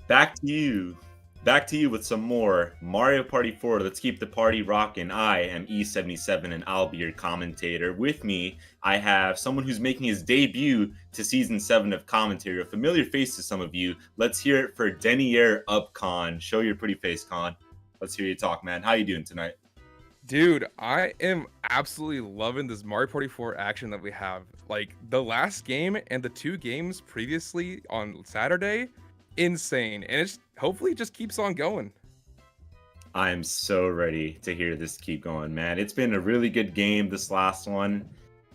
Back to you. Back to you with some more Mario Party 4. Let's keep the party rocking. I am E77 and I'll be your commentator. With me, I have someone who's making his debut to Season 7 of Commentary, a familiar face to some of you. Let's hear it for Denier Upcon. Show your pretty face, Con. Let's hear you talk, man. How you doing tonight? Dude, I am absolutely loving this Mario Party 4 action that we have. Like, the last game and the 2 games previously on Saturday, insane. And it's hopefully it just keeps on going. I am so ready to hear this keep going, man. It's been a really good game, this last one.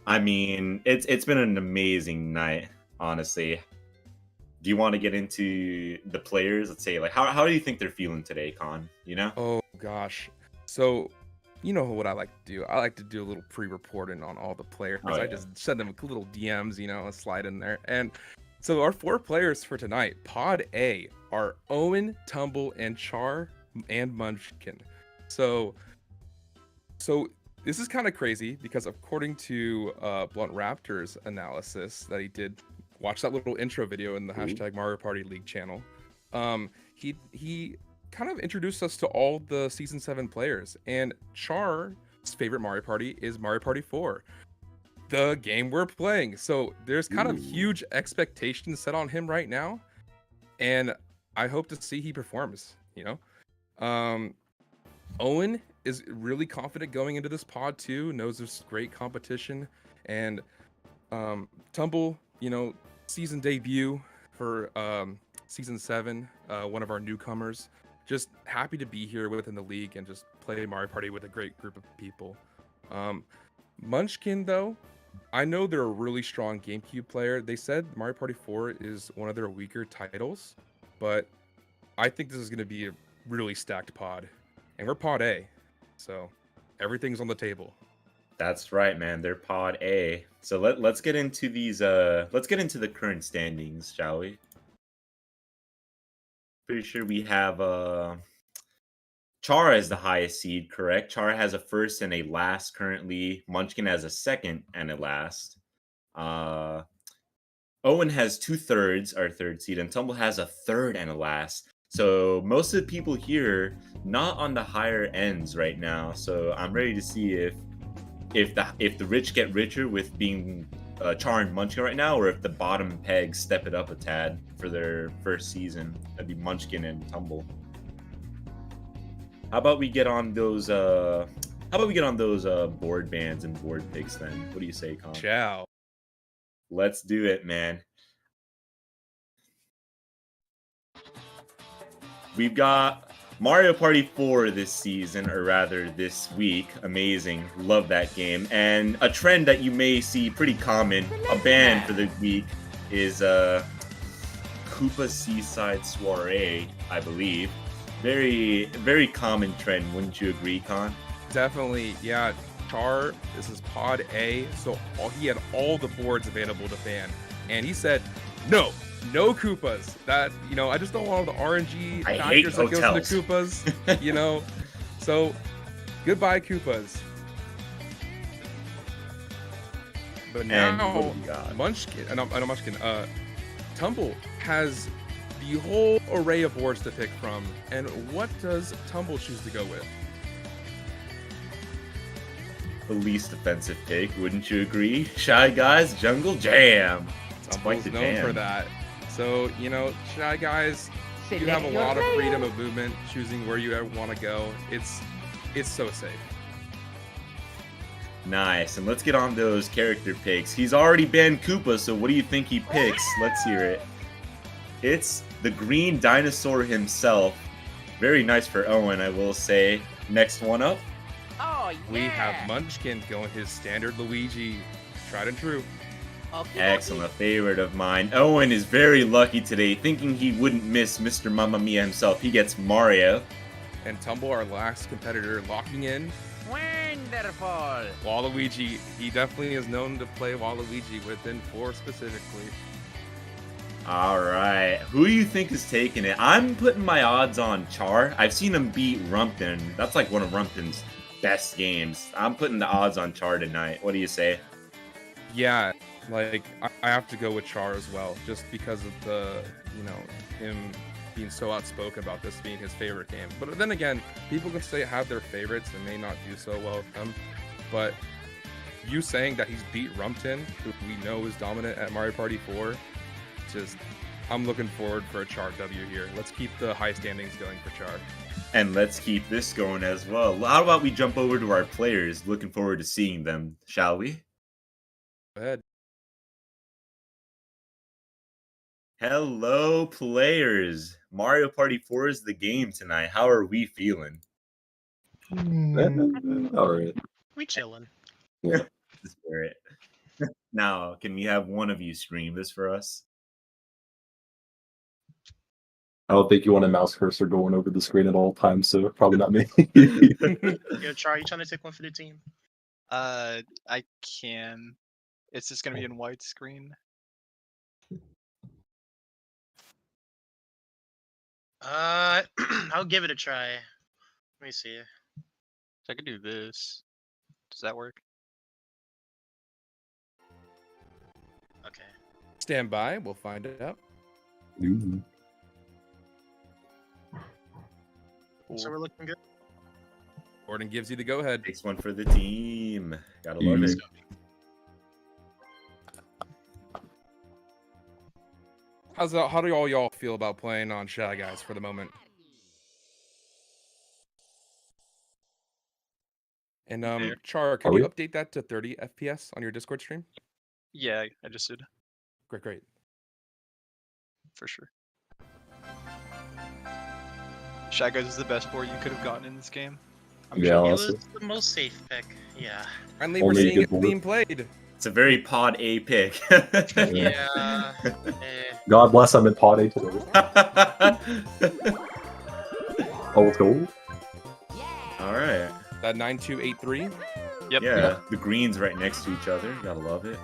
I mean, it's been an amazing night, honestly. Do you want to get into the players? Let's say, like, how do you think they're feeling today, Con? You know? Oh gosh. So, you know what I like to do? I like to do a little pre-reporting on all the players. Oh, I yeah. just send them little DMs, a slide in there. And so our 4 players for tonight, Pod A, are Owen, Tumble, and Char and Munchkin. So this is kind of crazy because according to Blunt Raptor's analysis that he did, watch that little intro video in the hashtag Mario Party League channel. He kind of introduced us to all the season 7 players, and Char's favorite Mario Party is Mario Party 4, the game we're playing. So there's kind of huge expectations set on him right now, and I hope to see he performs. Owen is really confident going into this pod too, knows there's great competition, and Tumble, season debut for season 7, one of our newcomers. Just happy to be here within the league and just play Mario Party with a great group of people. Munchkin, though, I know they're a really strong GameCube player. They said Mario Party 4 is one of their weaker titles, but I think this is going to be a really stacked pod. And we're Pod A, so everything's on the table. That's right, man. They're Pod A. So let's get into these. Let's get into the current standings, shall we? Pretty sure we have Chara as the highest seed, correct? Chara has a first and a last currently. Munchkin has a second and a last. Owen has 2/3, our third seed, and Tumble has a third and a last. So most of the people here not on the higher ends right now. So I'm ready to see if the rich get richer with being Char and Munchkin right now, or if the bottom pegs step it up a tad for their first season. That'd be Munchkin and Tumble. How about we get on those board bands and board picks then? What do you say, Con? Ciao. Let's do it, man. We've got Mario Party 4 this season, or rather this week. Amazing. Love that game. And a trend that you may see pretty common, a band for the week, is Koopa Seaside Soiree, I believe. Very, very common trend, wouldn't you agree, Con? Definitely, yeah. Char, this is Pod A, so he had all the boards available to ban. And he said, no Koopas. That, I just don't want all the RNG factors that goes into Koopas, So, goodbye Koopas. But now, Munchkin, Tumble has the whole array of boards to pick from. And what does Tumble choose to go with? The least offensive pick, wouldn't you agree? Shy Guys Jungle Jam. Tumble's known for that. So, Shy Guys, you have a lot of freedom of movement, choosing where you want to go. It's so safe. Nice. And let's get on those character picks. He's already banned Koopa, so what do you think he picks? Let's hear it. It's the green dinosaur himself. Very nice for Owen, I will say. Next one up. Oh, yeah. We have Munchkin going his standard Luigi. Tried and true. Excellent, a favorite of mine. Owen is very lucky today, thinking he wouldn't miss Mr. Mamma Mia himself. He gets Mario. And Tumble, our last competitor, locking in. Wonderful. Waluigi, he definitely is known to play Waluigi within 4 specifically. All right, who do you think is taking it? I'm putting my odds on Char. I've seen him beat Rumpton. That's like one of Rumpton's best games. I'm putting the odds on Char tonight. What do you say? Yeah, like I have to go with Char as well, just because of the, him being so outspoken about this being his favorite game. But then again, people can say have their favorites and may not do so well with them. But you saying that he's beat Rumpton, who we know is dominant at Mario Party 4, just I'm looking forward for a Char W here. Let's keep the high standings going for Char. And let's keep this going as well. How about we jump over to our players? Looking forward to seeing them, shall we? Go ahead. Hello, players. Mario Party 4 is the game tonight. How are we feeling? All right. We chilling. The spirit. Now, can we have one of you scream this for us? I don't think you want a mouse cursor going over the screen at all times, so probably not me. Yo, Char, you trying to take one for the team? I can. It's just gonna be in widescreen. I'll give it a try. Let me see. So I could do this. Does that work? Okay. Stand by. We'll find out. Ooh. So we're looking good. Gordon gives you the go-ahead. Takes one for the team. Gotta love it. How do all y'all feel about playing on Shy Guys for the moment? And Char, can you update that to 30 FPS on your Discord stream? Yeah, I just did. Great. For sure. Shy Guys is the best board you could have gotten in this game. Yeah, It honestly. was the most safe pick. Yeah. Finally, we're Only a seeing good it board. being played. It's a very pod A pick. Yeah. God bless, I'm in pod A today. Oh, let's go. All right. That 9283. Yep. Yeah, the greens right next to each other. Gotta love it.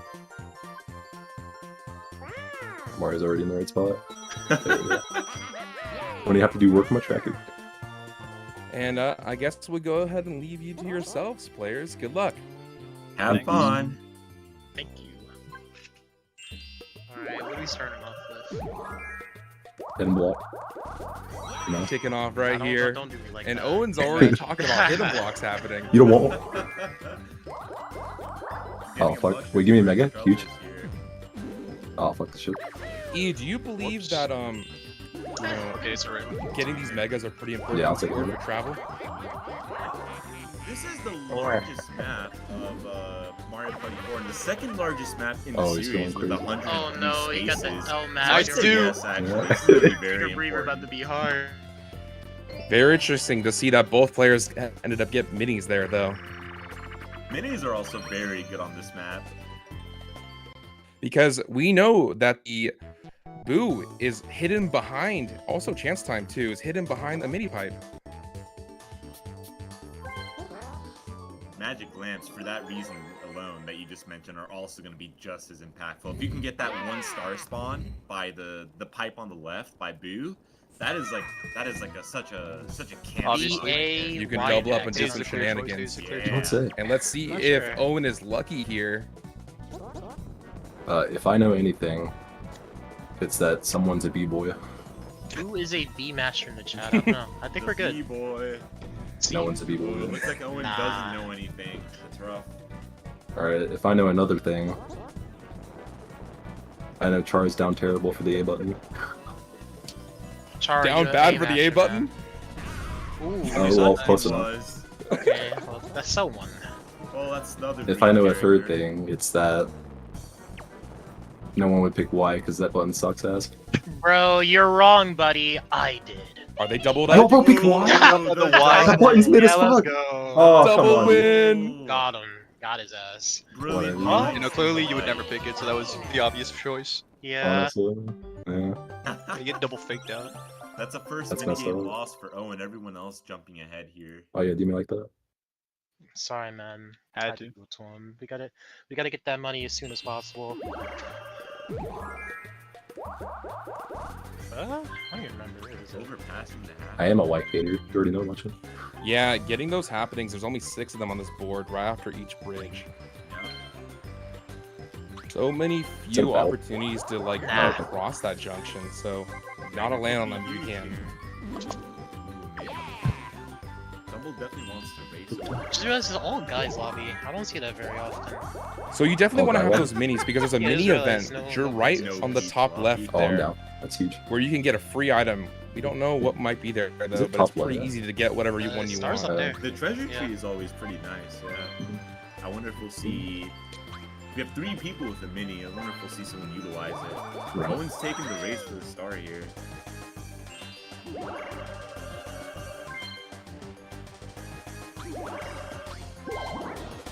Mario's already in the right spot. There we go. When do you have to do work on my tracker? And I guess we'll go ahead and leave you to yourselves, players. Good luck. Have Thanks. fun. Thank you. Alright, what are we starting off with? Hidden block. No. Kicking off right here. Don't do me like And that. Owen's already talking about hidden blocks happening. You don't want one? Oh, fuck. Wait, give me a mega? Huge. Oh, fuck this shit. E, do you believe that Okay, it's alright. getting these megas are pretty important Yeah, I'll take for one. travel? This is the largest map of Mario Party 4 and the second largest map in the Oh, he's series going with crazy. 100 Oh no, you got the spaces. L I match. do. Yes, actually. Yeah. This is gonna be Peter very Brewer about important. to be hard. Very interesting to see that both players ended up getting minis there, though. Minis are also very good on this map. Because we know that the Boo is hidden behind, also Chance Time too, is hidden behind a mini pipe. Magic lamps, for that reason alone that you just mentioned, are also going to be just as impactful. If you can get that 1-star spawn by the pipe on the left by Boo, that is like such a camp. Obviously. You can BAY double up and next. do It's some a clear choice, shenanigans. it's a clear Yeah. What's it? And let's see Not if sure. Owen is lucky here. If I know anything, it's that someone's a b-boy. Who is a B master in the chat? I don't know. I think we're good. Boy. No one's a Ooh, b-boy. looks like Owen Nah. doesn't know anything. That's rough. Alright, if I know another thing, I know Char's down terrible for the A button. Char, Down you bad A for the A master, button? man. Ooh, Oh, is well, that close nice? enough. Okay, well, that's someone. Well, that's the other. If I know a green third character. thing, it's that no one would pick Y because that button sucks ass. Bro, you're wrong, buddy. I did. Are they doubled No, up? bro, pick Ooh, Y! The Y. That button's mid as Yeah, let's fuck! go. Oh, come Double on. win! Got him. Got his ass. Brilliant. Whatever. minds You know, clearly you would combine. never pick it, so that was the obvious choice. Yeah. Honestly. Yeah. You get double faked out. That's a first That's messed minigame up. loss for Owen. Everyone else jumping ahead here. Oh yeah, do me like that? Sorry, man. Had to. go to him. We gotta get that money as soon as possible. I don't even remember. Where is it? Overpassing the half. I am a white hater. You already know much. Yeah, getting those happenings, there's only 6 of them on this board right after each bridge. Yeah. So many It's a few foul. opportunities to like Nah. cross that junction. So gotta land on them if you can. Tumble definitely wants to race. Just realized it's all guys lobby. I don't see that very often. So you definitely want to Okay. have those minis because there's a Yeah, I just mini realized event. no You're one right knows on the no top lobby. left Oh, I'm there, down. That's huge. where you can get a free item. We don't know what might be there though, it but it's top pretty left? easy to get whatever one you Stars want. up there. The treasure Yeah. tree is always pretty nice. Yeah. I wonder if we'll see. We have 3 people with a mini. I wonder if we'll see someone utilize it. Right. Owen's taking the race for the star here.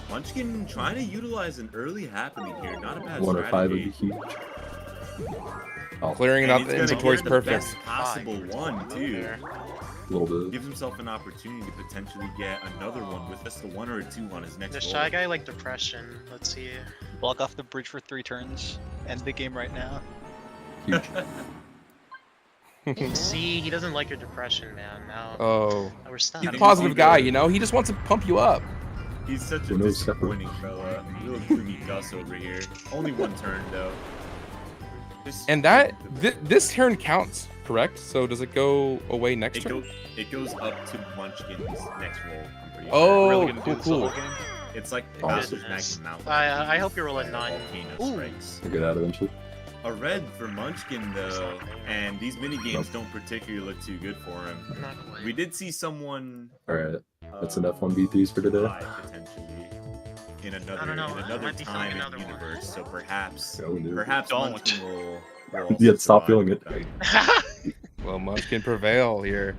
Munchkin trying to utilize an early happening here. Not a bad 1 or 5 would strategy. be huge. Oh, Clearing it And out he's the gonna inventory's get the perfect. best possible one too. There. a little bit. Gives himself an opportunity to potentially get another one with just a 1 or a 2 on his next The roll. Shy Guy like depression. Let's see. Block off the bridge for 3 turns. End the game right now. Huge. See, he doesn't like your depression, man. Now Oh, we're stuck. he's a think positive he's guy, good. you know. He just wants to pump you up. He's such a Who knows disappointing fella. Real gloomy Gus over here. Only 1 turn though. Just- And that this turn counts, correct? So does it go away next turn? it goes up to Munchkin's next roll. I'm pretty sure. Oh, Really gonna do cool, this the whole cool. game? It's like Oh, massive goodness. Magnum Mountain. I hope you roll a 9. Volcano Ooh. strikes. We'll get out eventually. A red for Munchkin though, and these mini games don't particularly look too good for him. Not quite. We did see someone. Alright, that's enough 1v3s for today. die potentially in another know, I in might be feeling time and another one. universe. So perhaps Oh, no. perhaps Don't. Munchkin will Yeah, also stop survive feeling it. that. Well, Munchkin prevail here.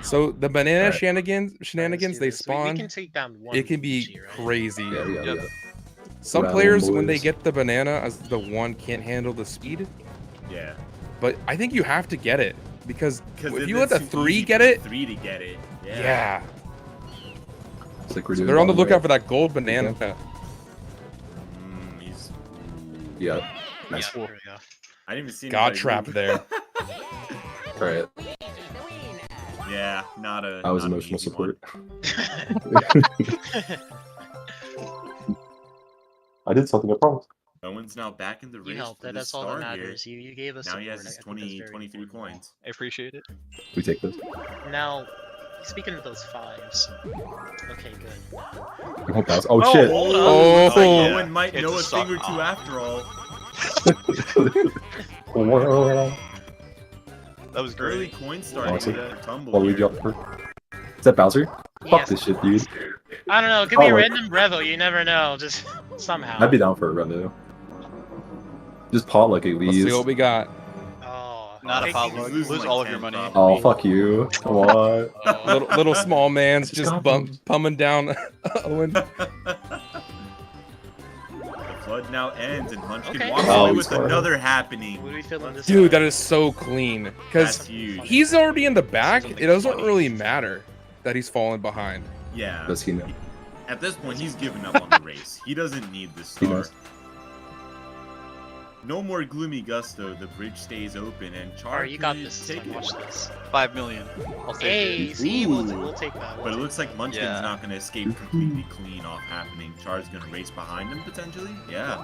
So the banana Alright. shenanigans they We spawn, can take down one. it can be each, right? crazy. Yeah, yeah, Yep. yeah. Some Rattle players, them when they boys. get the banana as the 1, can't handle the speed. Yeah, But I think you have to get it because because if you let the 3 get it, 3 to get it. Yeah. yeah. It's like we're So doing they're on the bottom lookout right. for that gold banana. He's. Yeah. Yeah, Nice. there we go. I didn't even see. God anybody trap move. there. Alright, Yeah, not a. I was not an emotional easy one. support. I did something, I promise. Owen's now back in the race You helped. for the That's all that star here. matters. You gave us. Now he has support. his I think that's 20, very 23 important. coins. I appreciate it. We take this. Now, speaking of those 5s. Okay, good. I won't bounce. Oh, shit! Hold on. Oh, So yeah. Owen might It's know a a suck. thing or two after all. That was Early great. coin starting Awesome. for Tumble What lead here. you up for? Is that Bowser? Fuck Yes. this shit, dude. I don't know. It could be a Oh, random revo. You never know. Just somehow. I'd be down for a run though. Just pot like at Let's least. see what we got. Oh, Not a taking- problem. He's losing Lose like all of 10 your money. probably. Oh, fuck you. Come on. Oh. Little small man's just Stop pumming down Owen. The flood now ends, and Munchkin Okay. walks Oh, away he's with smart. another happening. What are we feeling this Dude, time? that is so clean. That's Because huge. he's already in the back. Something It doesn't funny. really matter that he's falling behind. Yeah. Does he know? At this point, he's given up on the race. He doesn't need this He star. knows. No more gloomy gusto. The bridge stays open, and Char Alright, you got could this. take it. Watch this. 5 million. I'll take Hey, it. see, Ooh. we'll take that. But it looks like Munchkin's Yeah. not going to escape completely clean off happening. Char's going to race behind him potentially. Yeah.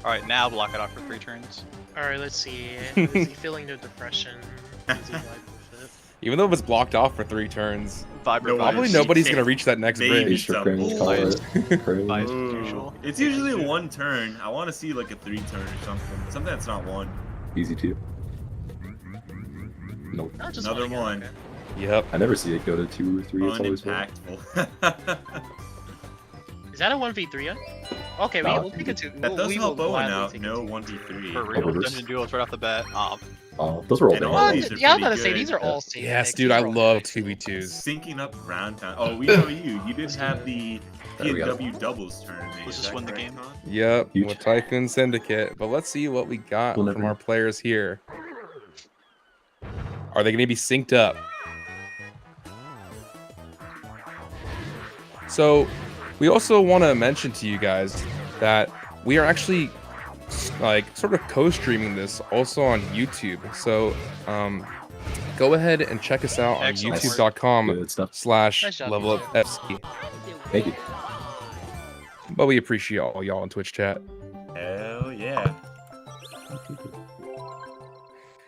Alright, now block it off for 3 turns. Alright, let's see. Is he feeling no depression? Is he like with it? Even though it was blocked off for 3 turns. Vibrate No, Probably Nice. nobody's gonna reach that next Baby. bridge. Ace or crane, Ooh. call it. Crane. Nice. As Ooh. usual. It's usually a 1 turn. I want to see like a 3 turn or something. Something that's not 1. Easy too. Nope. Not just Another again, one. okay. Yep. I never see it go to 2 or 3. It's always 1. Unimpactful. Is that a 1v3 yet? Okay, No. we'll pick a 2. That does we help will Owen gladly out. take a No 2. 1v3. For real. Overs. Dungeon duels right off the bat. Oh, those are all And down. all What? these are Yeah, I'm pretty about to say good. these are all safe. Yes, picks. dude, These I are all love good. 2v2s. Syncing up Ground Town. Oh, we know you. You didn't have the There we go. PNW doubles tournament. Let's Is just that win the correct, game. Con? Yep, Huge. with Typhoon Syndicate. But let's see what we got We'll never from know. our players here. Are they going to be synced up? So, we also want to mention to you guys that we are actually like sort of co-streaming this also on YouTube. So, go ahead and check us out on Excellent. Good youtube.com/levelupfc. Nice job, Thank you. But we appreciate all y'all in Twitch chat. Hell yeah.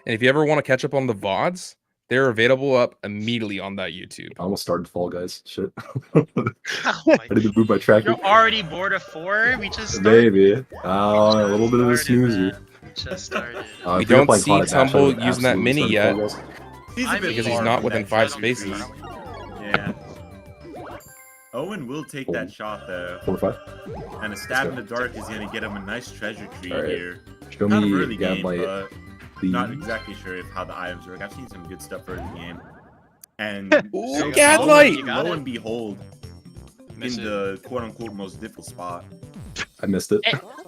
And if you ever want to catch up on the VODs, they're available up immediately on that YouTube. I almost started Fall Guys. Shit. Oh my I need to move my tracking. You're already bored of 4? We just started. Maybe. A little bit of a snoozer. Just started. We If you're don't playing see Cloud Dash, I Tumble would using that absolutely mini start yet. Fall Guys. He's a I bit mean- Because he's far not from within that 5 treasure spaces. tree. Yeah. Owen will take that shot though, 4 or 5. and a stab in the dark is gonna get him a nice treasure tree Alright. here. Show Kind of me early game, Gadlight. but not exactly sure if how the items work. I've seen some good stuff early game. And Ooh, so Gadlight! You got lo it. and behold, Miss in it. the quote-unquote most difficult spot. I missed it.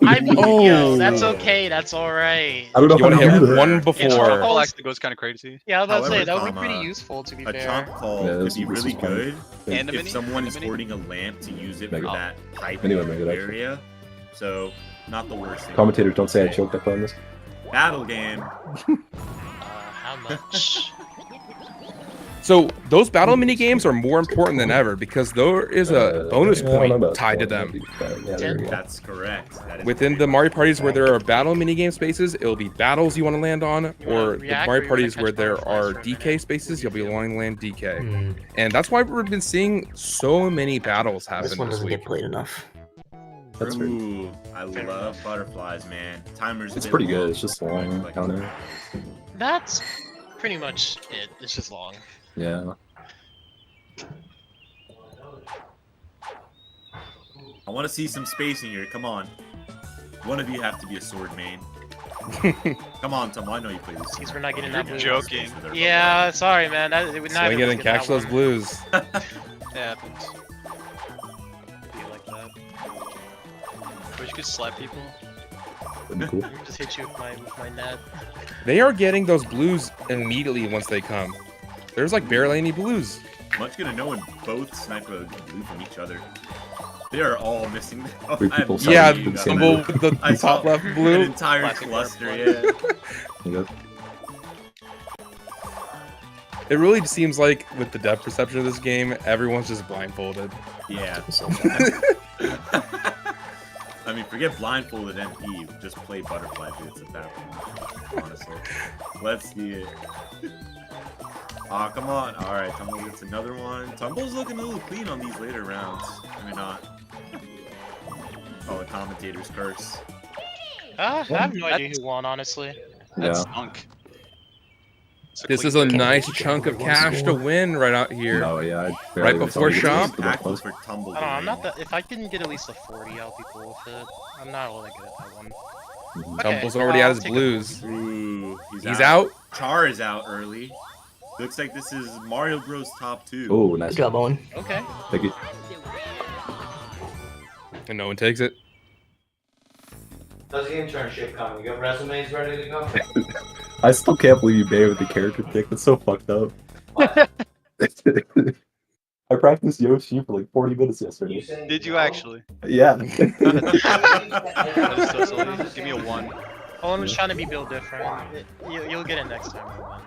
I mean, Oh. yo, that's okay. That's all right. I don't know You how want to to do hit that. one Yeah, before. Call actually goes kind of crazy. Yeah, I was about to say However, that would be Tom, pretty useful to be A fair. chomp call Yeah, could this be was really fun. good And a if mini? someone is And a mini? hoarding a lamp to use it Mega. for that pipe Anyway, Mega, that's- area. So, not the worst thing. Commentators, don't say I choked up on this. Battle game. How much? So those battle mini games are more important than ever because there is a bonus yeah, I don't know point about tied to that. them. Yeah, there we go. That's correct. That is Within very the Mario correct. parties where there are battle mini game spaces, it'll be battles you want to land on, wanna or the react or Mario you parties wanna where catch there butterflies are for a DK minute? spaces, you'll be wanting to land DK. And that's why we've been seeing so many battles This happen one this doesn't week. get played enough. That's pretty, Ooh, I love butterflies, man. Timer's a it's bit pretty long. good. It's just long Like- counter. That's pretty much it. It's just long. Yeah. I want to see some spacing here. Come on. One of you have to be a sword main. Come on, Tom. I know you play this. Because we're not getting You're that blue. joking. Yeah, sorry, man. That, it would Swing it and catch those blues. Yeah, happens. Be like that. Wish you could slap people. That'd be cool. Just hit you with my net. They are getting those blues immediately once they come. There's like barely any blues. Much gonna know when both snipe a blue from each other. They are all missing. Oh, Three I people have no Yeah, idea. Same Tumble move. with the I saw top left An blue. entire Classic cluster, butterfly. yeah. Yeah. It really seems like with the depth perception of this game, everyone's just blindfolded. Yeah. So, I mean, forget blindfolded MP. Just play butterfly bits at that point. Honestly. Let's see it. Aw, come on. Alright, Tumble gets another one. Tumble's looking a little clean on these later rounds. I mean, not. Oh, the commentator's curse. I have no idea who won, honestly. That Yeah. stunk. It's a This clean is a kill. nice chunk of cash to win right out here. No, yeah. I Right barely before saw you shop? get to the Impactful close. for Tumble. I don't know, I'm to not win. that. If I didn't get at least a 40, I'll be cool with it. I'm not really good at that one. Mhm. Okay, Tumble's already at I'll his take it. blues. Ooh, He's out. Char is out early. Looks like this is Mario Bros. Top 2. Oh, nice. good job, Owen. Okay. Thank you. And no one takes it. Does the internship coming? You got resumes ready to go? I still can't believe you banned with the character pick. That's so fucked up. I practiced Yoshi for like 40 minutes yesterday. Did you actually? Yeah. That is so silly. Give me a 1. Owen was trying to be built different. You'll get it next time.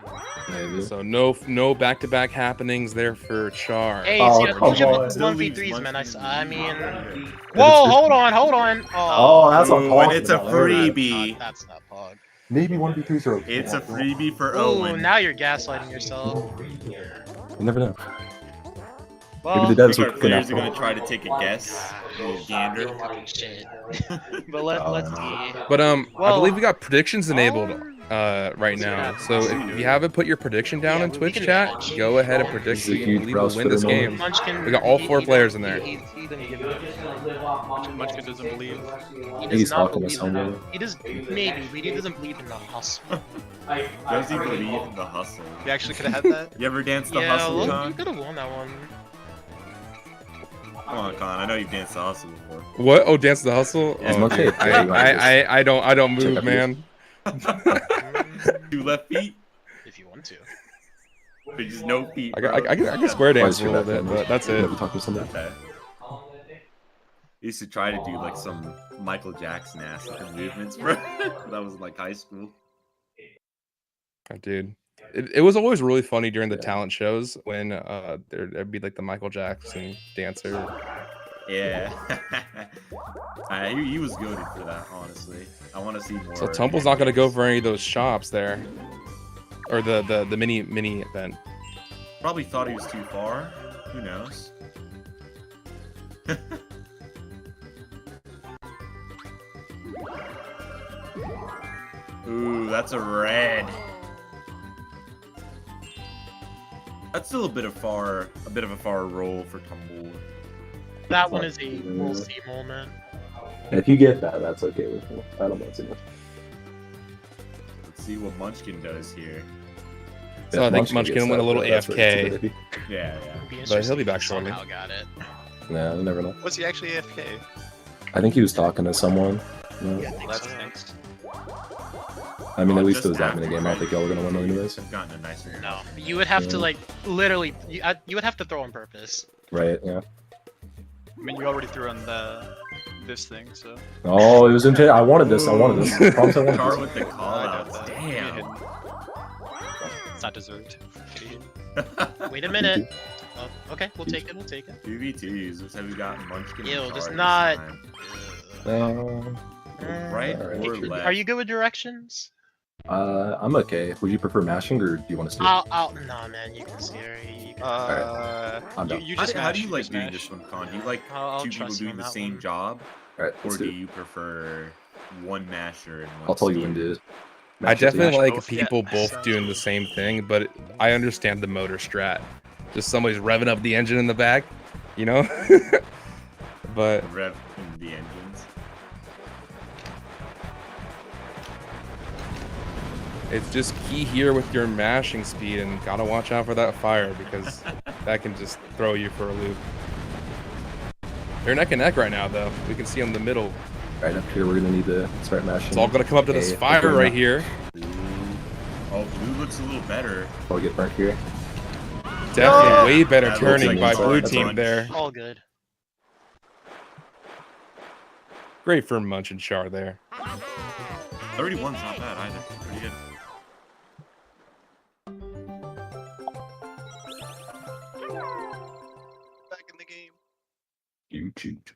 Maybe. So no back-to-back happenings there for Char. Hey, Oh, see, I told you come about on. the Still 1v3s, leaves man. Munchkin I in mean... the lead. Whoa, hold on. Oh, that's what I'm Ooh, talking and it's a about. freebie. That's not Pog. Maybe 1v3s are okay. It's a freebie for Oh, Owen. now you're gaslighting yourself. You never know. Well, Maybe the I devs think will our clean players up. are going to try to take a guess. A little gander. shit. But let's see. But I Well, believe we got predictions enabled right now. So if you haven't put your prediction down in Twitch chat, go ahead and predict This is a who you huge believe will browse win this for the game. Munchkin, We got all 4 players in there. He didn't give it. Munchkin doesn't believe. He He's does not talking to believe in that. someone. He does maybe, but he doesn't believe in the hustle. Does he believe in the hustle? You actually could have had that? You ever danced the Yeah, hustle, well, you Con? could have won that one. Come on, Con. I know you've danced the hustle before. What? Oh, Dance the Hustle? Yeah, Oh, okay. dude, I don't Check move, out man. 2 left feet? If you want to. There's just no feet. I can square dance a little bit, but that's it. Never talk to someone. Okay. I used to try to do like some Michael Jackson ass movements, bro. That was like high school. Dude, it was always really funny during the Yeah. talent shows when there'd be like the Michael Jackson dancer Yeah. He was goated for that, honestly. I want to see more. So Tumble's not gonna go for any of those shops there, or the mini event. Probably thought he was too far. Who knows? Ooh, that's a red. That's still a bit of a far roll for Tumble. That one is a we'll see moment. If you get that, that's okay with me. I don't know too much. Let's see what Munchkin does here. So I think Munchkin went a little AFK, Yeah. but he'll be back shortly. Somehow got it. Nah, you never know. Was he actually AFK? I think he was talking to someone. No. Yeah, I think That's so. next. I mean, Oh, at least it just was that mini game. I don't think y'all were gonna win anyways. I've gotten a nicer. No, you would have to like literally. You would have to throw on purpose. Right? Yeah. I mean, you already threw on this thing, so. Oh, it was into. I wanted this. I wanted this. I promise I wanted Car this. with the call I got outs. that. Damn. It's not deserved. Idiot. Wait a minute. Oh, okay, we'll take it. We'll take it. 2v2s. Let's say we got Munchkin. and Ew, Char just this not- time. Right Alright. or left? Are you good with directions? I'm okay. Would you prefer mashing or do you want to steal? Nah, man, you can steer. You can, I'm down. You How just do you mash, like just doing mash. this one, Con? Do you like I'll two people trust you doing on the that same one. job? Alright, Or let's do do it. you prefer one masher and one I'll tell you when steamer? to. I mash it, definitely mash like both, people yeah. both doing the same thing, but I understand the motor strat. Just somebody's revving up the engine in the back, you know? But Rev in the engines. it's just key here with your mashing speed, and gotta watch out for that fire because that can just throw you for a loop. They're neck and neck right now, though. We can see them in the middle. Right up here, we're gonna need to start mashing. It's all gonna come up to this Okay, fire okay, right now. here. Ooh. Oh, blue looks a little better. I'll get burnt here. Definitely way better That looks turning like by it's blue already team done. there. all good. Great for Munch and Char there. 31's not bad either. Pretty good. Back in the game. You cheat.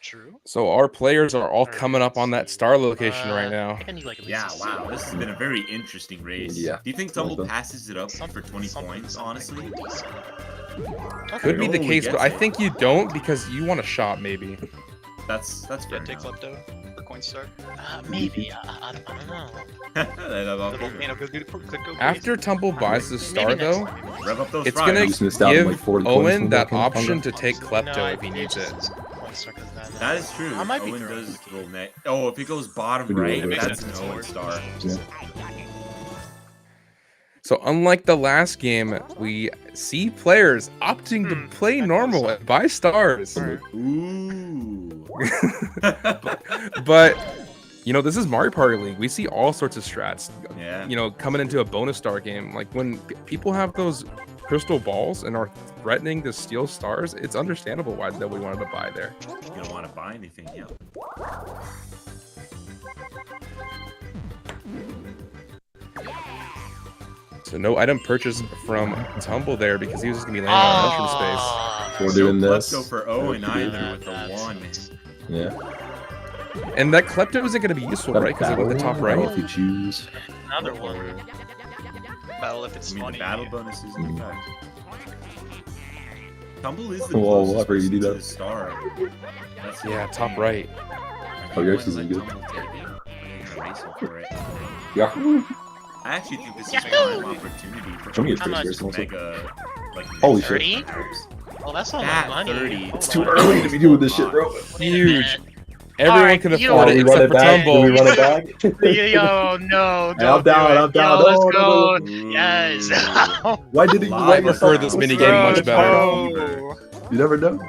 True. So our players are all Alright, coming up on that let's see. star location right now. I need like at least Yeah, a wow, zero. this has been a very interesting race. Yeah, Do you think it's well Tumble done. passes it up for 20 points, honestly? decent. Could be the Only case, but gets I it. think you don't because you want a shot, maybe. That's Yeah, fair take enough. Klepto for Coinstar. Maybe. I don't know. After Tumble buys the star, Maybe next though, time. Rev up those it's fries. gonna just missed out on, give like, 40 Owen points from that that option game. to take No, Klepto I if he think needs it. it's Coinstar 'cause That is true. I might be Owen throwing does the key. roll net. Oh, if it goes bottom Could be right, over. that's an Makes Owen sense. star. Yeah. So unlike the last game, we see players opting to play normal and buy stars. Ooh. But you know, this is Mario Party League. We see all sorts of strats. Yeah. You know, coming into a bonus star game, like when people have those crystal balls and are threatening to steal stars, it's understandable why nobody wanted to buy there. You don't want to buy anything, yeah. So no item purchase from Tumble there because he was just gonna be landing on mushroom space. Ah, We're doing No this. Klepto for Owen Okay. either with a 1. Yeah. And that Klepto isn't gonna be useful, right? Because of the top Battle right. if you choose. another one. Battle if it's I mean, funny. the battle bonuses in effect. Tumble is the Whoa, closest I forgot you do person to that. the star. That's Yeah, top right. Oh, yours is good. Yeah. I actually think this is a prime opportunity for Show me your How much? face first. mega, like, Holy mega shit. 30? stars. Oh, that's not That my money. 30. Hold It's Too on. early to be doing this shit, bro. Huge. Everyone Alright, can you know afford what? it we run except it for back? Do we Tumble. run it back? Yo, no, Hey, I'm don't do down, it. I'm down. Yo, let's No, go. no, Ooh. Yes. Why didn't you Live let I yourself prefer this go minigame slow? much better. No. You never know.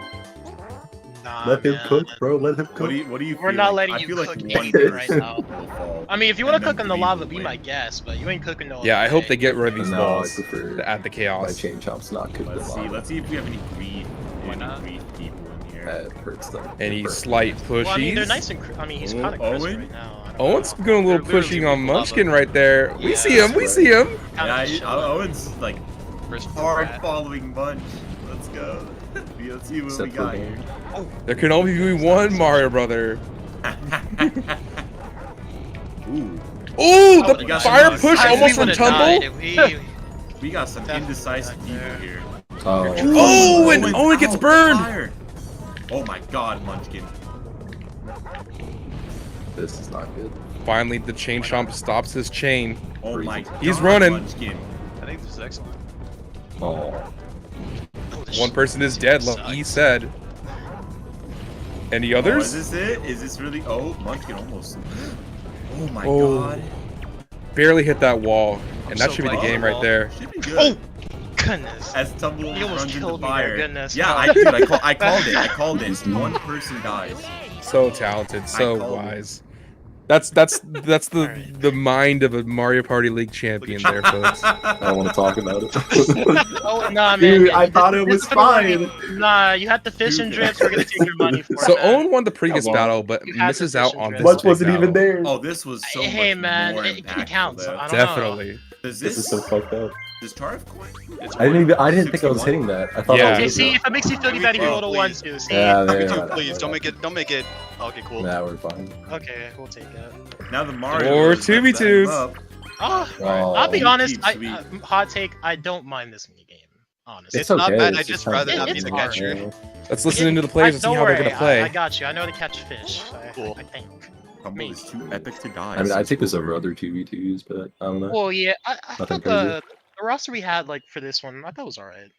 Nah, Let him man. cook, bro. Let him cook. What do you We're feel not like? letting I you feel like cook one anything person right now. will fall, I mean, if you want and to cook then in the three lava, will be win. my guest, but you ain't cooking no. Yeah, I other hope way. they get rid of these No, I balls prefer to add the my chaos. chain chomps not cooked in lava. Let's see if we have any grief. Why Any not? grief people in here. That hurts them. Any It hurts. slight pushies. Well, I mean, they're nice and. I mean, he's Oh, kind of crisp Owen? right now. I don't Owen's know. going a little They're literally pushing on weak lava. Munchkin right there. We Yeah, see him. We that's see him. Kinda Yeah, chilling. Owen's like First hard rat. following bunch. Let's go. Let's see what Except we for got the- here. There can only be one Mario brother. Ooh, Ooh, the we got fire some push nice- almost We from would've Tumble. died. we got some Definitely indecisive not people there. here. Oh, Oh, and Owen's Owen gets out, burned. fire. Oh my god, Munchkin. this is not good. Finally, the chain chomp stops his chain. Oh my god. He's running. Munchkin. I think this is excellent. Oh, One person is dead, like E said. Any others? Oh, is this it? Is this really? Oh, Munchkin almost. Oh my Oh. god. Barely hit that wall, and that so should be the close. game right there. Should be good. Oh, goodness. As Tumble He almost runs into killed me fire. there, goodness. Yeah, No. I called it. I called it. One person dies. So talented, so called it. wise. That's the mind of a Mario Party League champion there, folks. I don't want to talk about it. Oh, nah, man. Dude, yeah, I thought it this was is gonna be- fine. Nah, you had the fish and drips. We're gonna take your money for So it, man. Owen won the previous Come on. battle, but You had misses the out vision on drift. this Much big wasn't even battle. there. Oh, this was so Hey, much man, more it impactful. counts. though. I don't know. Definitely. Does This is so fucked up. Does Tarf quit? I didn't think I was hitting that. I thought Yeah. I Okay, was see, hitting if it makes you feel any better, you roll a one, too. See? Yeah, Me there. too, Yeah, please. Don't make it. Okay, cool. Nah, we're fine. Okay, we'll take it. Now the Mario. Or Bros. 2v2s. Up. Oh, Oh, I'll be honest. Sweet. Hot take. I don't mind this mini game. Honestly. It's not bad, it's I just just kinda rather not fun. be the catcher. Yeah. Let's listen into the players and see Don't how they're worry, gonna play. I got you. I know how to catch fish. Cool. I think. Tumble is too epic to die. I mean, I take this over other 2v2s, but I don't know. Well, yeah. I Nothing thought the roster we had like for this one, I thought was alright.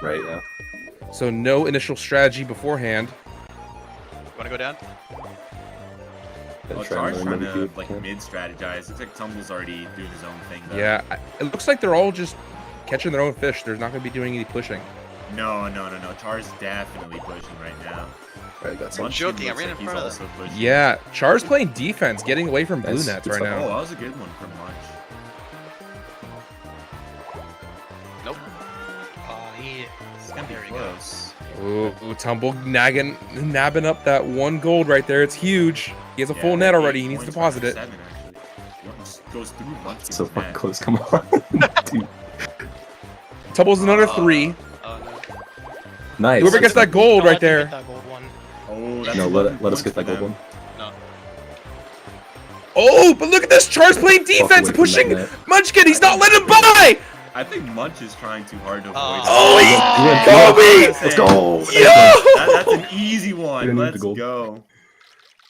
Right, yeah. So no initial strategy beforehand. Wanna go down? Oh, Try and Tar's learn trying what we to do. like mid strategize. Looks like Tumble's already doing his own thing though. Yeah, it looks like they're all just catching their own fish. They're not gonna be doing any pushing. No. Char's definitely pushing right now. Right, that's Munchkin all. joking, I looks ran like in he's front of also pushing. Yeah, Char's playing defense, getting away from blue That's- nets that's right Oh, now. that was a good one from Munch. Nope. Yeah. It's gonna be There we go. close. Ooh, Tumble nabbing up that one gold right there. It's huge. He has a full Yeah, net 8 already. He needs to points deposit it. 7, actually. Once goes through Munchkin's So fucking net. close, come on. Dude, Tumble's another 3. Oh no. nice. Whoever gets that gold I'll right let you there. get that gold one. Oh, that's No, 11 let us get points that for gold them. one. Oh, but look at this. Char's playing away defense, from pushing that net. Munchkin. He's not letting him by. I think Munch is trying too hard to avoid. Oh, You went Kobe! good. Let's go! That's an easy one. didn't need Let's the gold. go.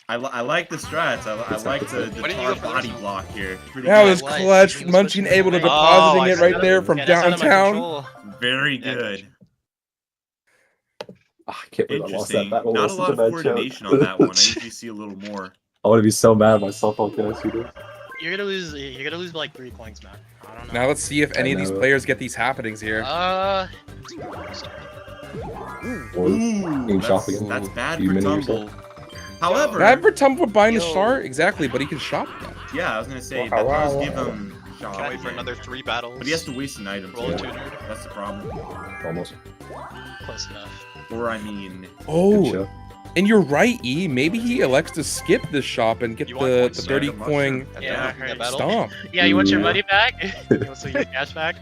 I like the strats. I like the Why didn't you go tar for body this one? block here. Pretty That good. was Light. clutch. He was Munchkin pushing able to the light. depositing Oh, it right I there see. from Yeah, that's out of my downtown. control. Very Yeah, good. Ah, I can't believe I lost that Interesting. battle. Not That's a such lot of bad joke. coordination on that one. I usually see a little more. I want to be so mad at myself. How can I see this? You're gonna lose. You're gonna lose by like 3 points, man. I don't know. Now let's see if any of these know. players get these happenings here. Or Ooh, being shot that's, again. that's bad You for mini Tumble. However, Bad for Tumble buying his Yo. star, exactly, but he can shop again. yeah, I was gonna say Wow, that wow, does wow. give him shot. Can't wait for again. another 3 battles. But he has to waste an item. Roll too. a tuner. That's the problem. Almost. Close enough. Or I mean, Good Oh, show. and you're right, E. Maybe he elects to skip this shop and get You want the points, 30 yeah, the coin mushroom. Yeah, I That heard. battle? stomp. Yeah, you want your Ooh. money back? You want some of your cash back?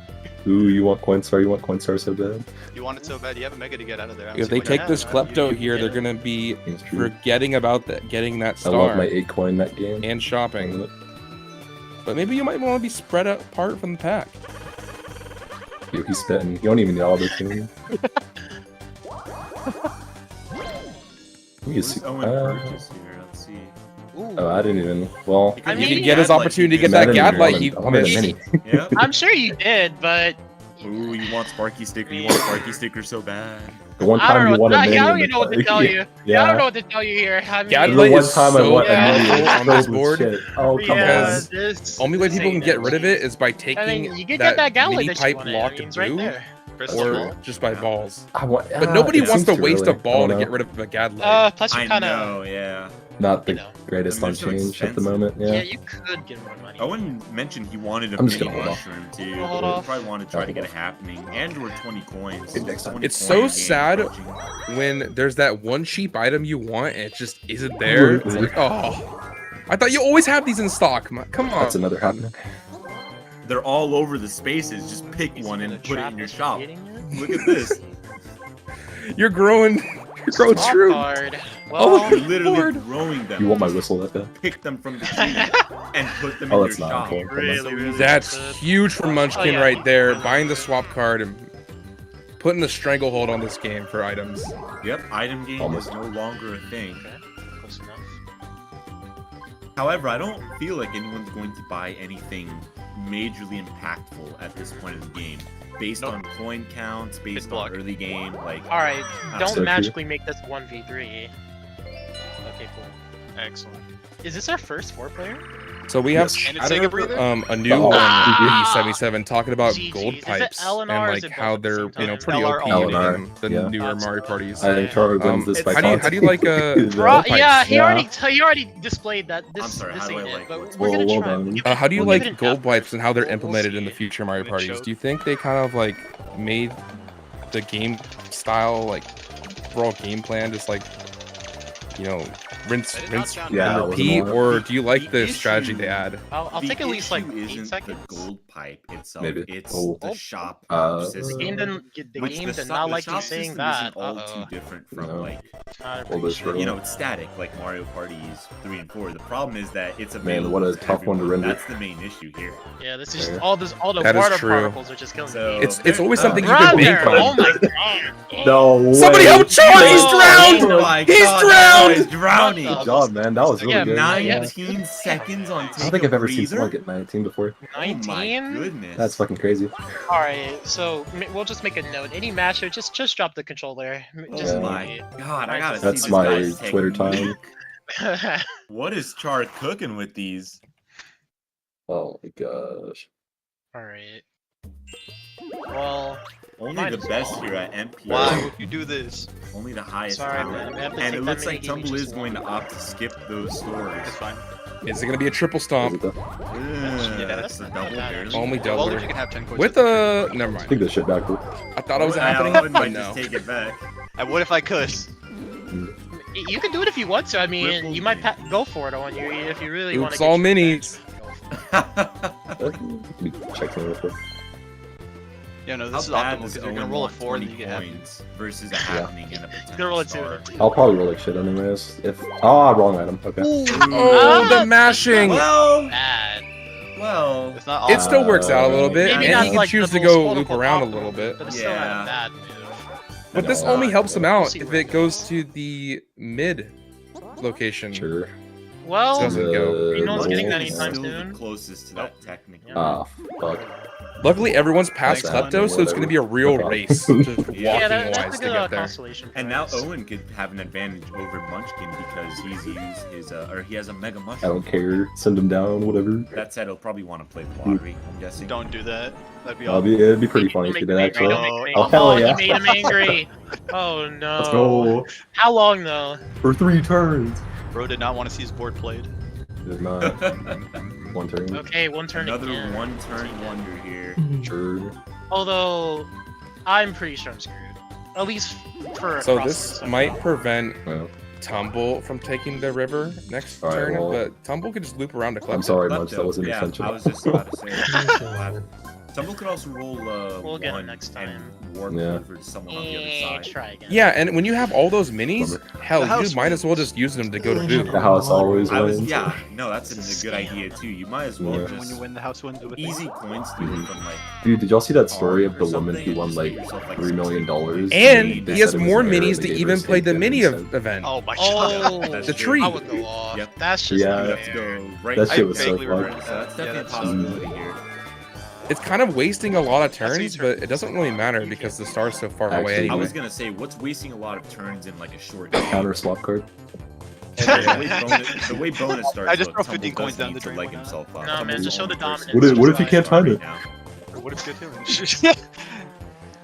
Ooh, you want Coinstar? You want Coinstar so bad? You want it so bad, you have a mega to get out of there. I don't If see they why take not. this Yeah, klepto you here, they're get it. gonna be It's true. forgetting about that, getting that I love star my 8 coin net game. and shopping. But maybe you might want to be spread apart from the pack. Yo, he's spitting. You don't even need all the tuning. who's Owen Burgess here? Let's see. Ooh. Oh, I didn't even. Well, I You mean, can get his Gadlight, opportunity to you get that can- Gadlight he I wanted a missed. mini. Yep. I'm sure you did, but Ooh, you want Sparky Sticker? You want Sparky Sticker so bad. The one I don't time know. you want a I mini. don't in even the know what to party. tell you. Yeah. I don't know what to tell you here. I mean, Gadlight The one is time I so want a mini powerful on this filled with board. shit. Oh, come yeah, on. this Only way people can insane get rid of energy. it is by taking I mean, you can get that Gadlight mini that you pipe wanted. locked It's right blue, there. Crystal or Ball? just by balls. I want, But nobody it wants seems to too waste early. a ball I to don't get know. rid of a Gadlight. Plus you I kind of. know, yeah. Not the you know. greatest I on mean, they're so change at the expensive. moment. Yeah. Yeah. you could get more money. Owen mentioned he wanted a I'm just mini gonna hold off. mushroom too. Hold But off. probably want to try to Hold get off. it happening. And or 20 coins. Maybe next time. 20 It's so coin game sad approaching. when there's that one cheap item you want and it just isn't there. It's like, oh, I thought you always have these in stock. Come on. That's another happening. They're all over the spaces. Just pick He's one gonna and put it trap in your us from shop. getting it? Look at this. You're growing. You're growing Swap true. card. Oh, Well, You're literally Lord. growing them. You want my whistle that bad? Pick them from the tree and put them Oh, in that's your not shop. important. really, really. That's good. huge for Munchkin yeah. right there. Buying the swap card and putting the stranglehold on this game for items. Yep, item game Almost. is no longer a thing. Okay, close enough. However, I don't feel like anyone's going to buy anything majorly impactful at this point of the game. Based Nope. on coin counts, based block. on early game, like All right, so don't true. magically make this 1v3. Okay, cool. Excellent. Is this our first 4-player? So we have And it's take a breather? a new Oh, one, ah! B77, talking about GGs. gold Is it pipes LNR and or is like it how both at the they're same time? pretty LR, OP LNR, in the yeah. newer That's Mario cool. parties. I think Char wins this by How do you like context. gold pipes? Yeah, he Yeah. already displayed that. This, I'm sorry, this how do ain't I it, like but what's- we're gonna Well try. done. We'll give How do you we'll give like it an gold F. pipes and how they're We'll implemented in the see. future Mario Good parties? show. Do you think they kind of like made the game style like overall game plan just like, you know, rinse, That did not rinse, sound and Yeah, it repeat, wasn't or do you like The the strategy issue- they add? I'll the take at least like issue 8 isn't seconds. the gold pipe itself. Maybe. It's Oh. the shop Uh, system. The game didn't get the Which game did so- not the like you shop saying system that. isn't all Uh-oh. too different from No. like Not Well, that's appreciated. true. you know, it's static like Mario Parties 3 and 4. The problem is that it's Man, available what a to tough one to everyone. render. That's the main issue here. Yeah, this is Yeah. all the That is water true. particles are just killing So- me. It's always something you can Brother, bank oh on. my god. No way. Somebody help Char! He's Oh, drowned! Oh my He's God, drowned! He's drowning! What Good job, man. That was really Yeah, good. 19 seconds on I take don't think a I've ever seen breather? someone get 19 before. Oh my 19? goodness. That's fucking crazy. Alright, so we'll just make a note. Any matcher, just drop the controller. Just Oh Yeah. my God, I gotta That's see this my guy's Twitter technique. time. What is Char cooking with these? Oh my gosh. Alright. Well, Only Might the as best well. here at MP. Why would you do this? Only the highest sorry, talent. man. We have to And take it that looks many like Tumble damage is just going to once. opt to skip those stores. It's fine. Is it gonna be a triple Is stomp? it though? Yeah, that's that's a not double bad. barely. Only Well, double. you can have 10 coins. With a. a never Take mind. this shit back, bro. I thought it was I happening, wouldn't but mind no. just take it back. What if I could? You can do it if you want to. I mean, Triple you might game. go for it on you if you really want to. Oops, all minis. Let me check something real quick. Yeah, no, How this is bad optimal does because you're gonna Owen roll a want 4 and 20 then you get happy. coins versus a happening and a Gonna roll potential a 2. star? I'll probably roll like shit anyways. If wrong item. Okay. Oh, the mashing! Well, Bad. well, It's not It still works out a little bit, Maybe and not he can like choose the to most go quote, loop unquote, around a optimal, little bit. But it's still not Yeah. a bad move. But this No. only helps him out see if where it it goes to the mid location. Sure. Well, Doesn't go. You know it's getting roll. that anytime still soon. the closest to that technically. Ah, fuck. Luckily, everyone's past Thanks, Klepto, so it's going to be a real Whatever. race, just walking Yeah, that's wise a to good get there. consolation And now prize. Owen could have an advantage over Munchkin because he's used his, or he has a Mega I Mushroom. don't care. Send him down, whatever. That said, he'll probably want to play the lottery, I'm guessing. Don't do that. That'd be It'd awful. be pretty funny if Don't you make did him angry, actually. don't make him Oh, angry. hell yeah. He made him angry. Oh no. Let's go. How long though? For 3 turns. Bro did not want to see his board played. There's not one turn. Okay, one turn Another again. one-turn wonder here. Sure. Although, I'm pretty sure I'm screwed. At least for a So crossing this so might far. prevent Well, Tumble from taking the river next Alright, turn, well- but Tumble could just loop around to Klepto. I'm sorry, Klepto, Munch. That wasn't yeah, intentional. I was just about to say. Tumble could also roll We'll get it one next and time. warp Yeah. over to someone on the other side. Try again. Yeah, and when you have all those minis, Bummer. hell, The house you might as well just use them to go to The boot. house always I was, wins. yeah, no, that's a good idea too. You might as well Yeah. And when you just win, the house wins with easy coins steal Mhm. from like. Dude, did y'all see that story of or the woman something, who won just like get yourself, like, $3 million? And They he has said it was more an error, minis they to gave her even a play the steak mini dinner instead. event. Oh my Oh, god. That's The true. tree. I would go off. Yep. That's just Yeah. not Let's fair. go right. That I shit was so vaguely fun. remember So that's that. definitely Yeah, a that's possibility here. It's kind of wasting a lot of That's what turns, you but it doesn't really matter because the star's so far away Actually, I anyway. was gonna say, what's wasting a lot of turns in like a short game? Counter swap card. And the way bonus starts. I just look, throw 15 Tumble coins does down need the to drain, leg why not? himself up. No, man, Tumble's just show the the only person dominance. that's What if you right can't time it? now. What if good feelings?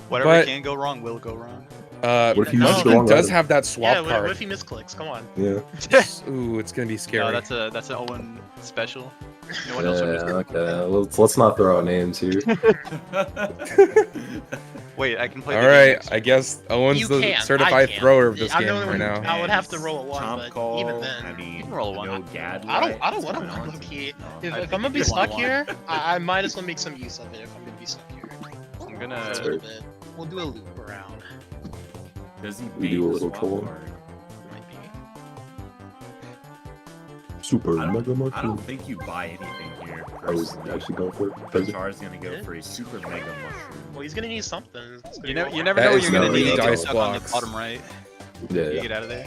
Whatever But- can go wrong will go wrong. What if you No. missed the Munchkin wrong does item? have that Yeah, swap what card. if he misclicks? Come on. Yeah. Ooh, it's gonna be scary. No, that's an Owen special. No one else Yeah, would miss it. okay. Let's not throw out names here. Wait, I can play. All the game right, next. I guess Owen's You the can. certified I can't. thrower of this I'm the game only right one- now. I would have to roll a one, Chomp but call, even then- I mean, You can roll a one. no Gad I don't right, want what's to going on? low key. No. If I I'm think gonna be you stuck want here, I might as well make some use of it if I'm gonna be stuck here. I'm gonna. Just a little bit. We'll do a loop around. Does he We bait do a the little swap troll. card? Might be. Super I Mega don't Mushroom. think you buy anything here. I was personally. actually going for it. But Char's gonna go for a super mega mushroom. Well, he's gonna need something. It's gonna You be never, over. you never That know what is you're gonna no need. dice Get stuck on the blocks. bottom right. Yeah, You yeah. get out of there.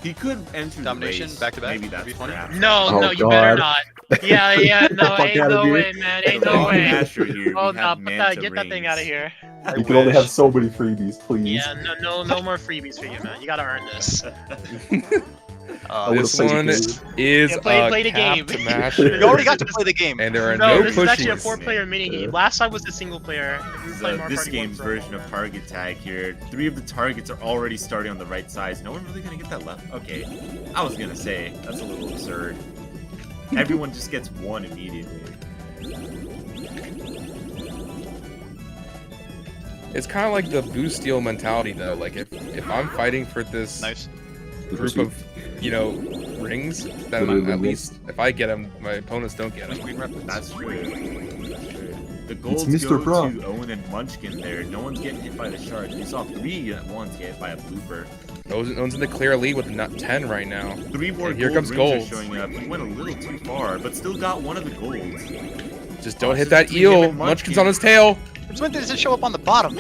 He could enter Domination, the race. back to back, Maybe that's 320. perhaps. No, Oh, no, you better God. not. Yeah, no, Fuck ain't outta no here. way, man, ain't The no wrong way. masher here. Oh We no, have put Manta that, get that thing out of Rings. here. You can only have so many freebies, please. Yeah, no more freebies for you, man. You gotta earn this. I would've This played one the is Yeah, play the capped game. masher. You already got to play the game. And there are No, no this is actually a pushies. 4-player mini game. Yeah. Last time was the single player. This game's version of target tag here. 3 of the targets are already starting on the right side. Is no one really gonna get that left? Okay, I was gonna say that's a little absurd. Everyone just gets 1 immediately. It's kind of like the boost steal mentality, though. Like if I'm fighting for this Nice. group of, rings, then Literally at least if I get them, my opponents don't get them. Green reference. That's true. That's true. The golds Mr. go Bra. to Owen and Munchkin there. No one's getting hit by the shark. We saw 3 at once get hit by a blooper. Owen's in the clear lead with 10 right now. 3 more And here gold comes rings golds. are showing up. He went a little too far, but still got one of the golds. Just don't hit This that is between him eel. and Munchkin's Munchkin. on his tail. This one doesn't show up on the bottom.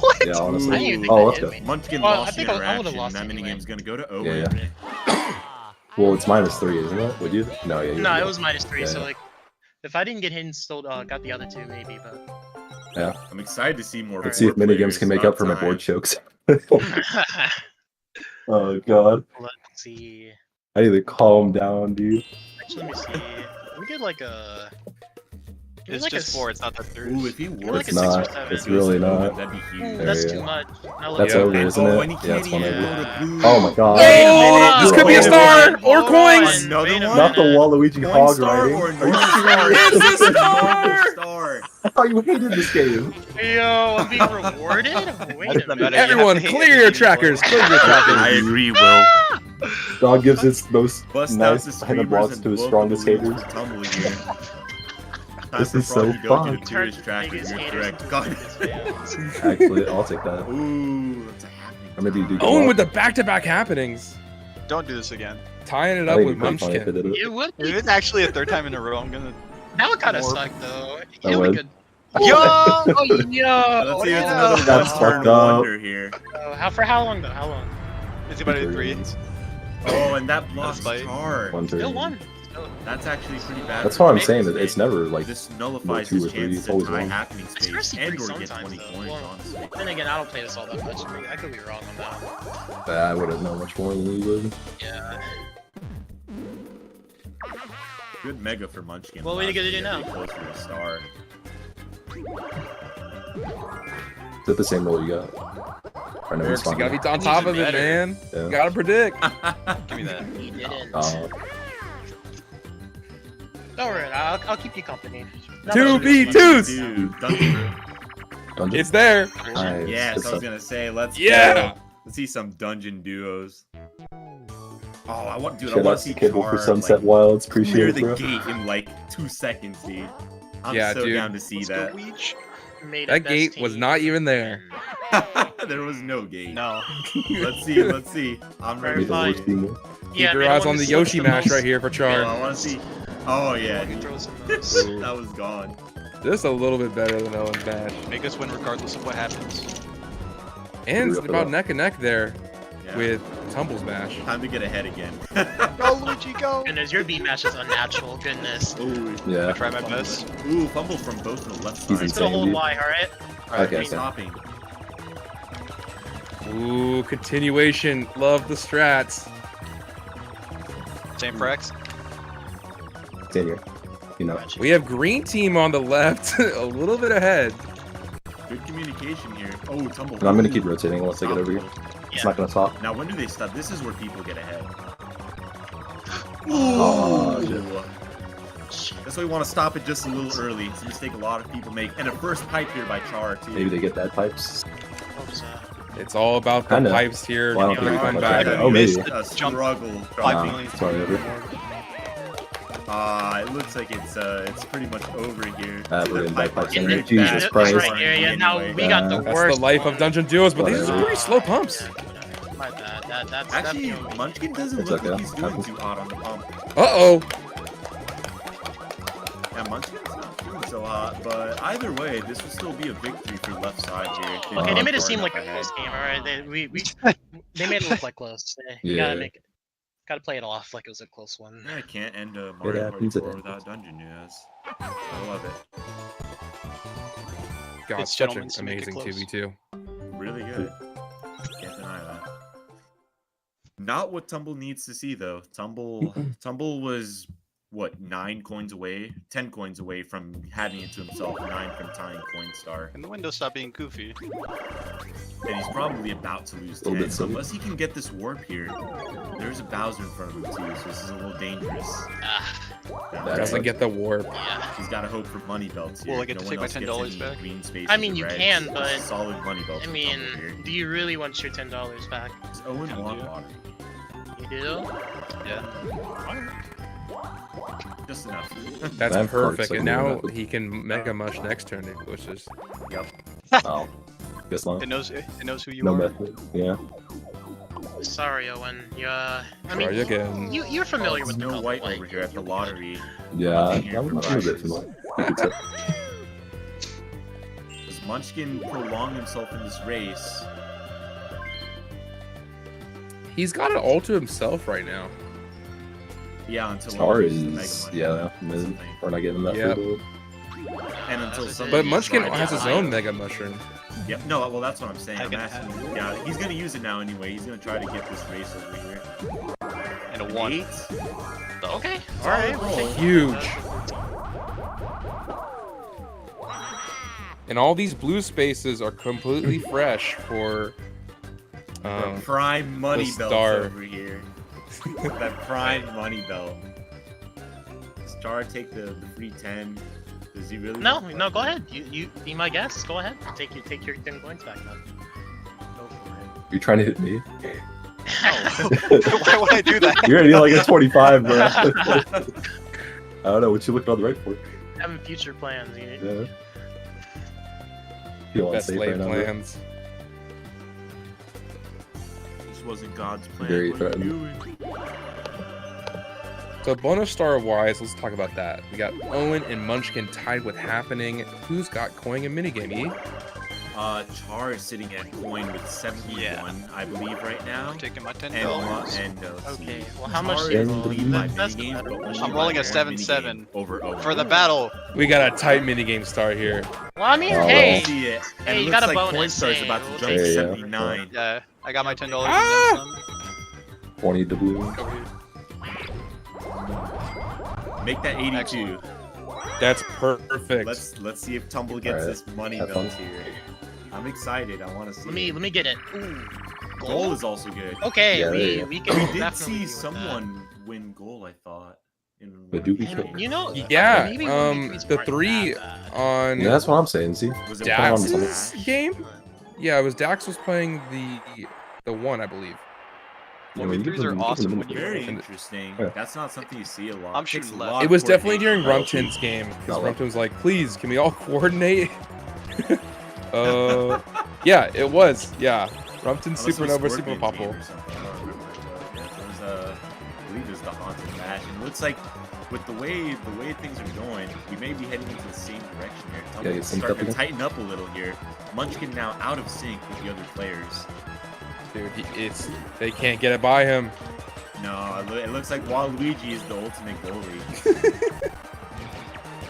What? Yeah, honestly. I didn't even think Oh, that let's hit go. me. Munchkin Well, I lost think the I would've interaction. lost That anyway. minigame's gonna go to Owen. Yeah. Well, it's -3, isn't it? Would you? No, yeah. No, it was -3. Yeah, So yeah. like, if I didn't get hit and still got the other 2, maybe. But I'm excited to see more. Let's see if minigames can make up for my board chokes. Oh god. let's see. I need to calm down, dude. Actually, let me see. We get like a. It's like just a 4, it's not that 3. Ooh, if he like works, a 6 or not. 7. It's really not. That'd be huge. There That's you too go. much. Now That's Yeah. over, isn't Oh, it? and he Yeah, can't it's one even over. go to blue. Oh my god. Oh, this could be a Wait a star minute. or Hold coins. on. Another Wait a one? Not the minute. Waluigi Coin hog star riding. or Are you normal serious? star? It's a Normal star. star. I thought you hated this game. Yo, I'm being rewarded? Wait a Doesn't matter. minute. You have Everyone, to hate clear your everything you trackers. want. Clear your trackers. I agree, Will. God gives its most Bust out nice the item screamers blocks and to his blow strongest the balloons haters. for Tumble here. Time This for is so Froggy Donkey fun. to clear his trackers. Biggest You're haters correct. into God. biggest fans. Actually, I'll take that. Ooh, that's a happening. I'm gonna do Owen with the back-to-back happenings. Don't do this again. Tying it I up think with it'd be funny if it Munchkin. did it. It would If be. it's actually a 3rd time in a row, I'm gonna. That would kind of More. suck, though. I It would would. be good. Yo! Oh, yo! Let's see if it's another That's one-turn fucked up. wonder here. For how long, though? How long? Is he about to do 3? Oh, and that blocks Spite. Char. One turn. Still one. Still. That's actually pretty bad. That's for what I'm Mix. saying. It's never like This nullifies two his or three, chances it's to always tie one. happening I space see and three or get sometimes, 20 though. points, Well, honestly. Then again, I don't play this all that much. I could be wrong on that. I wouldn't know much more than you would. Yeah. Good mega for Munchkin. What are we gonna do now? Closer to a star. Is it the same roll you got? I know it's Works, you gotta fine. be on top of it, better. man. Yeah. You gotta predict. Give me that. He didn't. Alright, I'll keep you company. Not Two much of v this twos. Dude, dungeon. Dungeon? It's there. Nice. Yes, Good I was stuff. gonna say, let's Yeah. go. Let's see some dungeon duos. Oh, I want to Shout out see to Kibble for Char, Sunset like, Wilds. clear Appreciate it, the bro. gate in like 2 seconds, dude. I'm Yeah, so dude. down to see Let's that. go, Weech. Made That a best gate was team. not even there. There was no gate. No. Let's see, let's see. I'm Be ready. the worst team. Keep your man, I eyes on wanna the see Yoshi the mash most- right here for Oh, Char. I want to see. Oh yeah, I can dude. throw some of those. That was gone. Just a little bit better than Owen's mash. Make us win regardless of what happens. And it's Rip it about up. neck and neck there Yeah. with Tumble's mash. Time to get ahead again. Go, Luigi, go! Goodness, your beat match is unnatural. Goodness. Ooh, I Yeah. try my best. ooh, fumble from both the left He's side. Still insane, hold dude. Y, alright? Okay, He's so stopping. Ooh, continuation. Love the strats. Same for X. stay here. You know. We have green team on the left, a little bit ahead. Good communication here. Oh, tumble. And I'm gonna keep rotating once I get over here. It's Yeah. not gonna stop. Now, when do they stop? This is where people get ahead. Oh, Ooh. That's why we want to stop it just a little early. It's a mistake a lot of people make. And a first pipe here by Char, too. Maybe they get bad pipes. Hope so. It's all about the Kinda. pipes here. Well, I don't Keep think coming we back. can Yeah, Oh, we maybe. missed a Jump. struggle. Five Nah, million. sorry, over. It looks like it's pretty much over here. Brilliant Pipe backpack is center. very Jesus bad. Christ. Right here, yeah. Now we got the That's worst. the life of one. dungeon duos, but these are pretty slow pumps. My bad. That's Actually, definitely- Munchkin doesn't It's look okay. like he's doing Happens. too hot on the pump. Uh-oh. Yeah, Munchkin's not doing so hot, but either way, this will still be a victory for left side here. Okay, they made it Far seem enough like a ahead. close game. All right, they made it look like close. You Yeah. gotta play it off like it was a close one. I can't end a Mario Party happens, it 4 happens. without dungeon news. I love it. God, It's such an gentlemen to make it amazing close. 2v2. Really good. Can't deny that. Not what Tumble needs to see though. Tumble was what 9 coins away, 10 coins away from having it to himself, 9 from tying Coinstar, And the window stop being goofy. and he's probably about to lose A little 10. bit silly. Unless he can get this warp here. There's a Bowser in front of him too, so this is a little dangerous. Ah, Yeah, Doesn't get the warp. yeah. He's got to hope for money belts here. Well, I get to no take one my else gets $10 any back. green spaces I mean, or you reds. can, It's a but- solid money belt. I for mean, Tumble here. do you really want your $10 back? It's 0-1 Yeah. lottery. You do? Yeah. Just enough. That's That perfect. part's like And now really he can Mega Mush next turn, which is Yep. Oh. Guess not. It knows who you No are. method. Yeah. Sorry, Owen. Yeah. I try mean, again. you're familiar with the Snow color, White like, over here at the lottery. Yeah. Here I'm for a bit prizes. familiar. You could say. Does Munchkin prolong himself in this race? He's got it all to himself right now. Yeah, until Star he loses the Mega is, Money. yeah, That's the mid. thing. We're not getting that Yep. free build. And until But somebody But Munchkin decides has to his buy own it. Mega Mushroom. Yep. No, well, that's what I'm saying. I I'm can asking. have- Yeah, he's gonna use it now anyway. He's gonna try to get this race over here. And a 1. 8? Okay. Solid All right. roll. we'll take Huge. that. And all these blue spaces are completely fresh for The prime money the belt star. over here. That prime money belt. Star take the free 10. Does he really? No, want no. that? Go ahead. You be my guest. Go ahead. Take your 10 coins back, man. Go You're trying to hit me? for it. Why would I do that? You're already like a 25, bro. I don't know what you looking on the right for. Having future plans. You Yeah. Feel best unsafe laid right now, bro. plans. This wasn't God's plan. Very What are you threatening. doing? So bonus star wise, let's talk about that. We got Owen and Munchkin tied with happening. Who's got coin and minigame? E? Char is sitting at coin with 71, Yeah. I believe, right now. I'm taking my $10. And let's Okay, see. well, how Char much is do you leading roll? by That's the minigames, better but one. only I'm by rolling a one 7-7 minigame over Owen. For the battle. We got a tight minigame star here. Well, I mean, Oh, hey. I see it. And Hey, it you looks got a like bonus, Coinstar is hey, about we'll to jump to take it. 79. Yeah, I got my $10 Ah! and then 20 to blue. some. Over here. Make that 82. That's perfect. Let's see if Tumble gets Alright, this money have belt fun. here. I'm excited. I want to see. Let me get it. Ooh. Goal is also good. Okay, Yeah, there you go. we can We did definitely see do with someone win goal. I thought. In But do we that. kill? And, you know, Yeah, maybe we'll make the these three aren't that bad. on Yeah, that's what I'm saying. See, Was it Dax's Dax? game? Yeah, it was Dax was playing the one, I believe. Well, you 1v3s give are them- awesome give them when you- Very And- interesting. Yeah. That's not something you see a lot. I'm It takes shooting a left. lot It of was definitely during coordination. Rumton's game because Not left. Rumton was like, "Please, can we all coordinate?" Yeah, it was. Yeah, Rumton Unless it was Supernova Super Scorpion's Popple. game or something, I don't remember. Yeah, it was, I believe it was the haunted match, and it looks like with the way things are going, we may be heading into the same direction here. Yeah, Tumble's get synced up starting to again. tighten up a little here. Munchkin now out of sync with the other players. Dude, they can't get it by him. No, it looks like Waluigi is the ultimate goalie.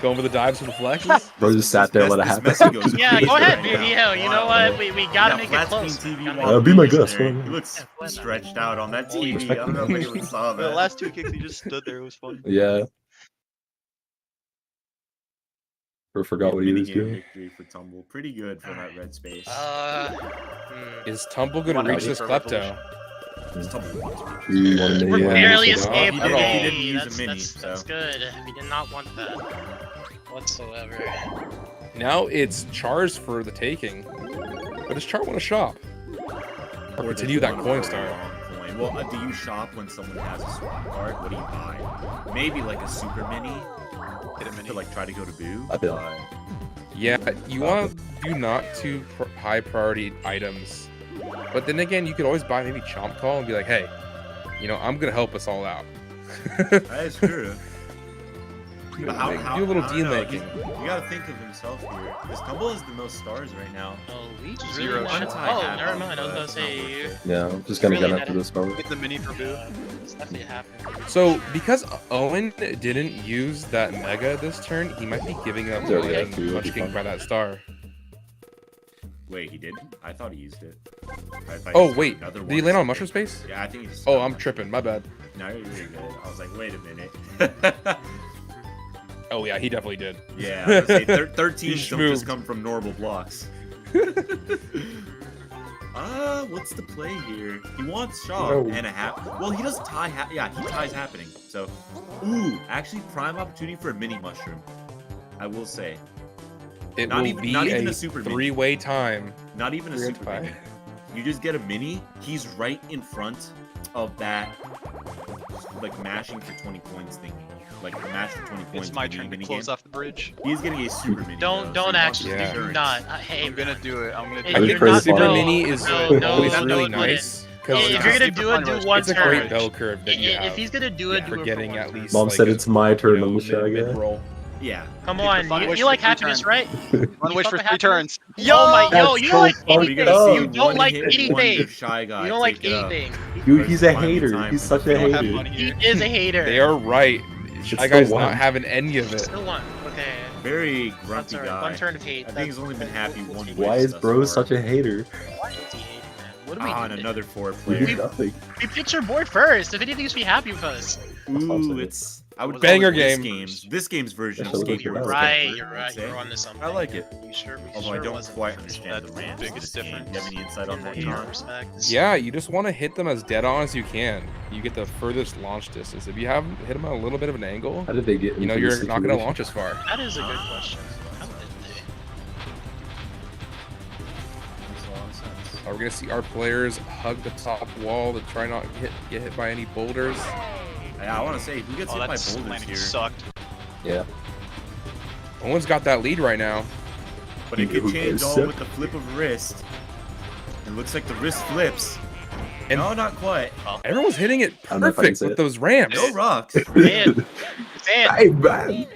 Going for the dives for the flexes. bro just sat there, let it This happen. Messi goes Yeah, crazy go ahead, right now. BDO. You know Wow. what? We gotta make it flat close. screen TV Gotta be my Waluigi's guest, there. go on. He looks Yeah, why not? stretched out on that Holy TV. I don't know if anyone saw The that. last 2 kicks, he just stood there. It was fun. Yeah. Or forgot what he was Minigame doing. victory for Tumble. Pretty good for that red space. Is Tumble gonna Wanna reach go this for klepto? It's Tumble wants to We want to We're yeah, barely so- escaped. He didn't- he didn't use a That's, mini, that's so. good. We did not want that whatsoever. Now it's Char's for the taking. But does Char want to shop? Or continue that coin star? Well, do you shop when someone has a swap card? What do you buy? Maybe like a super mini. Hit a mini. To like try to go to Boo. I feel- but- Yeah, you want to do not too high priority items. But then again, you could always buy maybe Chomp Call and be like, hey, you know, I'm going to help us all out. That is true. do But a little I don't deal know, making. You gotta think of himself here. Because Tumble has the most stars right now. Oh, we just Zero really want to. shot. Oh, never mind. I was But gonna it's say. not worth Yeah, I'm just gonna Really get not after this power. Get the mini for Boo. It's definitely happening. So, because Owen didn't use that Mega this turn, he might be giving up There more we go, than too, that'd be Munchkin fun. by that star. Wait, he didn't? I thought he used it. I thought he Oh, used wait. another Did he one. land on Mushroom Space? Yeah, I think he just. Oh, I'm tripping. My bad. No, you're really good. I was like, wait a minute. Oh, yeah, he definitely did. Yeah, I was gonna say, 13 He don't just schmooved. come from normal blocks. What's the play here? He wants Shaw No. and a half. Well, he does tie. Yeah, he ties happening. So, ooh, actually, prime opportunity for a mini mushroom. I will say, It Not will even- be not even a a super mini. three-way time. not even a Weird super tie. mini. You just get a mini. He's right in front of that, like mashing for 20 points thingy. Like mash for 20 points. It's my mini turn to mini close game. off the bridge. He's getting a super mini. Don't though, so he wants actually Yeah. do insurance. not. Hey, I'm gonna do it. I'm gonna If do I you're think it. crazy not, Super fun. Mini is no, always don't really do it. nice. If Because you're Yeah. gonna Super do it, fun do rush. one it's a turn. great bell curve that you If have he's gonna do it, Yeah. do for it getting one at turn. least Mom like said a, it's my turn you on know, the show, mid yeah. roll. Yeah. Come Hit the on, fun you, wish you for like three happiness, turns. right? One wish fuck for with 3 turns. Oh my, yo, That's you so don't like funny. We're gonna anything. see You don't one like hit anything. wonder Shy Guy You don't like take it up. anything. Dude, he's a Finally hater. time He's for such the a We don't have hater. fun He here. is a hater. They are right. Shy the Guy's one. not having any of it. Still one. Okay. Very One grumpy turn. guy. One turn of hate. I think he's only been happy one Why Why wish is thus bro far. such a hater? Why is he hating, man? What do we On do? another 4 We player. do nothing. We picked your board first. If anything, you should be happy with us. Ooh, it's I would Banger call it game. This game's version of That's what skateboard. we're Right, Skateboard, you're I'd right. say. You're onto something. I like it. You sure? We Although sure I don't wasn't quite first. understand the That's the rants of biggest this game. difference. Do you have any insight on that, Yeah, John? respect. Yeah, you just want to hit them as dead on as you can. You get the furthest launch distance. If you have hit them at a little bit of an angle, How did they get you know into this you're not going to situation? launch as far. That is a good question. How did they? Makes a lot of sense. We're going to see our players hug the top wall to try not to get hit by any boulders. Yeah, I want to say, who gets Oh, hit by that boulders landing here? sucked. Yeah. Owen's got that lead right now. But it could Who change gives all a- with the flip of wrist. It looks like the wrist flips. And- No, not quite. Everyone's hitting it I don't know if I can perfect say with it. those ramps. No rocks. Say it. Say it. Hey, man.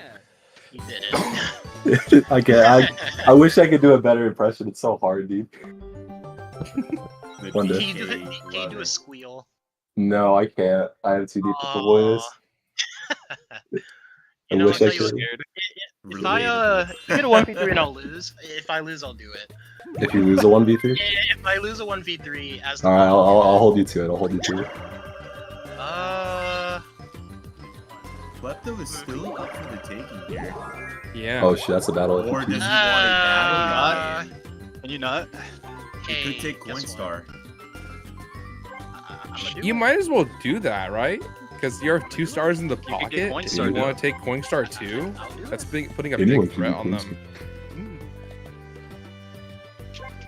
You did it. I wish I could do a better impression. It's so hard, dude. The One day. Can you do, DK, can you love do a it. squeal? No, I can't. I have too deep with the voice. I You know, wish I'll I tell you could. If I Relatable. you get a 1v3 and I'll lose. If I lose, I'll do it. If you lose a 1v3? If I lose a 1v3 as the Alright, I'll hold you to it. I'll hold you to it. Klepto is still up for the taking here. Yeah. Oh shit, that's a battle. Or does he want a Uh, battle? Can you not? He hey, could take guess Coinstar. You might as well do that, right? Because you have 2 stars in the could get pocket. If Coinstar, you dude. want to take Coinstar too, that's putting a Anyone big can threat do on Coinstar. them.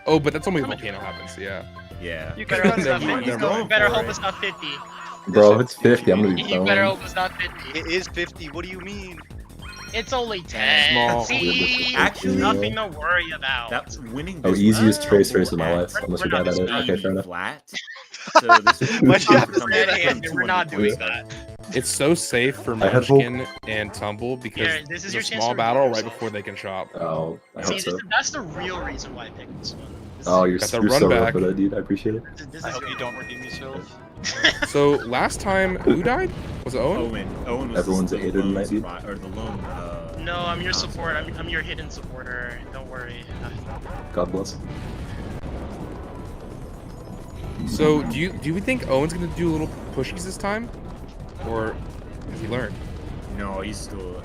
Oh, but that's only if Volcano happens, yeah. Yeah. You Better can run run Never stuff. mind, never You mind. better for hope it. it's not 50. Bro, if it's 50, I'm gonna be You better boned. hope it's not 50. It is 50. What do you mean? It's only 10. Small. See? Actually, nothing to worry about. That's winning. Oh, this easiest round trace race of my at life. Unless you're We're bad not at it. Okay, fair enough. Flat. So this Why'd you have to comes say from that? And we're not 220 doing points. that. It's so safe for I had hope. Munchkin and Tumble because Here, this is it's your a chance small to battle redeem right yourself. before they can shop. Oh, I See, hope so. that's the real reason why I picked this one. This Oh, is- you're Got the so run real back. for that, dude. I appreciate it. this I is hope your- you don't redeem yourself. So last time, who died? Was it Owen? Owen was Everyone's a the hater lone tonight, dude. or the lone. No, I'm your support. I'm your hidden supporter. Don't worry. God bless. So do we think Owen's gonna do little pushies this time, or has he learned? No, he's still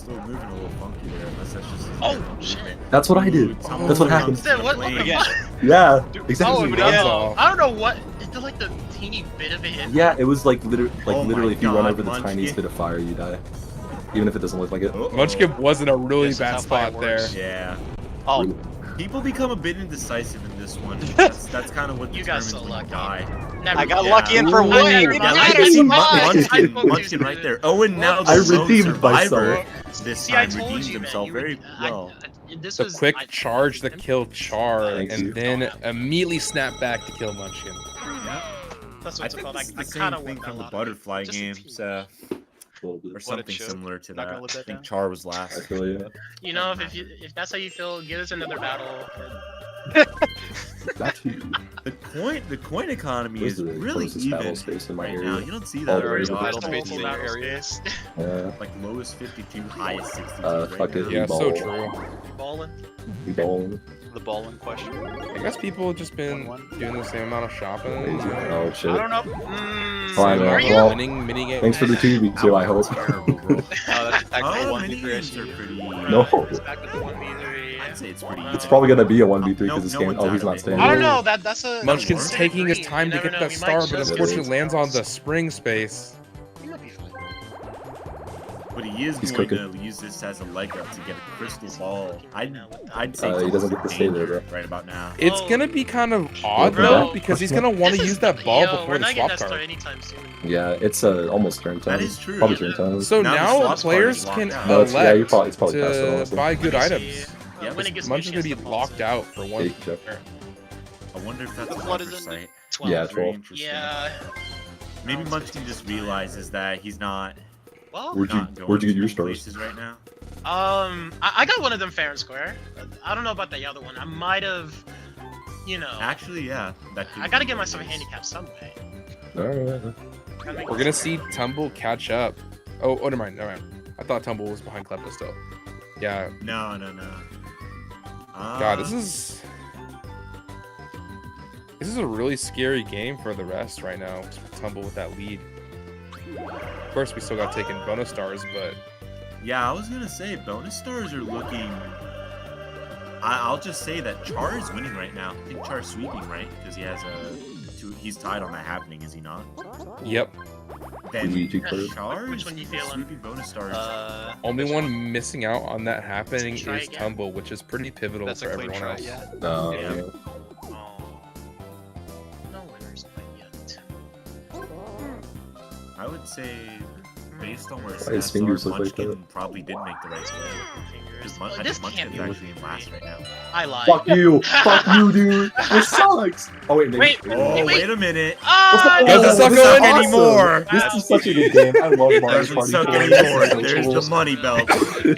moving a little funky there. Unless that's just. his Oh natural shit! movement. That's what I did. Ooh, Tumble That's what comes happened. to the What the plate. Again. fuck? Yeah, Oh, exactly. but no. That's all. I don't know what. It did like the teeny bit of a hit. Yeah, it was like literally, Oh my if you run God, over the Munchkin. tiniest bit of fire, you die. Even if it doesn't look like it. Uh-oh. Munchkin was in a really Yes, bad that's how fire spot there. works. Yeah. Oh, People become a bit indecisive in this one. That's kind of what You got determines so when you lucky. die. Never I got mind. lucky in for Ooh. one. Yeah, Yeah, like matters you see much. Munchkin right there. Owen now the I lone redeemed survivor myself. this See, I time told redeemed you, man. himself You very would- well. This The was quick I- charge to kill Char, Thank and you. then immediately snap back to kill Munchkin. That's I what it's think called. this is I the kind same of thing won from the that butterfly Just a game, team. so or What a something joke. similar to Not gonna that. live I that think down. Char was I last. feel you. You know, if that's how you feel, give us another battle. Got you. The coin economy This is is the really closest battle even space in my right area. now. You don't see All that the very rest of the often. battle space in Multiple your battle area. space. Yeah. Like lowest 52, highest 62 Fuck right it. now. Yeah, Ball. so true. Ballin'. We bowling. The ball in question. I guess people have just been 1-1. doing the same amount of shopping. Amazing. Oh shit. I don't know. Fine, Are man. you? Well, winning minigame. Thanks for the 2v2, I hope. Terrible, bro. That's actually Oh, 1v3 I minigames see are you. pretty. No. It's back with the 1v3. I'd say it's pretty. It's probably gonna be a 1v3 No, because this no game. one's Oh, out he's of not it. staying. I don't there. know. That's a. Munchkin's work. taking his You time to never get know, that we might star, but just get unfortunately it. lands on the spring space. You might be fine. But he is He's going cooking. to use this as a leg up to get a crystal ball. I'd say He doesn't get to stay there, danger bro. right about now. It's Oh. gonna be kind of odd Bro, though, because he's gonna want to This is- use that ball Yo, before we're the not swap getting that star card. anytime soon. Yeah, it's almost turn time. That is true. Probably Yeah. turn time. So Now the now swap card players is can locked out. No, it's- yeah, elect it's probably faster, to honestly. buy good Let me items. see. Yeah, When it gives me a Munchkin's gonna chance be to locked pause it. out for one. Yeah, check. I wonder if that's The an flood is in oversight. 12. Yeah, Very 12. interesting. Yeah. Maybe Munchkin just realizes that he's not. Well, Where'd not you going get your to stars? places right now. I got one of them fair and square. I don't know about the other one. I might have, you know. Actually, yeah. That could I gotta be get what myself a it is. handicap some way. Alright. Gotta make We're it gonna fair. see Tumble catch up. Oh, never mind. I thought Tumble was behind Klepto still. Yeah. No. God, this is a really scary game for the rest right now. Tumble with that lead. Of course, we still got taken bonus stars, but Yeah, I was gonna say bonus stars are looking. I'll just say that Char is winning right now. I think Char's sweeping, right? Because he has he's tied on that happening, is he not? yep. Then GG card. Char Which is one you feeling? sweeping bonus stars. Only one missing out on that happening Try is again. Tumble, which is pretty pivotal That's for a clean everyone try, else. yeah. No, Yeah. yeah. Oh. No winners quite yet. I would say, based on where His stats fingers are, look like Munchkin probably did make the right play. Fingers. Because Oh, I this think can't be. Munchkin's actually in last right now. I lied. Fuck you! Fuck you, dude! This sucks! Oh, wait, maybe. Wait, Oh, wait. wait a minute. Ah, Oh, Doesn't this suck is Owen awesome. anymore. This is such a good game. I love Mario Doesn't Party suck League. anymore. So There's cool. the money belt.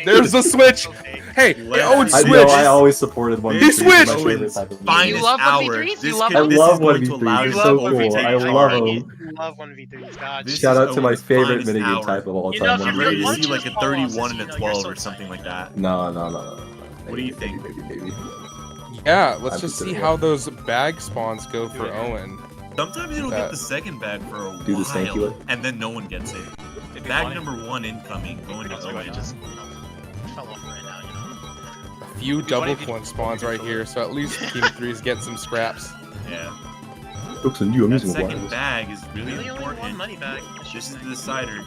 There's the switch. Hey, Let's- Owen I know, switched. I always supported one. This He switched! My favorite Owen's type of finest You love hour. 1v3s? This You love- could- I this love is going to 1v3s. allow They're you so to cool. overtake I Char. love I them. love 1v3s. God. This Shout is out to my Owen's favorite finest minigame hour. type of all You time. know, if I'm you're ready to Munchkin see like a falls, 31 and a you know, 12 you're so or something like that. No. What do you think? Maybe. Yeah, let's I'd just see consider how those bag spawns go for Owen. Sometimes you don't get the second bag for a Do the stanky while, lick. and then no one gets it. Bag number 1 incoming, going to That's why Owen. I just, you know, fell off right now, you know. A few double coin spawns right here, so at least Team 3's get some scraps. Yeah. Looks a new That amusement second wireless. bag is really Really only one important. money bag. This is the decider.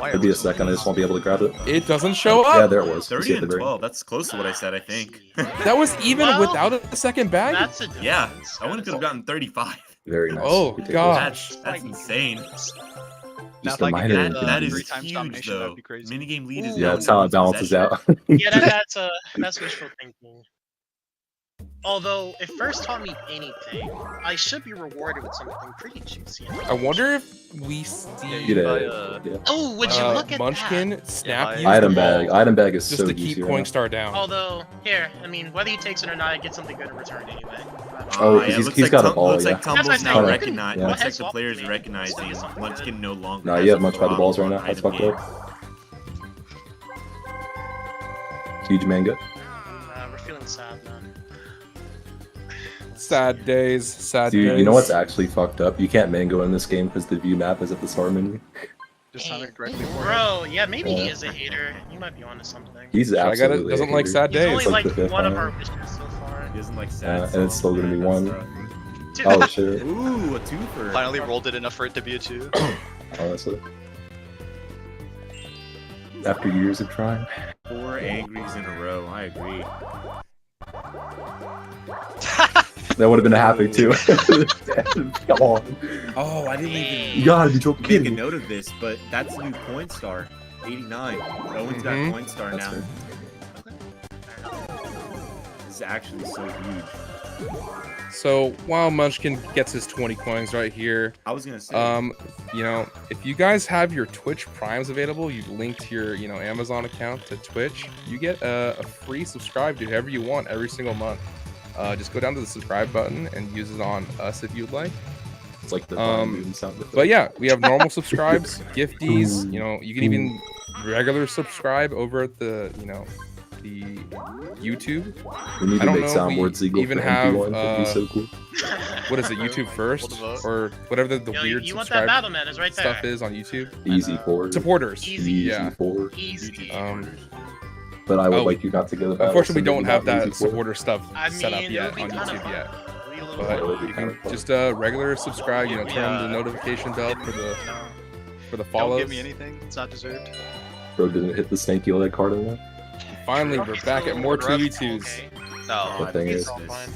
It'll be a second. I just won't be able to grab it. It doesn't show Yeah, up. there it was. You 30 see at the and very- 12. That's close to what I said, I think. That was even Well, without a second bag? That's a difference. Yeah, Owen could have gotten 35. Very nice. Oh, We take God. those. That's insane. Now, Just if a I could minor get, That, that is 3 times huge, domination, though. that'd be crazy. Minigame lead is Ooh. Yeah, now that's how it one's balances possession. out. Yeah, that's wishful thinking. Although, if first taught me anything, I should be rewarded with something pretty juicy. I wonder if we see Get buy, it. Yeah. Oh, would you look at Munchkin that? snap Yeah, use Item the bag. ball Item bag is just so to keep juicy right Coin now. Star down. Although, here, I mean, whether he takes it or not, I get something good in return anyway. Oh, yeah, he's- looks he's like got a Tum- ball, Looks yeah. like Tumble's That's now what I said. recognized. Yeah. Looks like the Swap players me. recognizing Swap me something. Munchkin no longer. Nah, has you a have much by the balls right throttle now. That's on fucked item up. Huge manga. We're feeling sad, man. Sad days, sad Dude, days. you know what's actually fucked up? You can't mango in this game because the view map is at the start menu. Just sounded directly for him. Bro, yeah, maybe he Yeah. is a hater. You might be onto something. He's I got absolutely it. Doesn't a like hater. sad He's days. only Like like the fifth one of one. our wishes so far. He doesn't like Yeah, sad and it's still gonna be one. Dude, Oh shit. Ooh, a twofer. Finally rolled it enough for it to be a 2. Honestly. After years of trying. 4 angries in a row. I agree. That would have been a happy too. Come on. Oh, I didn't even You gotta be joking. make a kidding. note of this, but that's a new point star. 89. Owen's got Mhm. point star That's now. fair. This is actually so huge. So while Munchkin gets his 20 coins right here, I was gonna say. you know, if you guys have your Twitch Primes available, you linked your, you know, Amazon account to Twitch, you get a free subscribe to whoever you want every single month. Just go down to the subscribe button and use it on us if you'd like. It's like the sound effect. But yeah, we have normal subscribes, gifties, you know, you can even regular subscribe over at the, you know, the YouTube. We need I to don't make know if soundboards we equal even for have, MP1. That'd be so cool. What is it, YouTube first? vote. Or whatever the Yo, weird you want that subscribe battle man? It's right there. stuff is on YouTube. Easy for Supporters. Easy. Yeah. for. Easy. But I would Oh, like you not to get the battle. Unfortunately, we so don't maybe have not that easy for. supporter stuff I set up mean, yet it'll be on kinda YouTube fun. yet. It'll be a little But That would fun. be you kinda can fun. just regular subscribe, you know, turn the notification bell for the Don't follows. give me anything. It's not deserved. Bro didn't hit the snake leg card in that. Finally, we're back at more 2v2s. Okay. No. The thing is, all fine.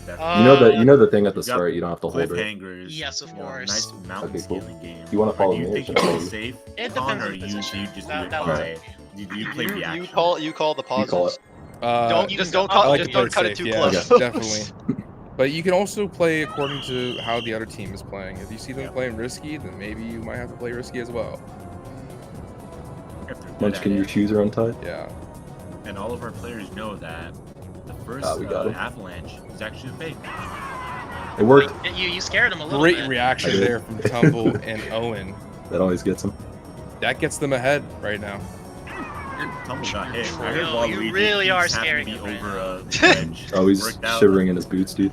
you know the thing at the got start. You don't have to hold it. cliffhangers. Yes, of you know, course. Nice mountain Okay, cool. scaling game. You wanna Or follow do you me? think you I'll play follow you. safe? It Con, depends or on you position. just do That it was by. it. You play reaction. You call the pauses. You call it. Don't You just can don't go- cut, I like just to play don't cut safe, it too yeah, close. definitely. But you can also play according to how the other team is playing. If you see them playing risky, then maybe you might have to play risky as well. If they're good Munchkin, at your it. shoes are untied. Yeah. And all of our players know that the first we got him. avalanche is actually a fake. It worked. You scared him a little Great bit. reaction I did. there from Tumble and Owen. That always gets him. That gets them ahead right now. Tumble got hit. I Yo, heard you Waluigi really are just happened to scaring be him right over a ledge. Oh, he's Worked out. shivering in his boots, dude.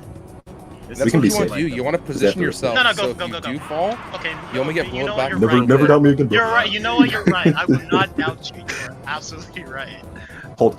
This That's is can what be you want safe. to do. You want to position Definitely. yourself. No, no, so go, if go, you go, go. do fall, Okay. you only get you blown know back. what, Never, you're never right. doubt me again, bro. You're right. You know what? You're right. I would not doubt you. You're absolutely right. Hold.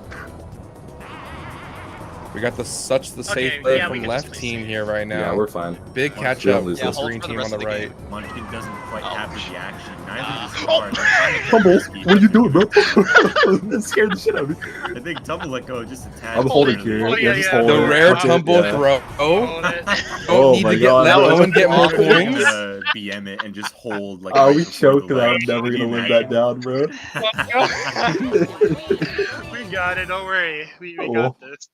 We got the safe Okay, play yeah, we from can left just team safe. here right now. Yeah, we're fine. Big We catch don't up lose with this. the green Hold for the team on rest the of the right. game. Munchkin doesn't quite have the reaction. Neither does Oh. Tar. They're trying to Tumble, keep what are you doing, bro? That scared the shit out of me. I think Tumble let go just a tad. I'm holding early. here. Oh, Yeah, yeah, just yeah. hold The it. rare Touch it, tumble yeah. throw. Hold it. Don't Oh need my to get God, let that was Owen get more We're going coins. to BM it and just hold like. Oh, right we before choked the that. I'm ledge. never Can gonna you live that down, bro. We got it. Don't worry. We Oh. got this.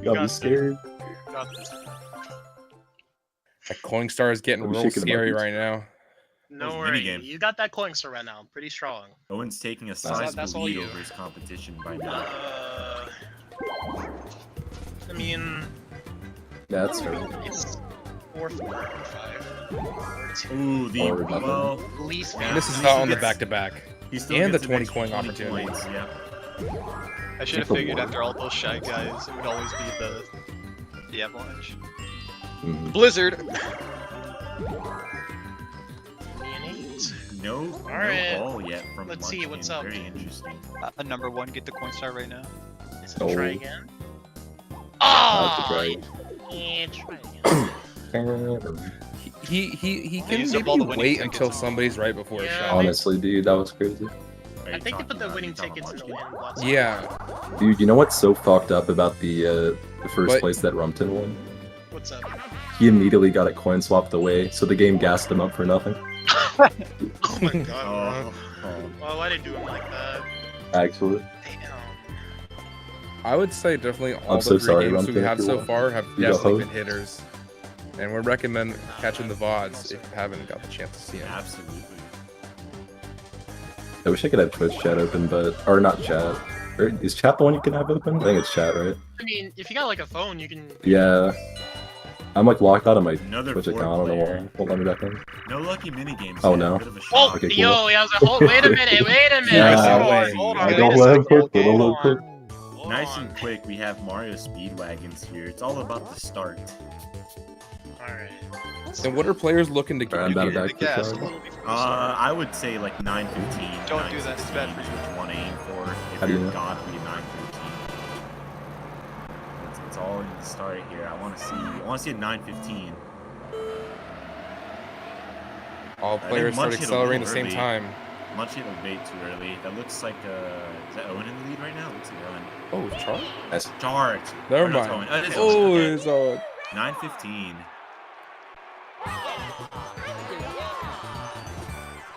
Got me scared. Got this. That coin star is getting I'm real shaking my scary boots. right now. No Those worry. minigame. You got that coin star right now. Pretty strong. Owen's taking a that's sizable all lead you. over his competition by now. I mean, That's fair. it's 4-4-5. Ooh, the Or nothing. well, Least Yeah. This is He not still on the gets- back-to-back. he still And gets the an 20 extra coin 20 opportunity. points, yeah. I should have figured after all those shy guys, it would always be the avalanche. Mhm. Blizzard. No, Alright. no ball yet from Let's see, Munchkin. what's up? Very interesting. A number one, get the coin star right now. Let's Oh. try again. I'll have to Oh, try. yeah, try again. He can use up maybe all the winning wait tickets. until somebody's right before a Yeah. shot. Honestly, dude, that was crazy. Are I you think they talking put the about- winning you talking tickets in the Munchkin? win box. Yeah. Dude, you know what's so fucked up about the first What? place that Rumpton won? What's up? He immediately got it coin swapped away, so the game gassed him up for nothing. Oh my god. Oh, oh. Well, why did they do him like that? Actually, Damn. I would say definitely all I'm the so three sorry, games Rumpkin, we've if had you so want. far have You got definitely hope? been hitters. And we recommend catching the VODs if you haven't got the chance to see them. Absolutely. I wish I could have Twitch chat open, or not chat. Or is chat the one you can have open? I think it's chat, right? I mean, if you got like a phone, you can. Yeah. I'm like locked out of my Another Twitch four account. I don't know player. why. Won't let me back in. No lucky minigames. Oh, yet. no. Bit of a Oh, shock. Okay, cool. yo, yeah, I was like, hold, wait a minute, wait a minute. Yeah, hold wait. on, hold on, I wait don't a let him second, cook, bro, don't let him hold cook. on, hold Nice on. and quick, we have Mario Speedwagons here. It's all about the start. Alright. And what are players looking to Alright, I'm get about here? to back The gas to a try. little before the start. I would say like 9:15. Don't do that, it's bad 9:16 for is you. what you want to aim for. If How do you you're know? godly 9:15. It's all in the start here. I want to see a 9:15. All think players start Munch hit a accelerating at the little same early. time. Munch hit a bait too early. That looks like is that Owen in the lead right now? Looks like Owen. Oh, Charles? Chart. Never Or not mind. Owen. It is Oh, Owen. it's all. 9:15.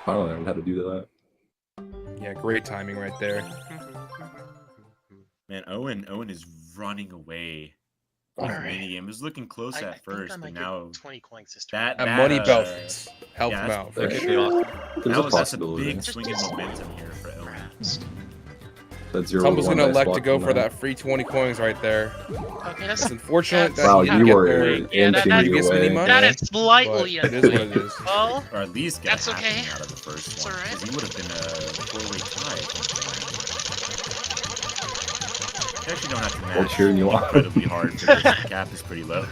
Finally learned how to do that. Yeah, great timing right there. Man, Owen is running away. With the minigame. It was looking close at first, but now 20 coins this turn. that And money belt helped yeah, him out. There For could sure. be awesome. There's a that's a possibility. big swing in momentum here for Owen. That 0 Tumble's one gonna dice elect to block go from for that. that free 20 coins right there. Okay, It's that's unfortunate that Wow, he didn't you get were there. Yeah, that- inching that- previous away. mini much. that is slightly But it is what annoying. it is. Well, Or at least get That's half okay. out of the first It's one. alright. Because he would have been a 4-way tie. You actually don't have to Well, match cheering you on. incredibly hard because the cap is pretty low.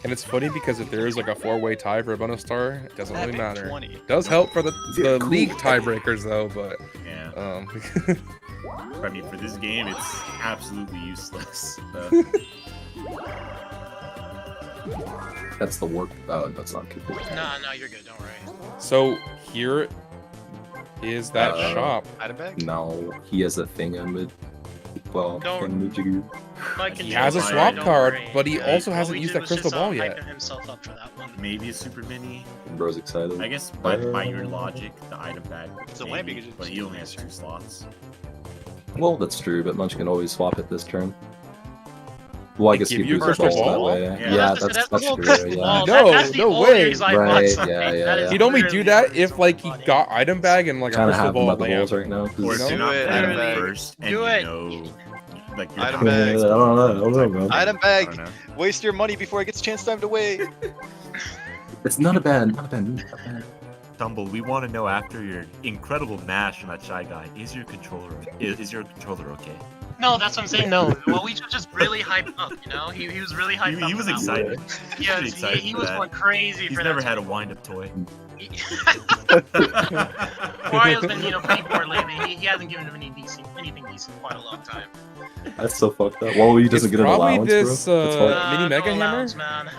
And it's funny because if there is like a 4-way tie for a bonus star, it doesn't really matter. 20. It does help for the Yeah, cool. league tiebreakers though, but Yeah. I mean, for this game, it's absolutely useless. So. That's the work. Oh, that's not good. no, you're good. Don't worry. so here is that shop. Item bag? No, he has a thing on mid. Well, Don't- can mid-jigger. Mike He can has a do it, swap don't card, worry. but he Yeah, also All hasn't we used did that was crystal just, ball hype yet. himself up for that one. Maybe a super mini. Bro's excited. I guess by your logic, the item bag. It's a maybe, win because it's but he only has 2 slots. Well, that's true, but Munch can always swap it this turn. Well, I guess give you you a boost the crystal balls that ball? way. Yeah. Yeah, the that's little true. crystal Yeah. ball. No, That's the no only way. reason I Right, bought yeah, something. yeah, That is yeah. He'd only do literally that the if reason like I he bought it. got item bag and like a Kind of crystal have him ball at the lamp. balls right now. 'cause Or You do know? not Do it, play item it bag. first, and Do you it. know, like your Item time bag. is- I don't know, bro. Item I bag! don't know. Waste your money before it gets chance time to wait. It's not a bad, not a bad, not bad. Tumble, we want to know after your incredible mash on that Shy Guy, is your controller okay? No, that's what I'm saying. No, well, we should just really hype up. You know, he was really hyped up. He was for that excited. one. He Yeah, was excited he for was that. going crazy He's for never that. had a wind-up toy. Mario's been, pretty bored lately. He hasn't given him anything decent in quite a long time. That's so fucked up. Well, he doesn't It's get an probably allowance, this, bro. That's Mini No Mega Hammer? allowance, man.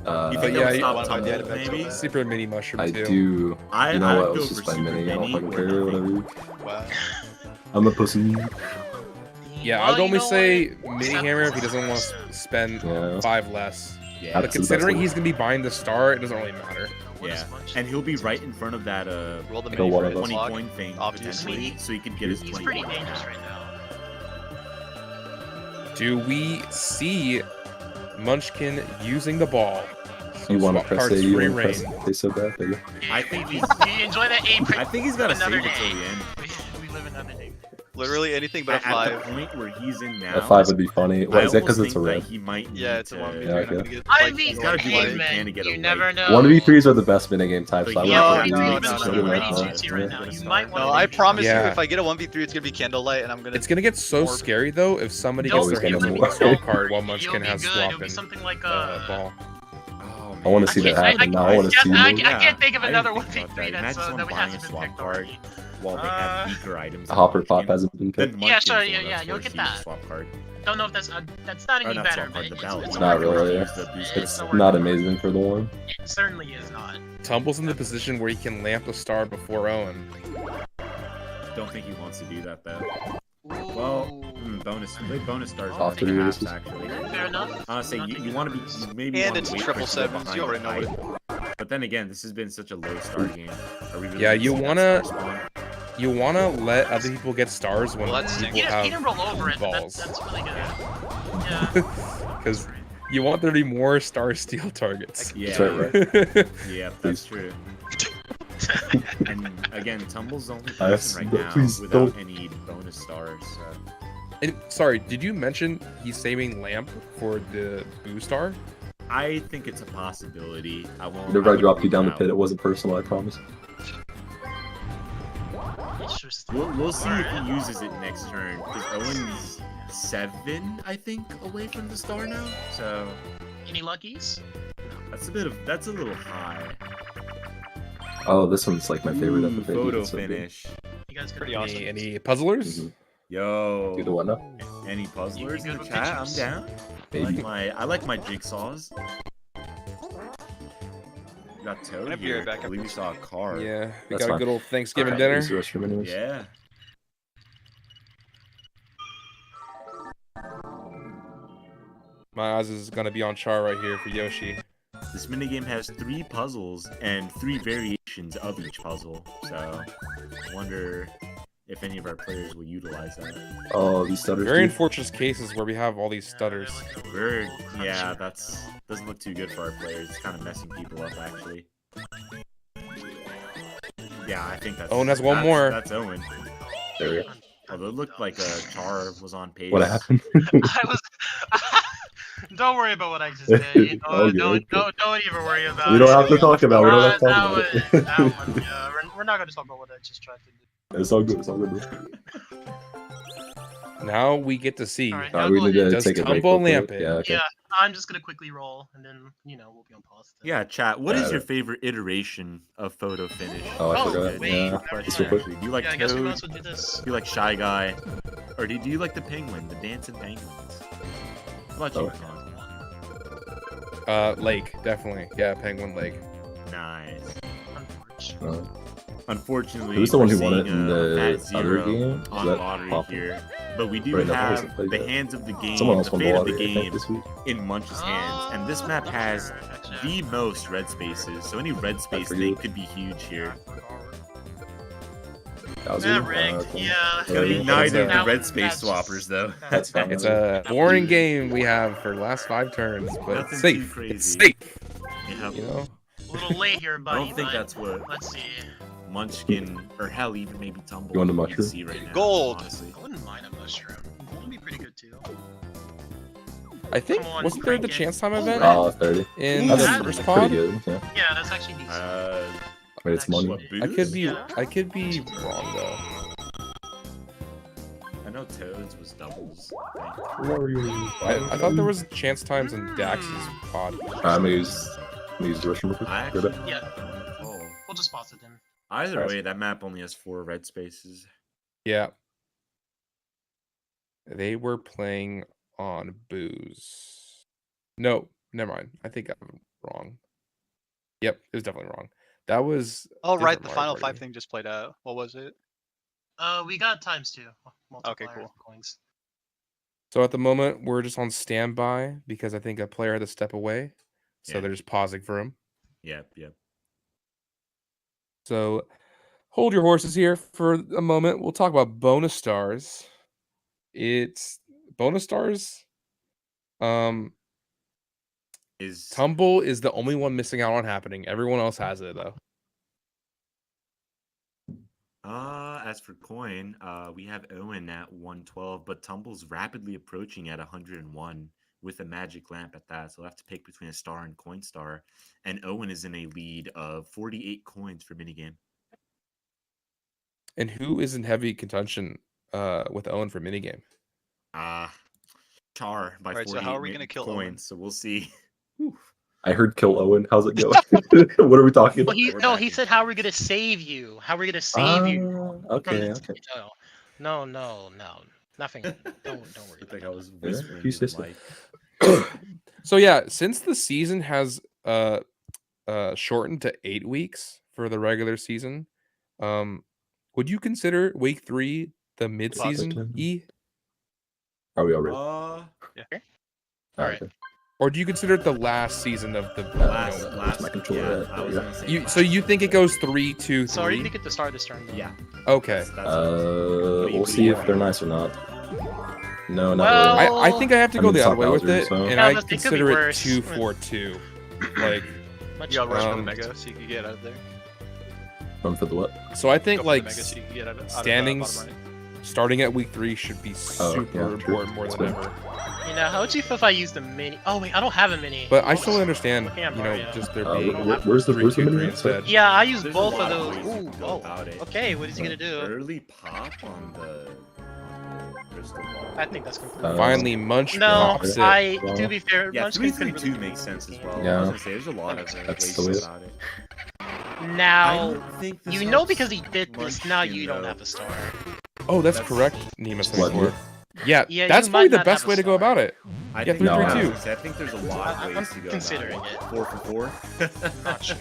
You But think yeah, that would he- stop One Tumble, by the item bag maybe? toy. Super mini mushroom I too. do. You know I'd what? go It was for just by super mini. I don't mini fucking or care. nothing. Whatever. Wow. I'm a pussy. Yeah, Well, I'd you only know say what? mini hammer if he doesn't want to spend Yeah. 5 less. Yeah, But That's the considering best he's gonna be buying the star, it doesn't really matter. yeah. And he'll be right in front of that Roll the Go mini one for of his us. 20 lock. coin thing, obviously. potentially, so he could get his He's 20 pretty coins. dangerous right now. Do we see Munchkin using the ball? You want to swap press cards A, you free want to press reign. A so bad, baby. I think he's. You enjoy that A. I think he's got to save another it till day. the end. We live another day. Literally anything but a At the 5. point where he's in now, A 5 would be funny. Why I is that? Because almost it's a think red. that he might Yeah, need it's a to- 1v3. Yeah, I'm gonna okay. get, I like, mean, he's gotta do one what he play. can to get a you light. never know. 1v3s are the best minigame types. So I he- Yeah, Yeah, would yeah, be yeah, one v 3s yeah, is yeah, looking yeah, pretty yeah, juicy yeah, right yeah, now. yeah, You yeah, might yeah, want No, to. I promise Yeah. you, if I get a 1v3, it's gonna be candlelight, and I'm gonna. It's gonna get so More- scary though if somebody Don't gets their get hands on him the away. swap card while You'll Munchkin be has good. It'll be swapping something like ball. Oh, I want man. to see that happen now. I want to see I it. can't think of I another didn't think 1v3 about that's Imagine that we someone buying a hasn't been swap picked card already. while they have weaker items. A hopper pop Munchkin. hasn't been Then picked. Yeah, Munchkin's sure, the one yeah, that's you'll forced get to use that. a swap card. Don't know if that's not Or any not better, swap card, but the belt. it's a Not workaround. really. Use the booster It's card. a Not workaround. amazing for the one. It certainly is not. Tumble's in the position where he can lamp the star before Owen. Don't think he wants to do that though. Well, bonus stars Off to the halves races. actually. Fair enough. Honestly, you want to be maybe And wanna it's wait triple for it to go sevens, behind you already the know pipe. But then again, this has been such a low star game. Are we really Yeah, gonna you see that wanna- star spawn? You wanna let other people get stars when Well, that's people He have didn't roll over it, but balls. that's really good. Yeah. Because you want there to be more star steal targets. Yeah, That's right, yeah, that's true. And again, Tumble's the only Yes, person right but now please without don't. any bonus stars. So. And, sorry, did you mention he's saving lamp for the boo star? I think it's a possibility. I won't. Whenever I dropped you wouldn't down the rule pit, it it wasn't personal, I promise. Interesting. out. We'll see if Alright. he uses it next turn because Owen's 7, I think, away from the star now. So Any luckies? that's a little high. Oh, this one's like my favorite of the pit. Photo It's so good. finish. You guys could Pretty be- awesome. Any puzzlers? Mhm. Yo. Do the one now? Any puzzlers You in good the with chat? pictures? I'm down. Maybe. I like my jigsaws. We got Toad Whenever here. you're back, I believe we saw a car. Yeah, we That's got a fine. good old Thanksgiving Alright. dinner. Use the restroom anyways. Yeah. My eyes is gonna be on Char right here for Yoshi. This minigame has 3 puzzles and 3 variations of each puzzle. So, I wonder if any of our players will utilize that. Oh, these stutters. Very dude. unfortunate cases where we have all these stutters. Yeah, that's doesn't look too good for our players. It's kind of messing people up, actually. Yeah, I think that's. Owen has one more. That's Owen. There we go. Although it looked like Char was on pace. What happened? I was. Don't worry about what I just did. You know, Okay, don't even worry about it. We don't have to talk about it. We don't have to That talk about it. one, yeah, we're not going to talk about what I just tried to do. It's all good. It's all good. Now we get to see. Alright, We need to Does take a break. Tumble real lamp quick. it? Yeah. Okay. Yeah, I'm just going to quickly roll, and then, we'll be on pause. Yeah, chat. What is Yeah. your favorite iteration of photo finish? Oh, I Oh, forgot. wait, Yeah. never Just real mind. quick. Do you like Yeah, I guess we Toad? might as well do this. Do you like Shy Guy? Or do you like the penguin, the dancing penguins? How about you, Oh. Con? Lake, definitely. Yeah, Penguin Lake. Nice. Unfortunately. Unfortunately, Who's the one we're who won it seeing in a the Fat other Zero game? Is on that lottery Papa? here, but we do Wait, no, that have wasn't played the yet. hands of the game, Someone else the won fate the of the lottery, I think, game this week. in Munch's hands, and this map has the most red spaces. So any red space for thing you. could be huge here. That was Yeah, you? rigged. Okay. Yeah. It's gonna be Yeah, neither of That- the red space that's just- swappers, though. That's fine. It's a boring game we have for the last 5 turns, but Nothing it's too safe. crazy. It's safe. Yeah. You know? A little late here, I buddy. don't think but that's what Let's see. Munchkin, or hell, even maybe Tumble. You want a can mushroom? see right now, Gold. honestly. I wouldn't mind a mushroom. Gold would be pretty good too. I think, Come on, wasn't there the crank it. chance time Oh, event Oh, 30. in Ooh, the that's first pretty pod? good. Yeah. Yeah, that's actually decent. Wait, it's money. What, I could booze? be wrong though. I know Toads was doubles. I think. I thought there was chance times in Dax's pod. I'm gonna use the restroom real quick. I Grab actually it. Yeah. don't recall. We'll just pause it then. Either Alright. way, that map only has 4 red spaces. Yeah. They were playing on booze. No, never mind. I think I'm wrong. Yep, it was definitely wrong. That was. Oh, right, different the Mario Final Party. 5 thing just played out. What was it? We got times 2. Okay, Multiplier cool. coins. So at the moment, we're just on standby because I think a player had to step away. So Yeah. they're just pausing for him. Yep, yep. So hold your horses here for a moment. We'll talk about bonus stars. It's bonus stars. Is Tumble is the only one missing out on happening. Everyone else has it though. as for coin, we have Owen at 112, but Tumble's rapidly approaching at 101 with a magic lamp at that. So we'll have to pick between a star and coin star. And Owen is in a lead of 48 coins for minigame. And who is in heavy contention with Owen for minigame? Char by Alright, so 48 how are we gonna kill coins, Owen? so we'll see. I heard kill Owen. How's it going? What are we talking Well, about? he said, "How are we gonna save you? How are we gonna save you?" Okay, from okay. No, nothing. Don't worry. I think I About was Yeah, whispering you to the said mic. So yeah, since the season has shortened to 8 weeks for the regular season, would you consider week 3 the mid-season E? Are we already? Yeah. Alright. Or do you consider it the last season of the Last my controller at? I was gonna say you last. so you think it goes 3, 2, 3? So are you gonna get the star this turn? Then? Yeah. Okay. That's what I was- We'll see if they're nice or not. No, not Well, really. I think I have to I go mean, the other Sock way with Bowser, it, so- and Yeah, I but it could be consider it worse. 2-4-2. Like, Much You got rush for the Um, mega so you can get out of there. Run for the what? so I think Go for the like mega so you can get out of standings bottom right. starting at week 3 should be super yeah, true. important more That's than fair. ever. You know, how would you feel if I used the mini? Oh wait, I don't have a mini. But I still understand, Looking at you know, Mario. just there Uh, being where's the 3-2-3 menu? instead. Yeah, I used There's a both lot of of those. ways Ooh, you can go oh, about it. okay. What is he gonna do? Early pop on the crystal ball. I think that's complete. Finally, Munch No, pops it. to be fair, Yeah, Munchkin's been 3-3-2 really makes sense as well. Yeah. I was gonna say there's a lot of That's ways the way. about it. I Now, don't think this you know helps because he did this, now Munchkin, you don't though. have a star. Oh, that's That's- correct, Nima What, 74. me? Yeah, Yeah, that's you probably might the not best have a way to go star. about it. I Yeah, think, 3-3-2. I think there's a lot of I'm ways to go considering about it. 4 for 4. Not sure.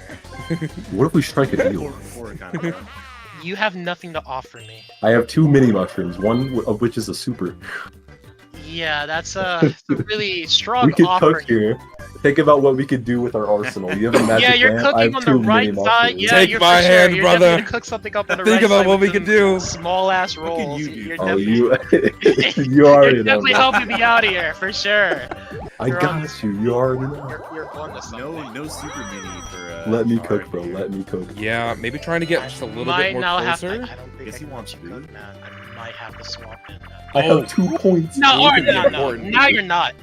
What if we strike a 4 deal? for 4 kind of. You have nothing to offer me. I have 2 mini mushrooms, one of which is a super. Yeah, that's a really strong We could offer. cook here. Think about what we could do with our arsenal. You have a magic Yeah, you're lamp. I cooking have on the 2 right mini side. mushrooms. Yeah, Take you're my for sure. hand, You're brother. definitely gonna cook something up on the Think right about side what with we could them do. Small ass can rolls. you do? You're Oh, definitely, you you're already know. definitely Man. helping me out here for sure. I you're on got you. You already know. You're on to something. No super mini for. Let me Char cook, bro. here. Let me cook. Yeah, maybe trying to get just a little Might bit more now have closer. to. I don't think Guess I he can wants let you food. cook, man. I might have to swap in. I Oh. have 2 points. No, Food or could be no, important. now you're not.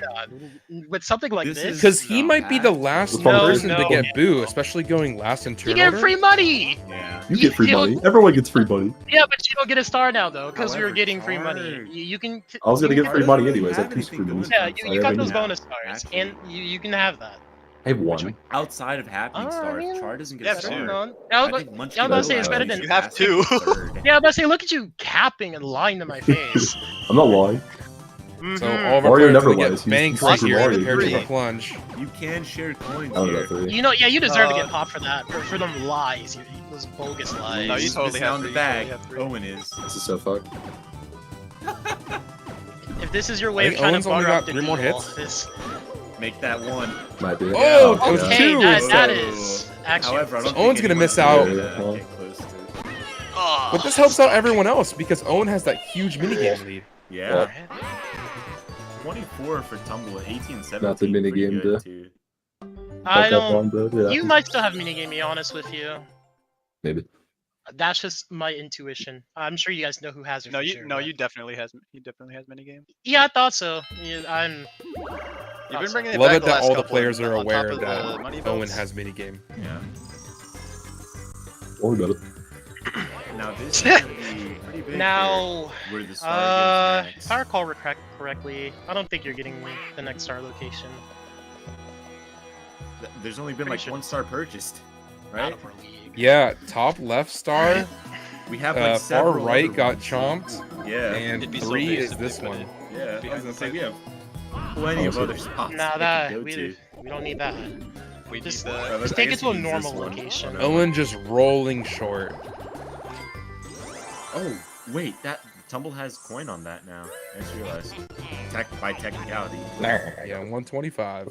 With something like This this, is- Because he No, might be the that- last No, person to no. get boo, especially going last in turn you get order. free money. Yeah. You get free You- money. Everyone gets free money. Yeah, but you don't get a star now though, because you're However, getting free Char- money. You can. I was gonna you get can- free Char money doesn't anyways. I have have 2 anything free going money. Yeah, I you got already those know, bonus stars, actually. and you can have that. I have 1. Outside of happening I stars, mean, Char doesn't get yeah, a star. two. I I was about, think Munchkin yeah, I was about to say it's Munchkin better is than. You have last 2. and third. Yeah, I was about to say, look at you capping and lying to my face. I'm not lying. So Mhm. all of our Mario players never are gonna lies. get He's banked Super right here Mario. compared to Three. the plunge. You can share coins I don't know. here. 3. You know, yeah, you deserve to Uh, get popped for that, for them lies, those bogus lies. No, you totally Missing have on the 3, you bag. totally have 3. Owen is. This is so fucked. If this is your I way of think trying Owen's to only butter got up the 3 more deal, hits. this, Make that one. Might be. Oh, Yeah. that was okay, two. that So- is actually. However, I don't Owen's think gonna miss anyone's out. gonna get close to. Oh, But this helps out everyone else because Owen has that huge minigame lead. Yeah. 24 for Tumble, 18 and 17. Not the pretty minigame, good, duh. too. I Fuck up don't. on the- yeah. You might still have minigame, be honest with you. Maybe. That's just my intuition. I'm sure you guys know who has it. No, for you sure, no, but- you definitely has he definitely has minigame. Yeah, I thought so. Yeah, I'm. You've been bringing it Love back it the that last all the couple players and are on top aware of the that money Owen belts. has minigame. Yeah. Or better. Now this is gonna be pretty big Now, here, where the star goes if I next. recall correctly, I don't think you're getting the next star location. There's only been Pretty like sure- 1 star purchased, Out right? of our league. Yeah, top left star, We have like far several right other got ones. chomped, Yeah. and It'd be so 3 big is if this they put one. it- Yeah. Be I was gonna say we have honestly. plenty of other spots. Now we that can go to. we don't need that. We Just- need Well, the. let's- Just I take it guess to a we use this normal one. location. Oh, no. Owen just rolling short. Oh, wait, that Tumble has coin on that now. I just realized. By technicality. Yeah, 125.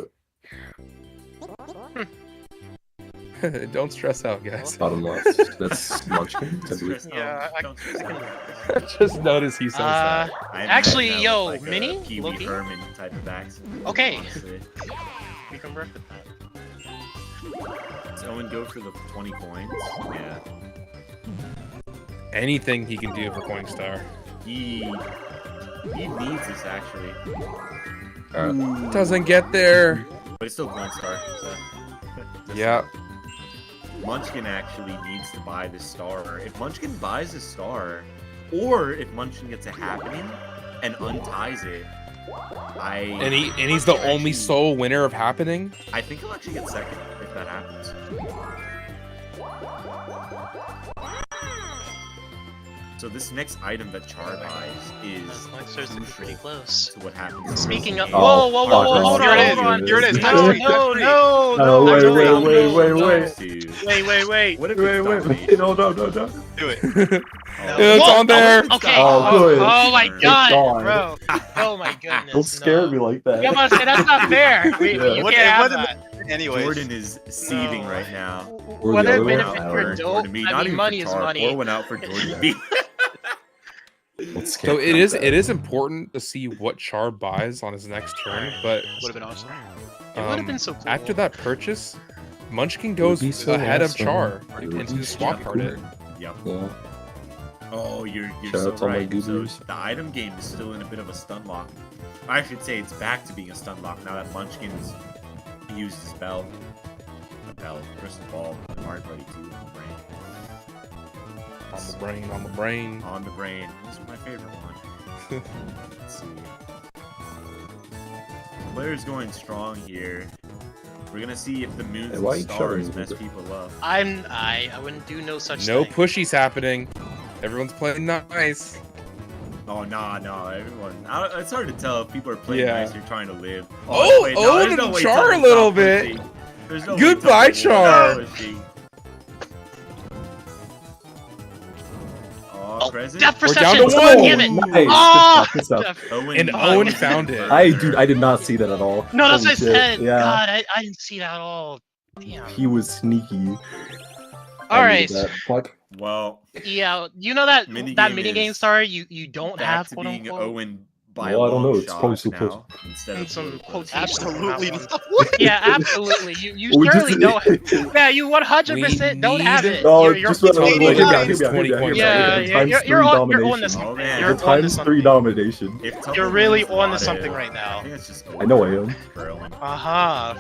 Don't stress out, guys. Bottom left. That's Munchkin. I believe. Stress out. Yeah, I Don't stress can- out. Just notice he says that. I imagine Actually, that yo, with, like, a Mini? Pee Wee Loki? Herman type of accent. Okay. Honestly. We can work with that. Does Owen go for the 20 coins? Yeah. Anything he can do for Coinstar. He needs this actually. Alright. Doesn't get there. But it's still coin star. So. Yeah. Munchkin actually needs to buy this star. If Munchkin buys a star, or if Munchkin gets a happening and unties it, And he's the only sole winner of happening. I think he'll actually get second if that happens. So this next item that Char buys is Those lights are looking pretty crucial close. to what happens. Speaking of, Oh, whoa, whoa, whoa, whoa, hold Here on, it is, hold on. here it is, No, Introductory. no, no, Oh, no, wait, no, wait, no, wait, no, wait. Wait. What if Wait, it's wait, dominated? no. Do it. It's Whoa, on there. Okay. Oh, good. Oh my Thank god, God. bro. Oh my goodness. Don't scare no. me like Yeah, I'm that. about to say that's not fair. You What- can't have what- that. Anyways, Jordan is seething No. right now. Or the Whether other it way benefits around. your For dope, Jordan B, I not mean, even money for is Char. money. Pour one out for Jordan B. Let's So skip it that. is important to see what Char buys on his next turn, but would have been awesome. It would have been so cool. after that purchase, Munchkin goes be so ahead of awesome. Char It would into be the so swap card. cool. Yep. Yeah. Oh, you're Shout so out to all my right. So goobers. the item game is still in a bit of a stun lock. I should say it's back to being a stun lock now that Munchkin's used his bell. A bell, crystal ball, Mario Party 2 on the brain. On the brain, on the brain. On the brain. This is my favorite one. Let's see. Players going strong here. We're gonna see if the moons Hey, why and you shoving stars me mess with it? people up. I wouldn't do no such No thing. pushies happening. Everyone's playing nice. Oh, no, everyone. It's hard to tell if people are playing Yeah. nice or trying to live. Oh, wait, Owen there's and way Char a Tumble's little not bit. pushing. There's no way Goodbye, Tumble will not Char. pushing. present. Depth We're down perception. to one. Damn it. Nice. Oh! Good stuff. Depth- Owen, And you Owen won. found it. I did not see that at all. No, that's Holy what I shit. said. Yeah, God, I didn't see that at all. Damn. he was sneaky. All I right. needed that. Fuck. Well, Yeah, you know that Minigame minigame is star you don't back have to quote being unquote. Owen by Well, a I don't long know, it's shot probably so close. now instead And of some really close. quotations. Absolutely around. not. Yeah, absolutely. You Well, surely just- don't. Yeah, you 100% don't have need- it. No, You're just what I was totally like, hear me right. out, hear me out, hear me out, hear me out. Yeah, Look at the times you're 3 on domination. to something. Oh, man. You're The on to times 3 something. domination. If Tumble You're really wins, on to not something it. right now. I think it's just I know I am. for Owen.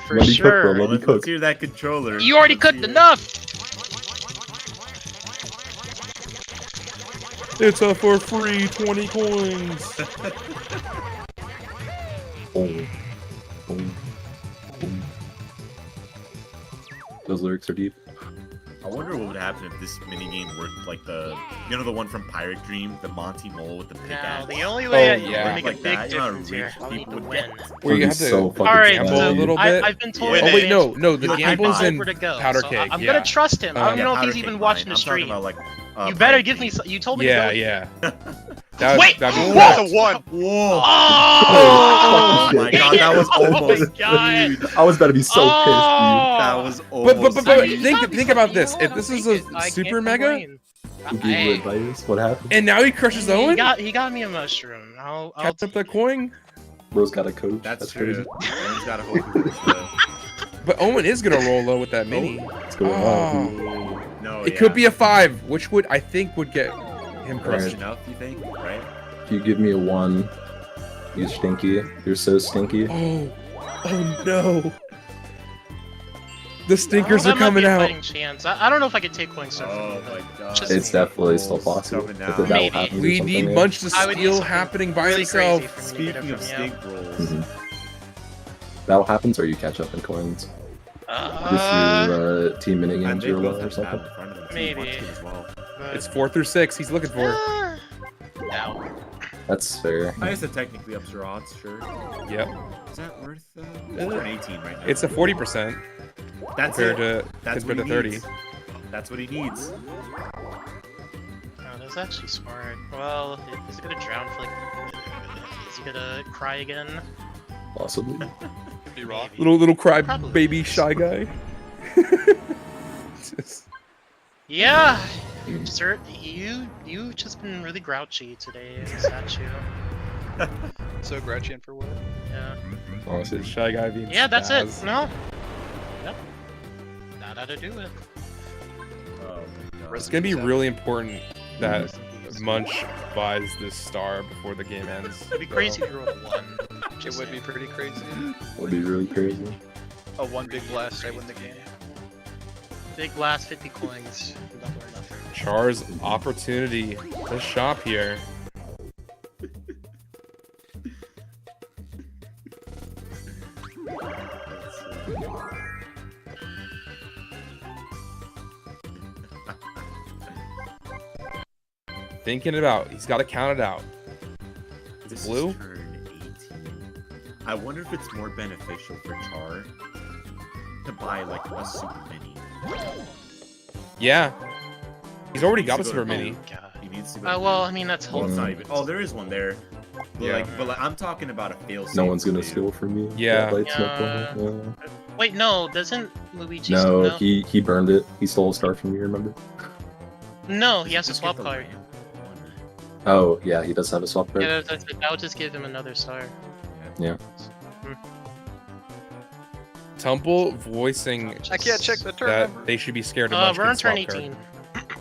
For Let me cook, bro, sure. let me Let's cook. hear that controller. You already Let's cooked hear it. enough. It's a for free 20 coins. Boom. Boom. Boom. Those lyrics are deep. I wonder what would happen if this minigame worked like the one from Pirate Dream, the Monty Mole with the No, pickaxe. the only way Oh, that you yeah. can make a Like big that, you know how difference here, rich I need people to would win. get. Where you That'd have be to so fucking All right, gamble so a little I, bit. I've been told. Wait, Oh that wait, no, the I gamble's know in where to go, powder so keg. I'm yeah. gonna trust him. I don't Yeah, know if Powder he's cake even mine. watching the I'm talking stream. about like. You better Pirate give me. Dream. You told me. Yeah, to go. yeah. Wait! That'd be What? correct. The one. Whoa! Oh! Oh my shit. god, that was Oh my almost. God. Dude, I was about to be so pissed, that was But almost. I mean, think about this. If this is a super mega, dude. Who gave you advice? What happened? and now he crushes Owen, He got me a mushroom. I'll catch up the coin. Bro's got a coach. That's crazy. true. Owen's got a whole coach, though. But Owen is gonna roll low with that mini. What's going Oh. on? No, It could be a 5, which I think would get him close crushed. enough. You think? Right? If you give me a 1, you stinky. You're so stinky. Oh no! The stinkers that are coming might be a out. fighting chance. I don't know if I could take coin surf. Oh my god. Just- It's definitely still Oh, possible. coming If out. that Maybe. happens or We something, need yeah. Munch to I would need steal something happening by really himself. crazy for me to get Speaking it of from you. stink rolls, Mhm. Battle happens or you catch up in coins. Just your team and minigames they or both or have something. battle in front of them. too, Maybe. Munchkin as well. But- It's 4 through 6. He's looking for. No. That's fair. I guess it technically ups your odds, sure. Yep. Is that worth? We're an 18 right now. It's a 40% That's compared it. to That's compared what to he 30. needs. That's what he needs. No, that's actually smart. Well, is he gonna drown for like? Is he gonna cry again? Possibly. Be raw. Maybe. Little cry Probably. baby shy guy. Just- Yeah, sir. You just been really grouchy today, statue. So grouchy and for what? Yeah. Honestly. shy guy being Yeah, that's it. spaz. No. Yep. Not how to do it. Oh my god. It's gonna be really important that Munch buys this star before the game ends. It'd be crazy if you rolled a 1. It would be pretty crazy. Would be really crazy. A one big blast, I win the game. Big blast, 50 coins. Double or nothing. Char's opportunity to shop here. Thinking about, he's got to count it out. This is blue? turn 18. I wonder if it's more beneficial for Char to buy like a super mini. Yeah, he's already got a Needs to go super to mini. God. He needs to go. Well, I mean that's Well, it's whole. not even. Oh, there is one there. But Yeah. like, I'm talking about a fail. No one's gonna steal from me. Yeah. That light's no Yeah. problem. Wait, no, doesn't Luigi? No, no, he burned it. He stole a star from me. Remember? no, he has a Just swap get the card. lamp one. Oh yeah, he does have a swap card. Yeah, that would just give him another star. Yeah. Temple voicing I can't check the turn that number. they should be scared of We're on Munchkin's turn swap card. 18.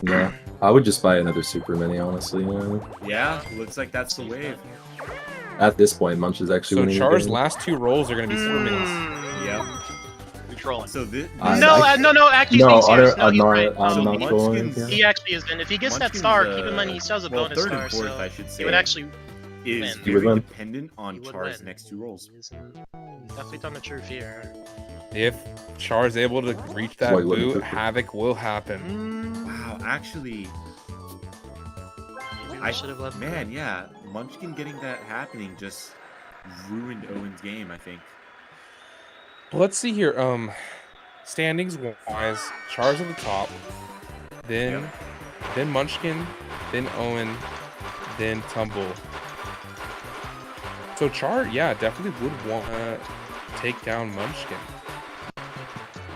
Yeah. I would just buy another super mini, honestly. Yeah. Yeah, looks like that's the wave. At this point, Munch is actually So winning the Char's game. last 2 rolls are going to be super minis. Mm. Yeah. We trolling. So this. No, no, actually, No, being serious. I'm No, he's not- right. I'm not he, going. Munchkin's- he actually is. And if he gets that Munchkin's, star, keep in mind he still has a well, bonus third star, and fourth, so I should say, he would actually is win. He would very win. dependent on He would Char's win. next 2 rolls. He's definitely done the truth here. If Char's able to reach that Wait, let me boot, cook it. havoc will happen. Wow, actually, I should have left. man, yeah, Munchkin getting that happening just ruined Owen's game. I think. Let's see here. Standings wise, Char's at the top. Then Munchkin, then Owen, then Tumble. So Char, yeah, definitely would want to take down Munchkin.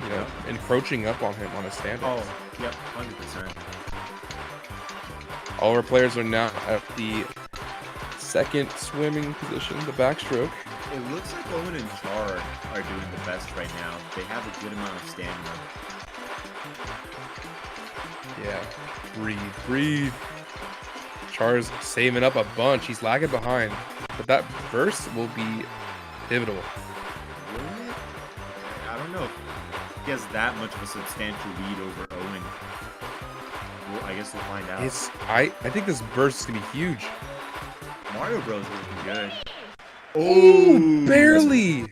You know, encroaching up on him on his standings. Oh, yep, 100%. All our players are now at the second swimming position, the backstroke. It looks like Owen and Char are doing the best right now. They have a good amount of stamina. Yeah, breathe. Char's saving up a bunch. He's lagging behind, but that burst will be pivotal. Really? I don't know if he has that much of a substantial lead over Owen. Well, I guess we'll find out. I think this burst is gonna be huge. Mario Bros are looking good. Oh, barely.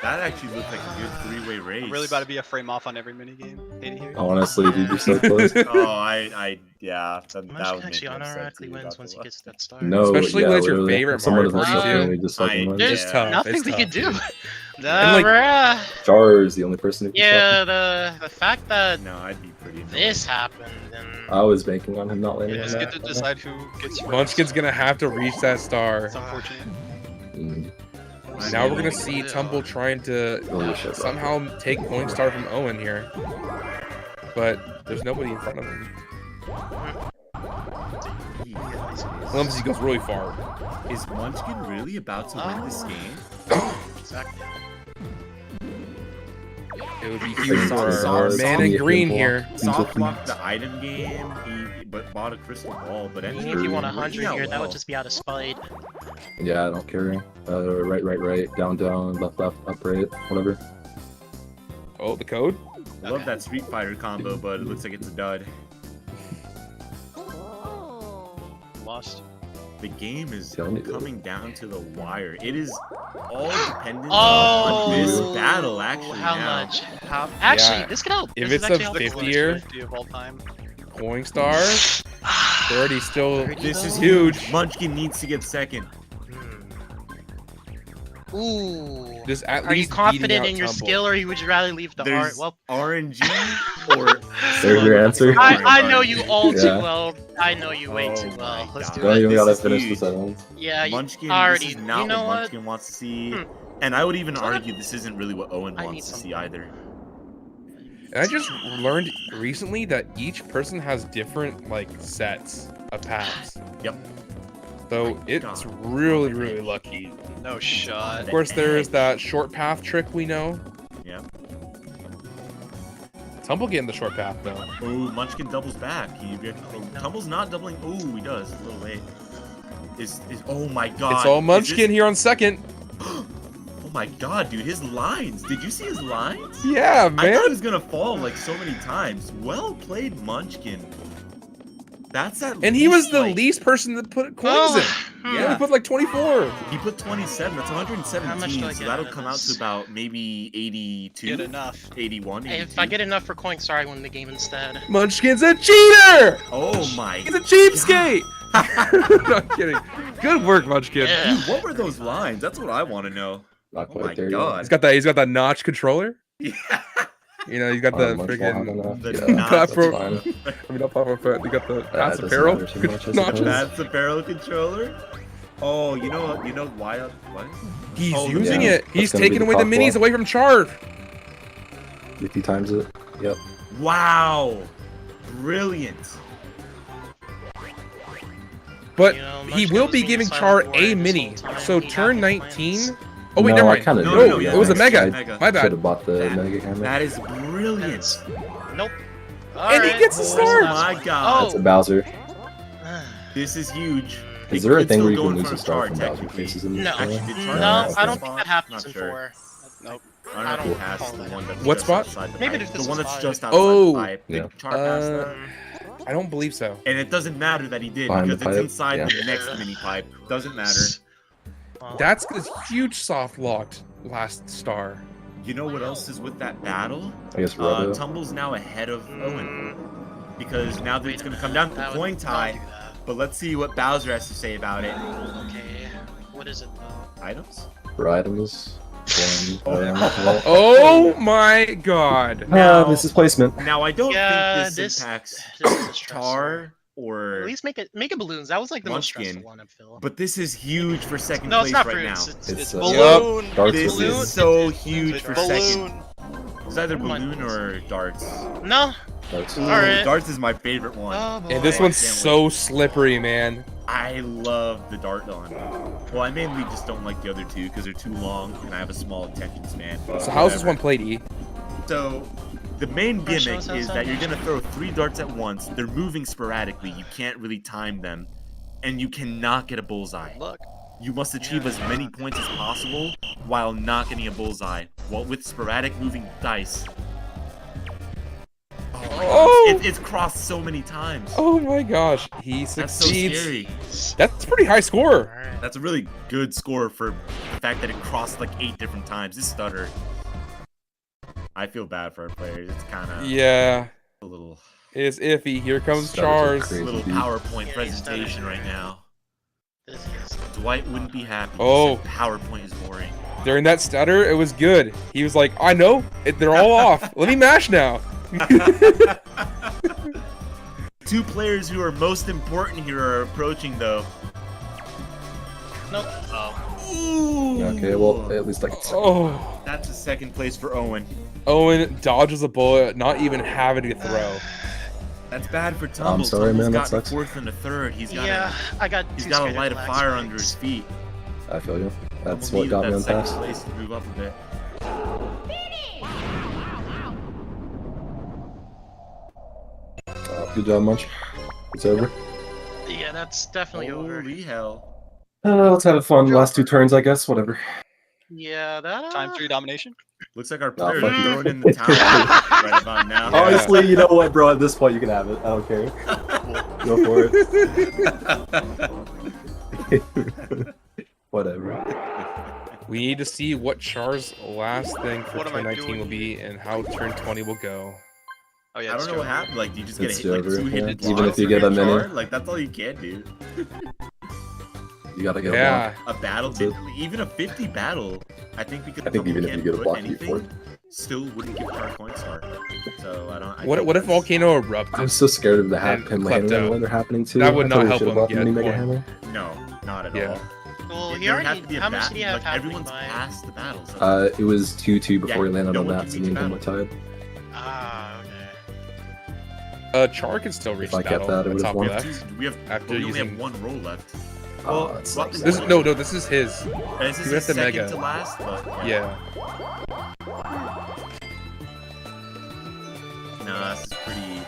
That actually looked like a good three-way race. I'm really about to be a frame off on every minigame. Hate it here. Honestly, dude, you're so close. Yeah. That Munchkin would actually make more sense unironically to me, wins not once he gonna gets that star. No, Especially yeah, when it's your literally. favorite If someone Mario doesn't Party suck, too. we just fucking win. There's It's tough. nothing It's we tough, can do. dude. like- Bruh. Char is the only person who can Yeah, the fact that No, I'd be pretty annoyed. this happened and I was banking on him not landing You on just that. get to decide who gets first. Munchkin's gonna have to reach that star. It's unfortunate. Mm. Now we're gonna see Tumble trying to Holy shit, bro. somehow take point star from Owen here, but there's nobody in front of him. Clumsy goes really far. Is Munchkin really about to win this game? exactly. It would be Soft- huge for our soft- man in soft- green soft- here. Soft locked the item game, but bought a crystal ball. But Even anyway, if you want working 100 out here, that would well. just be out of spite. Yeah, I don't care. Right, down, left, up, right, whatever. Oh, the code? I love that Street Fighter combo, but it looks like it's a dud. Lost. The game is Telling you. coming down to the wire. It is all dependent Oh, on this battle, actually. How now. much? How? Actually, Yeah. this could help. If This it's is a actually helpful. 50-er, 50 of all time. Point star, 30 still. This is Huge. huge. Munchkin needs to get second. Ooh. Just at Are you least confident beating out in your Tumble. skill, or would you rather leave the art? There's Well, RNG or. There's your answer. I know you all too Yeah. well. I know you way Oh too well. my Let's God. do Don't it. even This gotta is finish huge. the sentence. Yeah, Munchkin, already. this is not You know what what? Munchkin wants to see. Hmm. And I would even So what- argue this isn't really what Owen I wants need to some- see either. And I just learned recently that each person has different like sets of paths. Yep. So it's really lucky. No shot. Of course, there is that short path trick we know. Yep. Tumble getting the short path though. Oh, Munchkin doubles back. Tumble's not doubling. Oh, he does. A little late. Oh my god. It's all Is Munchkin here on second. Oh my god, dude, his lines. Did you see his lines? Yeah, I thought he man. was gonna fall like so many times. Well played, Munchkin. That's at And he was the like, least person that put coins Oh, in. Yeah. Yeah, he put like 24. He put 27. That's How much do 117. I So get that'll out of come out to this? about maybe 82, Get enough. 81. Hey, if 82. I get enough for coin star, I win the game instead. Munchkin's a cheater. Oh my. He's a cheapskate. Not kidding. Good work, Munchkin. Yeah. Dude, what were those lines? That's what I want to know. Not Oh quite my there yet. god. He's got that notch controller. Yeah. You know, he's got the Much friggin' long enough. The Yeah, knots. that's Platform- fine. I mean, not platform foot. You got the pass doesn't apparel. matter too much, I Notches. suppose. That's the barrel controller. Oh, you know why? What? He's Oh, using yeah. it. He's That's gonna be taking the away the top minis block. away from Char. If he times it. Yep. Wow. Brilliant. But You know, he Munchkin will was be being giving silent Char for a this mini. whole time. So He had turn the 19. plans. Oh wait, No, never I mind. kinda No, did, it was a yeah. mega. Mega. My Should bad. have bought the That- mega camera. That is brilliant. Nope. And he Alright, gets the where's star. last My one? God. That's a Bowser. This is huge. Is It there a could thing still where you go can in lose front a of star Char, from Bowser technically. faces in this? No. Actually, did Char No, pass I the don't think spot? that happens Not in sure. 4. Nope. I don't know if he passed the one that's What just spot? outside the Maybe pipe. if this The one is that's five. just outside Oh. the pipe. Did Yeah. Char pass that? I don't believe so. And it doesn't matter that he did Behind the because it's pipe? inside Yeah. the next mini pipe. Doesn't matter. Well, That's a huge soft locked last star. You know what else is with that battle? I guess Robo. Tumble's now ahead of Owen mm, because now that wait it's a going to minute, come down to the that would- coin tie. don't do that. But let's see what Bowser has to say about it. Okay, what is it though? Items? For items. Oh my god. Now- This is placement. Now I don't Yeah, think this this- impacts This is stressful. Char or At least make it balloons. That was like the most Munchkin. stressful one, I feel. but this is huge for second No, it's place not right fruits. now. It's Yup. balloon. Darts This with you. is so It's huge balloon. for Balloon. second. It's either Come on. balloon or darts. No. Darts. Ooh, Alright. darts is my favorite one. Oh, boy. And this I one's can't so slippery, man. I love the dart one. Well, I mainly just don't like the other two because they're too long and I have a small attention span. But So how's this whatever. one played, E? So the main First, gimmick show is us that you're how- gonna throw 3 darts at once. They're moving sporadically. You can't really time them, and you cannot get a bullseye. Look. You must achieve as many points as possible while not getting a bullseye. Well, with sporadic moving dice. Oh my Oh! gosh, it's crossed so many times. Oh my gosh, he That's so succeeds. scary. That's a pretty high score. Alright. That's a really good score for the fact that it crossed like 8 different times. This stutter. I feel bad for our players. It's kind of Yeah, a little it's iffy. Here comes Stutters are Chars. crazy. little dude. PowerPoint Yeah, presentation right now. This is. Dwight wouldn't be happy. He Oh. said PowerPoint is boring. During that stutter, it was good. He was like, I know, they're all off. Let me mash now. 2 players who are most important here are approaching though. Nope. Ooh. Okay, well, at least I can say. Oh, That's a second place for Owen. Owen dodges a bullet, not even having to throw. That's bad for Tumble. I'm sorry, Tumble's man, that gotten sucks. 4th and a 3rd. He's got Yeah, I got. he's two got to straight light a black fire spikes. under his feet. I feel you. That's Tumble what got me needed on that second pass. place to move up a bit. Good job, Munch. It's over. Yeah, that's definitely over. Holy hell. Let's have fun. Last 2 turns, I guess. Whatever. Yeah, that. Time 3 domination. Looks like our Nah, players fuck are you. throwing in the towel right about now. Yeah. Honestly, you know what, bro? At this point, you can have it. I don't care. Go for it. Whatever. We need to see what Char's last thing for What am I turn 19 doing will be and how turn 20 will go. Oh yeah. I it's don't know what Joe. happened. Like, do you just get It's hit, like over, 2 hidden yeah. blocks Even if you or get a char? mini. Like, that's all you can do. You gotta get Yeah, A battle, That's it. even a 50 battle, I think because I think even if you get a block, you anything, still wouldn't give Char point star. So I don't. I what think if that's- Volcano erupted? I'm so scared of the And him Klepto. handling when they're happening too. That would I not totally help should've him bought the get mini Mega point. Hammer. No, not at Yeah. all. Well, he There would have to already. be a How much bat- did he have like, happening everyone's by? past the battles. It was 2-2 before Yeah, he landed no on one that, can so beat me and the him were tied. Ah, okay. Char can still reach If I the kept battle that, it at would've top won. left. We have. After We only using- have 1 roll left. Oh, Well, that sucks. This no, this is his. And this he is went his to second Mega. to last, but Yeah. No, this is pretty.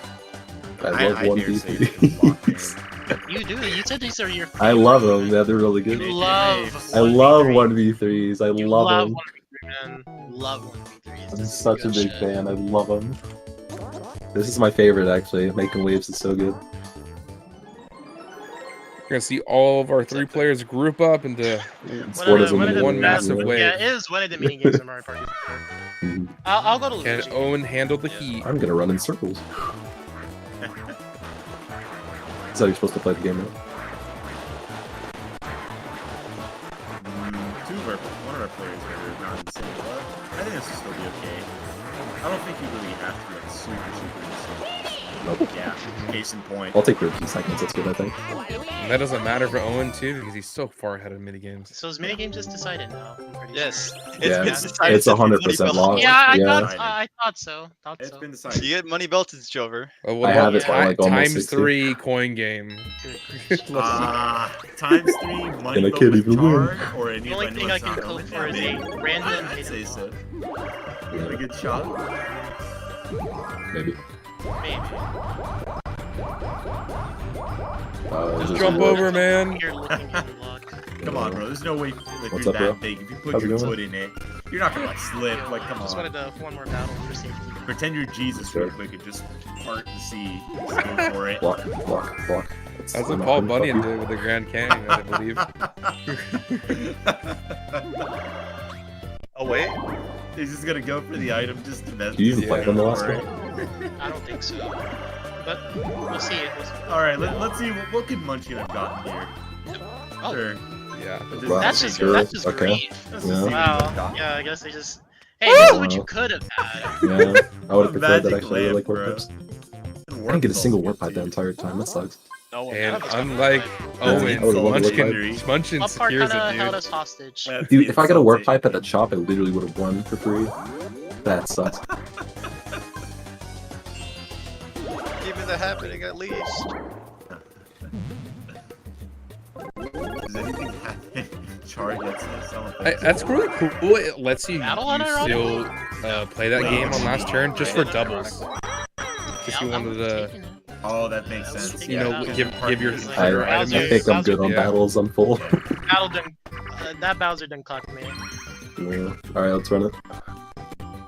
I love I one dare say v3s. it's locked in. You do. You said these are your. I love them. favorite. Yeah, they're really You good. love. I love 1v3. 1v3s. I You love love them. 1v3, man. You love 1v3s. I'm This is such a good big shit. fan. I love them. This is my favorite, actually. Making waves is so good. We're gonna see all of our 3 players group up into Sport is one limited, massive yeah. wave. Yeah, it is one of the mini games in Mario Party. Mhm. I'll go to Can Luigi. Owen handle the heat? I'm gonna run in circles. That's how you're supposed to play the game, right? One of our players are not in the same club. I think this will still be okay. I don't think you really have to be like super insane. Nope. Yeah, case in point. I'll take 13 seconds. That's good, I think. And that doesn't matter for Owen too because he's so far ahead of minigames. So his mini game's just decided now. I'm pretty Yes. sure. Yeah, It's decided it's since 100% Money locked. Belt. Yeah, I Yeah. thought. I thought so. Thought It's so. been You decided. get money belted, it's over. Oh, what I about have it by, like, almost times 60. 3 coin game? Let's see. Times 3 money And I vote can't with even win. Char or any The only thing I can Owen? cope for is Yeah, a random I'd say hidden so. block. You have a good shot. Maybe. Maybe. Just this jump is- over, man. You're looking hidden block. Come on, bro. There's no way like What's you're up, that bro? big. If you put How's it your going? foot in it, you're not gonna like slip. Like, come Just on. wanted to one more battle for safety. Pretend you're Jesus Sure. real quick and just part the sea. Just go for it. Block, block, block. That's I'm what not Paul gonna Bunyan fuck you. did with the Grand Canyon, I believe. Oh wait. He's just gonna go for the item just to mess. Do you even Yeah. play on the last Alright. one? I don't think so. But we'll see. All right, let's see what could Munchkin have gotten here. Oh. Sure. Yeah. But this Wow. That's is- just that's just Okay. great. let's just Yeah. see what Wow. he's got. Yeah, I guess they just. Hey, this is what you Wow. could have had. Yeah, I would have preferred that Magic actually. I lamp, like warp bro. pipes. I didn't get a single warp pipe that entire time. That sucks. No one And else got unlike pipe. Owen, Oh, the one Munchkin, with Munchkin Up part secures kinda it, held dude. us hostage. That's Dude, the if I got a warp insulting. pipe at the shop, I literally would have won for free. That sucks. Keeping that happening at least. Does anything happen? Char gets someone Hey, that's really cool. It lets you, Battle you Hunter, still play that game on last turn just for Right. doubles. If you wanted to, Oh, that makes Let's sense. take you it know, out. give your Like, I, your I items. Bowser- think I'm good on Yeah. battles. I'm full. Battle didn't. That Bowser didn't cuck me. Yeah. All right, let's run it.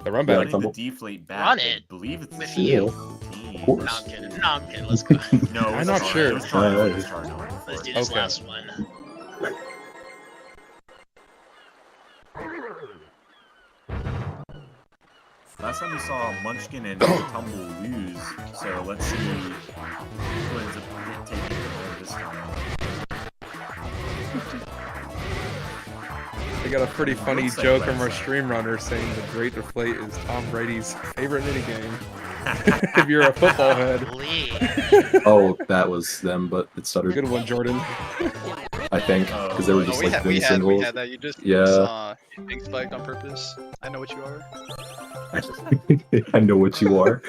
The run Yeah, back. like Running the Tumble. deflate back. Run I it believe it's with the you. team. Of course. No, I'm kidding. No, I'm kidding. Let's go. No, it was I'm not Char. sure. It was Char. Alright. It was Char. No, Let's do this Okay. last one. Last time we saw Munchkin and Tumble lose, so let's see who ends up taking it over this time. They got a pretty funny Looks like joke Red from our Sox. stream runner saying the Great Deflate is Tom Brady's favorite minigame. If you're a football head. Golly. Oh, that was them, but it stuttered. Good one, Jordan. I think because they were just Oh, like we wing had singles. that. You just Yeah. saw being spiked on purpose. I know what you are. I know what you are.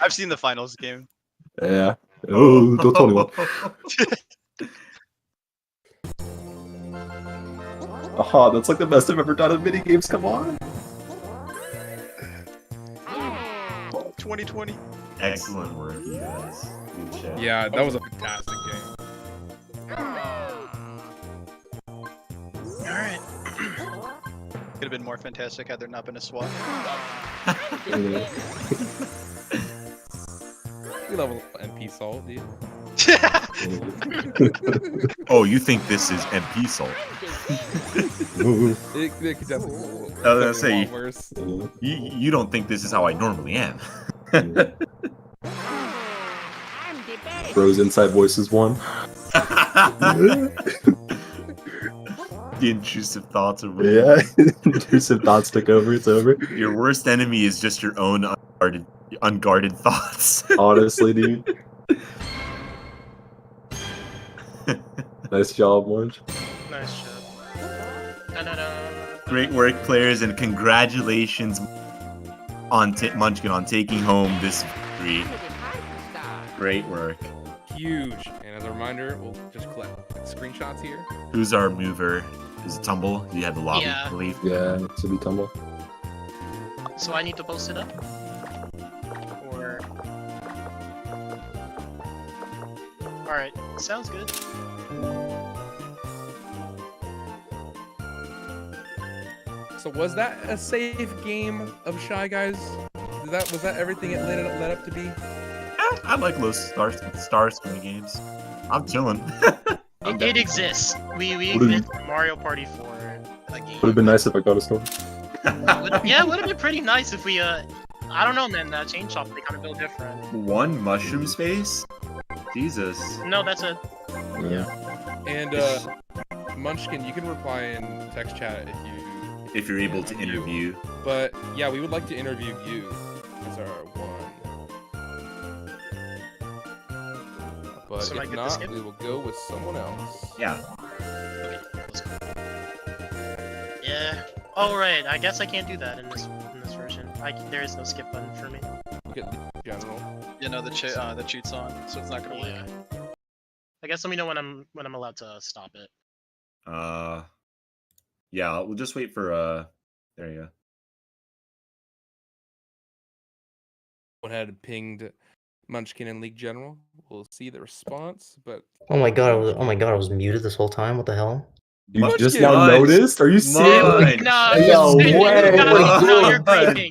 I've seen the finals game. Yeah. Oh, don't tell anyone. Aha, that's like the best I've ever done at mini games. Come on. 2020. Excellent work, you guys. Good show. Yeah, that was a fantastic game. Alright. Could have been more fantastic had there not been a swap. We love MP Salt, dude. Oh, you think this is MP Salt? It could definitely be a little, I was gonna definitely a say- lot worse. You don't think this is how I normally am. Bros inside voices one. The intrusive thoughts of Yeah. Intrusive thoughts took over. It's over. Your worst enemy is just your own unguarded thoughts. Honestly, dude. Nice job, Orange. Nice job. Da-da-da. Great work, players, and congratulations on Munchkin on taking home this victory. Great work. Huge. And as a reminder, we'll just collect screenshots here. Who's our mover? Is it Tumble? You have the lobby, Yeah. I believe. Yeah, it should be Tumble. So I need to post it up? Or... Alright, sounds good. So was that a safe game of Shy Guys? Was that everything it led up to be? I like low stars mini games. I'm chilling. It exists. We What do you- exist in Mario Party 4 a game. Would have been nice if I got a storm. Yeah, it would have been pretty nice if we, I don't know, man, that chain shop, they kind of built different. One mushroom space? Jesus. No, that's a... Yeah. And Munchkin, you can reply in text chat If you're able to interview. But yeah, we would like to interview you as our one. But So am I if good to not, skip? we will go with someone else. Yeah. Okay, let's go. Yeah. Oh, right, I guess I can't do that in this version. There is no skip button for me. Look at the general. You know the cheat's on, so it's not gonna work. Yeah. I guess let me know when I'm allowed to stop it. Yeah, we'll just wait for there you go. Went ahead and pinged Munchkin and League General. We'll see the response, but Oh my god, I was muted this whole time. What the hell? You Munchkin. just now noticed? Are you serious? Munch. No, No you're, way. no, you're Munch. creeping.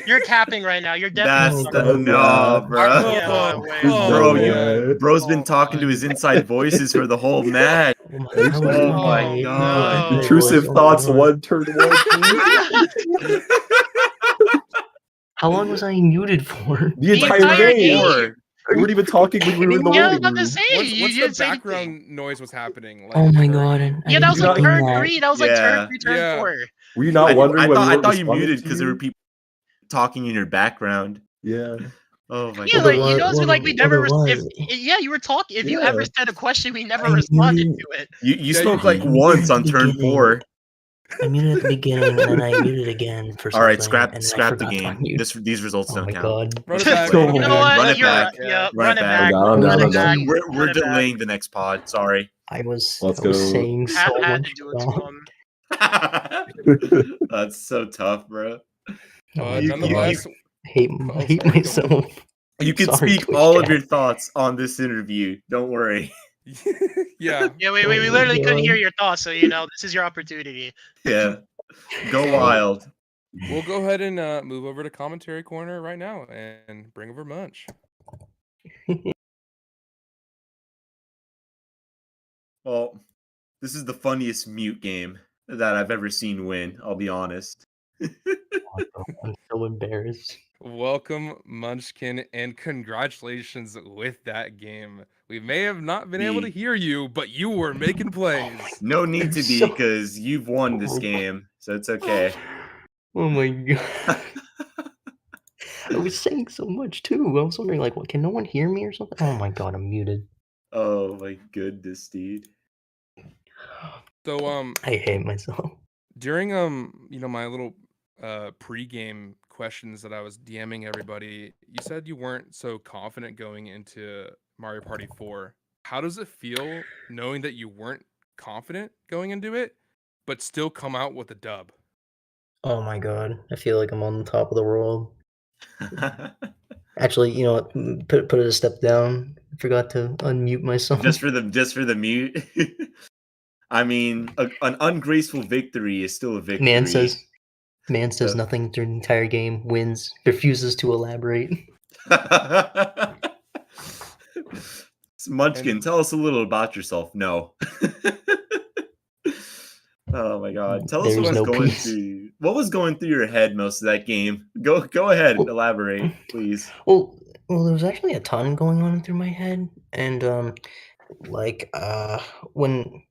You're capping right now. You're That's definitely the Oh, no, bro. Yeah, no way. Bro, yeah. Bro's been talking to his inside voices for the whole match. Oh my, that was Oh my my God. no. Intrusive Oh my thoughts, God. one turn one. How long was I muted for? The entire entire game. game. We weren't even talking when we were in the Yeah, I was waiting about to room. say, once you the didn't say anything. background noise was happening, like, Oh my during- god. Yeah, that was You like not- turn that. 3. That was like Yeah. turn 3, turn Yeah. 4. Were you not wondering I when we thought weren't you responding muted to because there you? were people talking in your background. Yeah. Oh my Yeah, god. like you notice, like we never. there If was. yeah, you were talking. If you ever Yeah. said a question, we never I responded muted. to it. You Yeah, spoke you- like I muted once at on the turn beginning. 4. I muted at the beginning, and then I muted again for All right, something, and then I scrap the forgot to game. unmute. These results Oh don't my count. god. Run it Let's just back. play. So Run You it know back. what? Run it You're back. right. Yeah, Run it back. I got him, Run down, it I'm back. done. We're Run it back. delaying the next pod. Sorry. I was Let's go. saying so Had much to do it to wrong. him. That's so tough, bro. Oh my You- Nonetheless, I hate sorry, go myself. You can Sorry, speak Twitch all of chat. your thoughts on this interview. Don't worry. yeah. Yeah, we Oh my literally couldn't hear God. your thoughts, so this is your opportunity. Yeah. Go So- wild. We'll go ahead and move over to commentary corner right now and bring over Munch. Well, this is the funniest mute game that I've ever seen win, I'll be honest. I'm so embarrassed. Welcome, Munchkin, and congratulations with that game. We may have not been able to Me. hear you, but you were making plays. No need to be, So- because you've won this game, so it's okay. Oh my god. I was saying so much too. I was wondering, like, what? Can no one hear me or something? Oh my god, I'm muted. Oh my goodness, dude. So I hate myself. during my little pre-game questions that I was DMing everybody, you said you weren't so confident going into Mario Party 4. How does it feel knowing that you weren't confident going into it, but still come out with a dub? Oh my god, I feel like I'm on the top of the world. Actually, you know what? Put it a step down. I forgot to unmute myself. just for the mute. I mean, an ungraceful victory is still a victory. Man says So- nothing during the entire game. Wins. Refuses to elaborate. Munchkin, And- tell us a little about yourself. No. Oh my god. Tell us There what was was no going peace. through your head most of that game. Go ahead, Well- elaborate, please. Well, there was actually a ton going on through my head, and when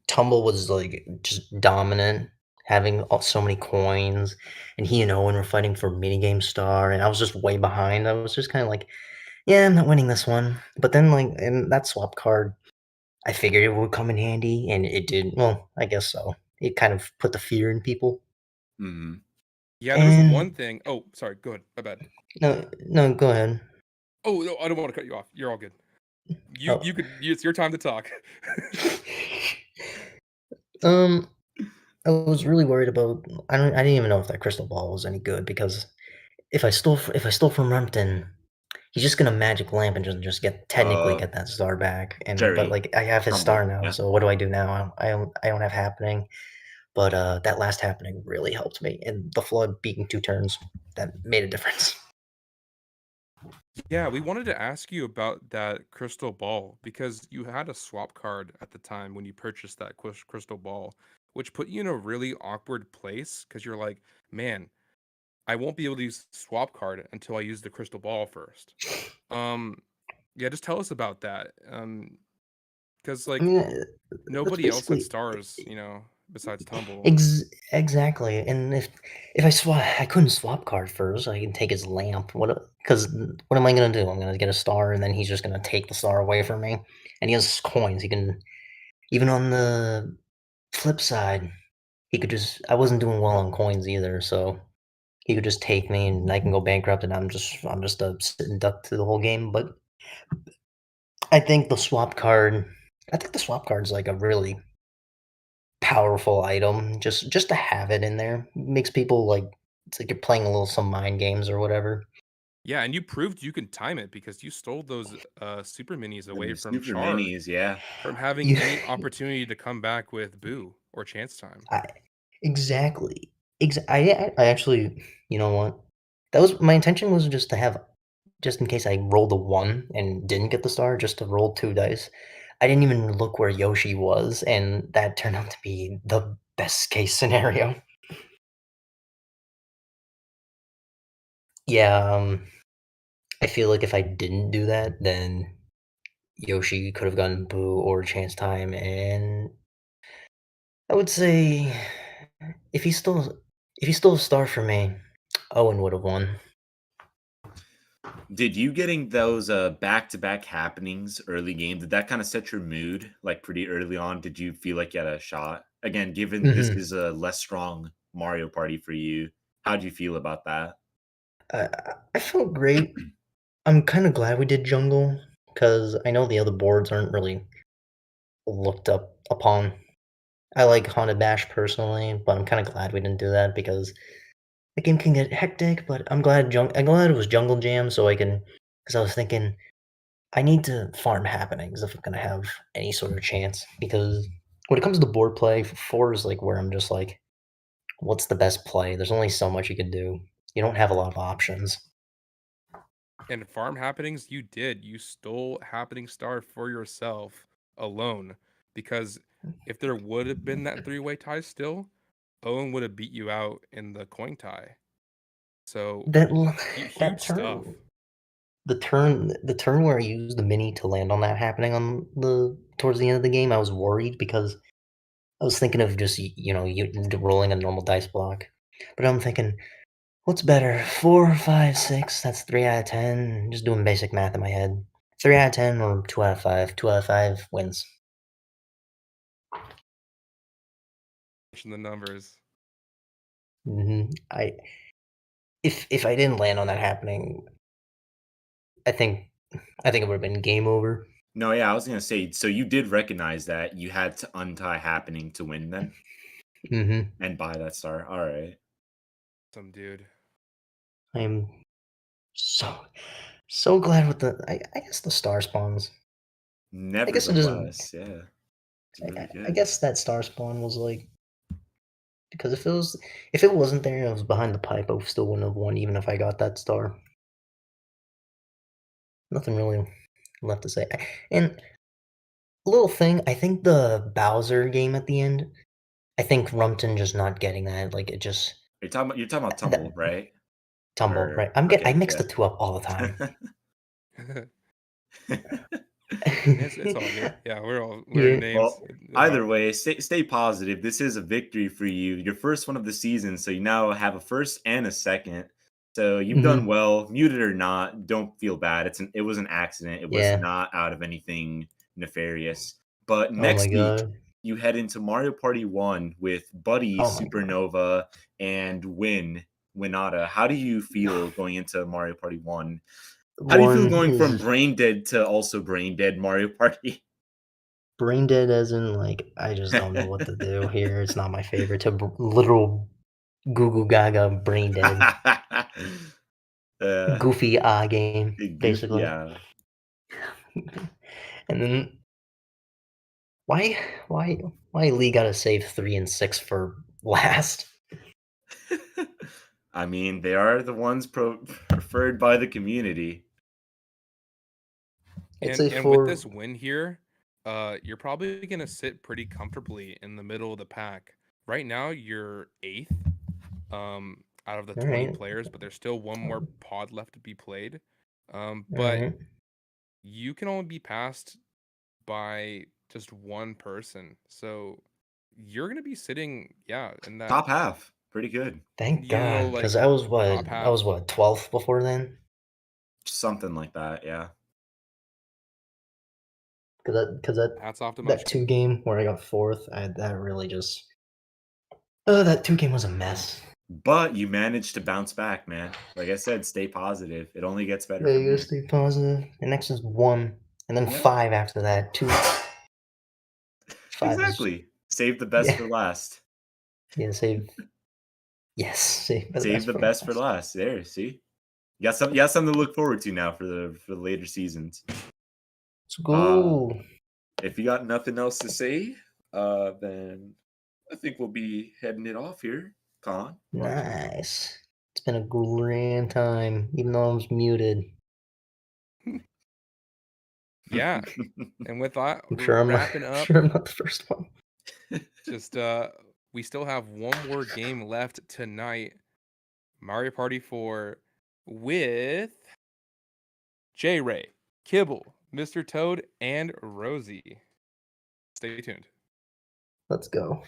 Tumble was like just dominant, having so many coins, and he and Owen were fighting for minigame star, and I was just way behind. I was just kind of like, yeah, I'm not winning this one. But then, like, in that swap card, I figured it would come in handy, and it did. Well, I guess so. It kind of put the fear in people. Hmm. Yeah, there's And- one thing. Oh, sorry. Go ahead. My bad. No, go ahead. Oh no, I don't want to cut you off. You're all good. Oh. It's your time to talk. I was really worried about. I didn't even know if that crystal ball was any good because if I stole from Rumpton, he's just gonna magic lamp and just technically get that star back. And Jerry, but like I have his Rumble, star now, yeah. so what do I do now? I don't have happening. But that last happening really helped me, and the flood beating 2 turns that made a difference. Yeah, we wanted to ask you about that crystal ball because you had a swap card at the time when you purchased that crystal ball, which put you in a really awkward place because you're like, man, I won't be able to use swap card until I use the crystal ball first. Yeah, just tell us about that. Because like I mean, that's nobody else had basically- stars, besides Tumble. Exactly, and if I couldn't swap card first. I can take his lamp. Because what am I gonna do? I'm gonna get a star, and then he's just gonna take the star away from me. And he has coins. He can, even on the flip side, he could just. I wasn't doing well on coins either, so he could just take me, and I can go bankrupt, and I'm just a sitting duck through the whole game. But I think the swap card. I think the swap card's like a really powerful item just to have it in there makes people like it's like you're playing some mind games or whatever. Yeah, and you proved you can time it because you stole those super minis away from Super Char minis, yeah. from having Yeah. any opportunity to come back with Boo or Chance Time. Exactly. I actually, you know what? That was my intention was just to have just in case I rolled a 1 and didn't get the star, just to roll 2 dice. I didn't even look where Yoshi was, and that turned out to be the best case scenario. Yeah, I feel like if I didn't do that, then Yoshi could have gotten Boo or Chance Time, and I would say if he stole a star for me, Owen would have won. Did you getting those back-to-back happenings early game, did that kind of set your mood like pretty early on? Did you feel like you had a shot? Again, given this Hmm. is a less strong Mario Party for you, how do you feel about that? I, I felt great. I'm kind of glad we did jungle because I know the other boards aren't really looked up upon. I like Haunted Bash personally, but I'm kind of glad we didn't do that because the game can get hectic. But I'm glad it was Jungle Jam so I can, because I was thinking I need to farm happenings if I'm gonna have any sort of chance. Because when it comes to board play, four is like where I'm just like, what's the best play? There's only so much you can do. You don't have a lot of options. And farm happenings, you did. You stole happening star for yourself alone because if there would have been that three-way tie still, Owen would have beat you out in the coin tie. So That l- that huge stuff. turn, the turn where I used the mini to land on that happening on the towards the end of the game, I was worried because I was thinking of just you rolling a normal dice block, but I'm thinking, what's better, 4, 5, 6? That's 3 out of 10. Just doing basic math in my head. 3 out of 10 or 2 out of 5. 2 out of 5 wins. The numbers. I if I didn't land on that happening, I think it would have been game over. No, yeah, I was gonna say, so you did recognize that you had to untie happening to win then Hmm. and buy that star. All right. Some dude. I'm so glad with the I guess the star spawns. I guess it doesn't. Nevertheless, yeah, it's really I good. guess that star spawn was like because if it wasn't there and it was behind the pipe, I still wouldn't have won even if I got that star. Nothing really left to say. And a little thing, I think the Bowser game at the end, I think Rumpton just not getting that, like it just You're talking about Tumble, that right? tumble, Or right? I okay, mix yeah. the two up all the time. It's all good. Yeah, we're all learning Yeah. names. Well, It either happens. way, stay positive. This is a victory for you. Your first one of the season, so you now have a first and a second. So you've done Mhm. well, muted or not. Don't feel bad. It was an accident. It was Yeah. not out of anything nefarious. But Oh my next week god. you head into Mario Party 1 with Buddy, Oh my god. Supernova, and Winata. How do you feel going into Mario Party 1? How do you feel 1 going from is brain dead to also brain dead Mario Party? brain dead as in, like, I just don't know what to do here, it's not my favorite to literal goo goo gaga brain dead. uh, Goofy, game, Goofy, basically. yeah. And then why why why Lee gotta save 3 and 6 for last? I mean, they are the ones preferred by the community. I'd And say and with 4. this win here, you're probably gonna sit pretty comfortably in the middle of the pack. Right now, you're eighth, out of the 20 Alright. players, but there's still one more pod left to be played. But Alright. you can only be passed by just one person, so you're gonna be sitting, yeah, in that, Top half, pretty good. Thank God, like because top I half. was what, 12th before then? Something like that, yeah. Because Hats off to that 2 Munchkin. game where I got 4th, that really just that 2 game was a mess. But you managed to bounce back, man. Like I said, stay positive. It only gets better Yeah, from you gotta here. stay positive. The next is 1, and then Yeah, 5 after that. 2 5 is exactly. Save the best yeah, for last. yeah, save save the Save best the for best for last. last. There, see? You got something to look forward to now for the later seasons. Let's Uh go. if you got nothing else to say, then I think we'll be heading it off here. Con, why don't you? Nice. It's been a grand time, even though I was muted. Yeah, and with that, I'm we're sure I'm not wrapping I'm up. sure I'm not the first one. Just we still have one more game left tonight. Mario Party 4 with J Ray, Kibble, Mr. Toad, and Rosie. Stay tuned. Let's go.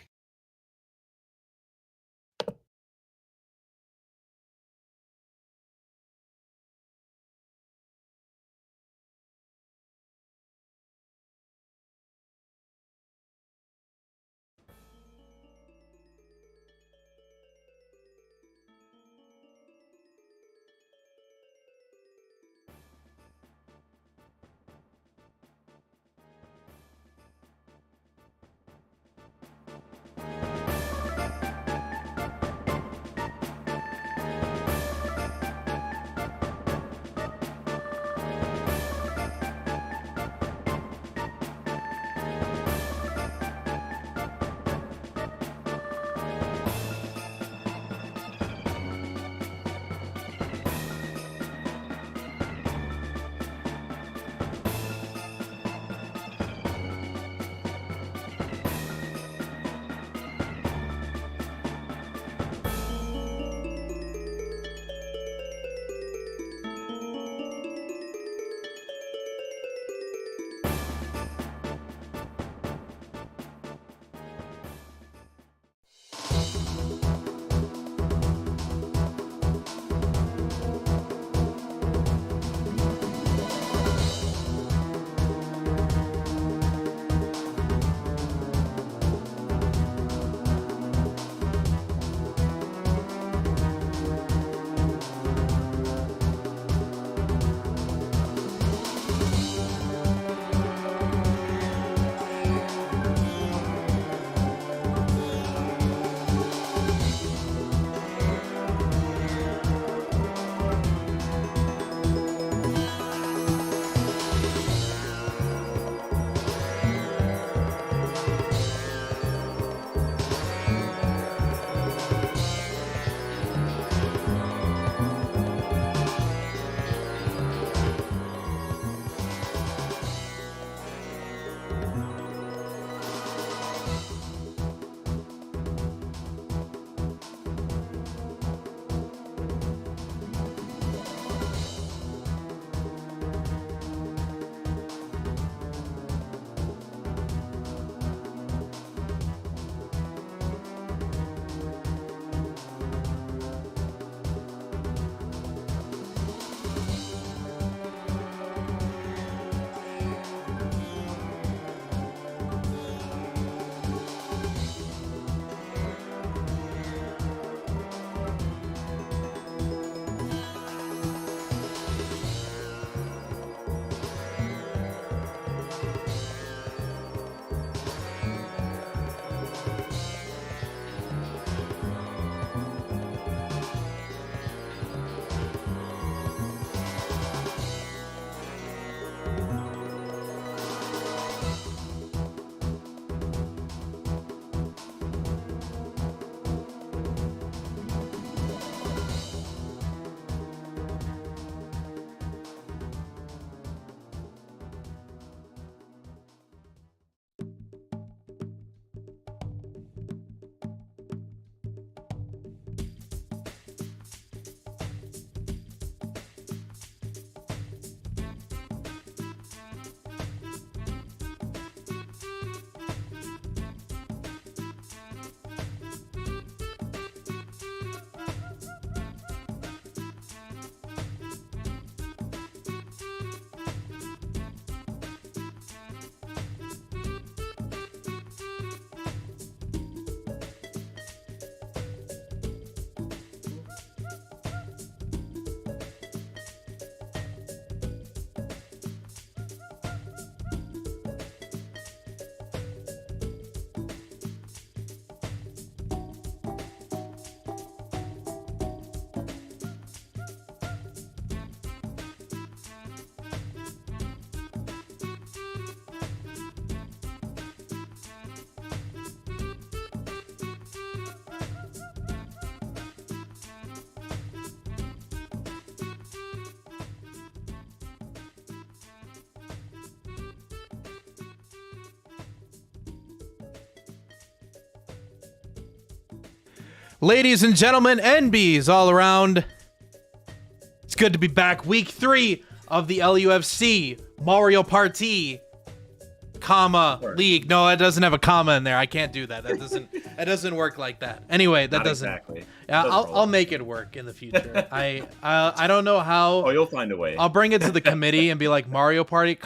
Ladies and gentlemen, NBs all around. It's good to be back. Week 3 of the LUFC Mario Party League. No, it doesn't have a comma in there. I can't do that. That doesn't work like that. Anyway, that Not doesn't. exactly. Yeah, Doesn't roll. I'll make it work in the future. I don't know how. Oh, you'll find a way. I'll bring it to the committee and be like Mario Party,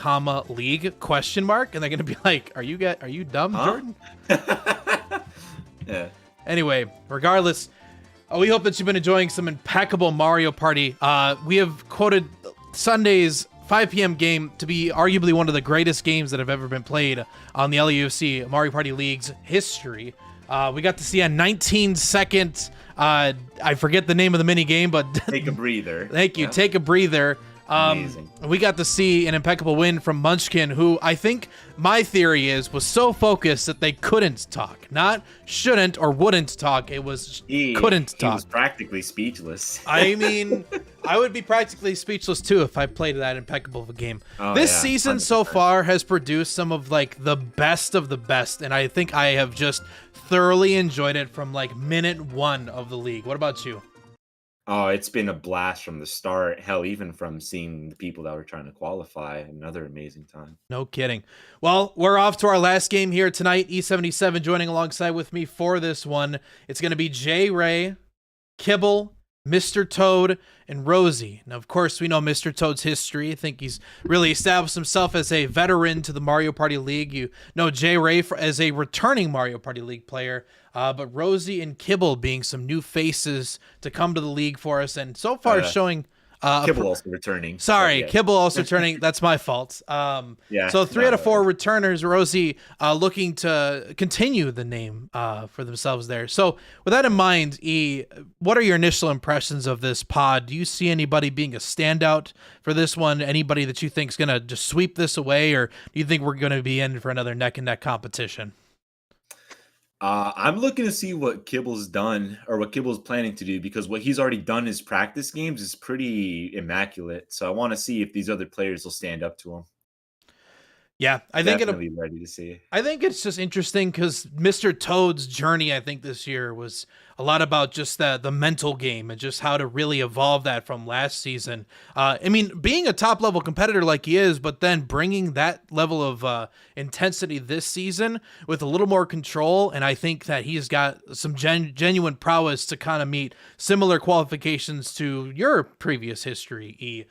League question mark, and they're gonna be like, "Are you dumb, Jordan?" Yeah. Anyway, regardless, we hope that you've been enjoying some impeccable Mario Party. We have quoted Sunday's 5 p.m. game to be arguably one of the greatest games that have ever been played on the LUFC Mario Party League's history. We got to see a 19-second, I forget the name of the mini game, but Take a breather. Thank you. Yeah. Take a breather. Amazing. We got to see an impeccable win from Munchkin, who I think my theory was so focused that they couldn't talk. Not shouldn't or wouldn't talk. It was couldn't talk. He was practically speechless. I mean, I would be practically speechless too if I played that impeccable of a game. Oh, This yeah, season so 100%. far has produced some of like the best of the best, and I think I have just thoroughly enjoyed it from like minute 1 of the league. What about you? Oh, it's been a blast from the start. Hell, even from seeing the people that were trying to qualify, another amazing time. No kidding. Well, we're off to our last game here tonight. E77 joining alongside with me for this one. It's going to be J Ray, Kibble, Mr. Toad, and Rosie. Now, of course, we know Mr. Toad's history. I think he's really established himself as a veteran to the Mario Party League. You know J Ray as a returning Mario Party League player. But Rosie and Kibble being some new faces to come to the league for us, and so far showing Kibble also returning. Sorry, Yeah. Kibble also returning. That's my fault. Yeah, So 3 out of no, 4 returners. Rosie looking to continue the name for themselves there. So with that in mind, E, what are your initial impressions of this pod? Do you see anybody being a standout for this one? Anybody that you think is going to just sweep this away, or do you think we're going to be in for another neck-and-neck competition? I'm looking to see what Kibble's done or what Kibble's planning to do, because what he's already done in his practice games is pretty immaculate. So I want to see if these other players will stand up to him. Yeah, I think Definitely ready to see. I think it's just interesting because Mr. Toad's journey, I think this year was a lot about just the mental game and just how to really evolve that from last season. I mean, being a top level competitor like he is, but then bringing that level of intensity this season with a little more control. And I think that he's got some genuine prowess to kind of meet similar qualifications to your previous history, E,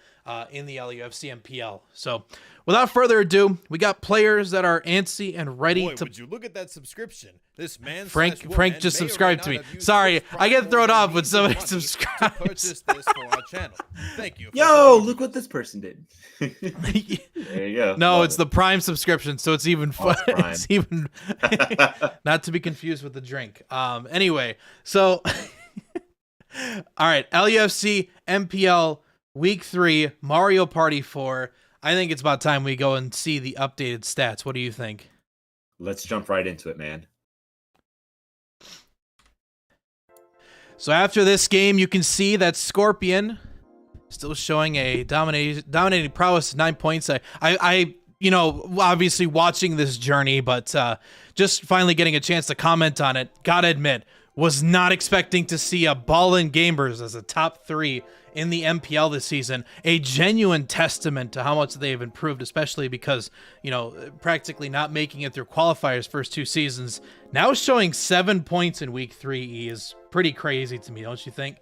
in the LUFC MPL. So without further ado, we got players that are antsy and ready to. Would you look at that subscription? This man Frank just subscribed to me. Sorry, I get thrown off when somebody subscribes. Purchase this for our channel. Thank you. Yo, look what this person did. There you go. No, Love it's it. the Prime subscription, so it's even fun. it's Prime. It's even not to be confused with the drink. Anyway, so all right, LUFC MPL Week 3 Mario Party 4. I think it's about time we go and see the updated stats. What do you think? Let's jump right into it, man. So after this game, you can see that Scorpion still showing a dominating prowess of 9 points. I you know, obviously watching this journey, but just finally getting a chance to comment on it. Gotta admit, was not expecting to see a Ballin' Gamers as a top 3 in the MPL this season. A genuine testament to how much they've improved, especially because, you know, practically not making it through qualifiers first 2 seasons. Now showing 7 points in week 3 is pretty crazy to me, don't you think?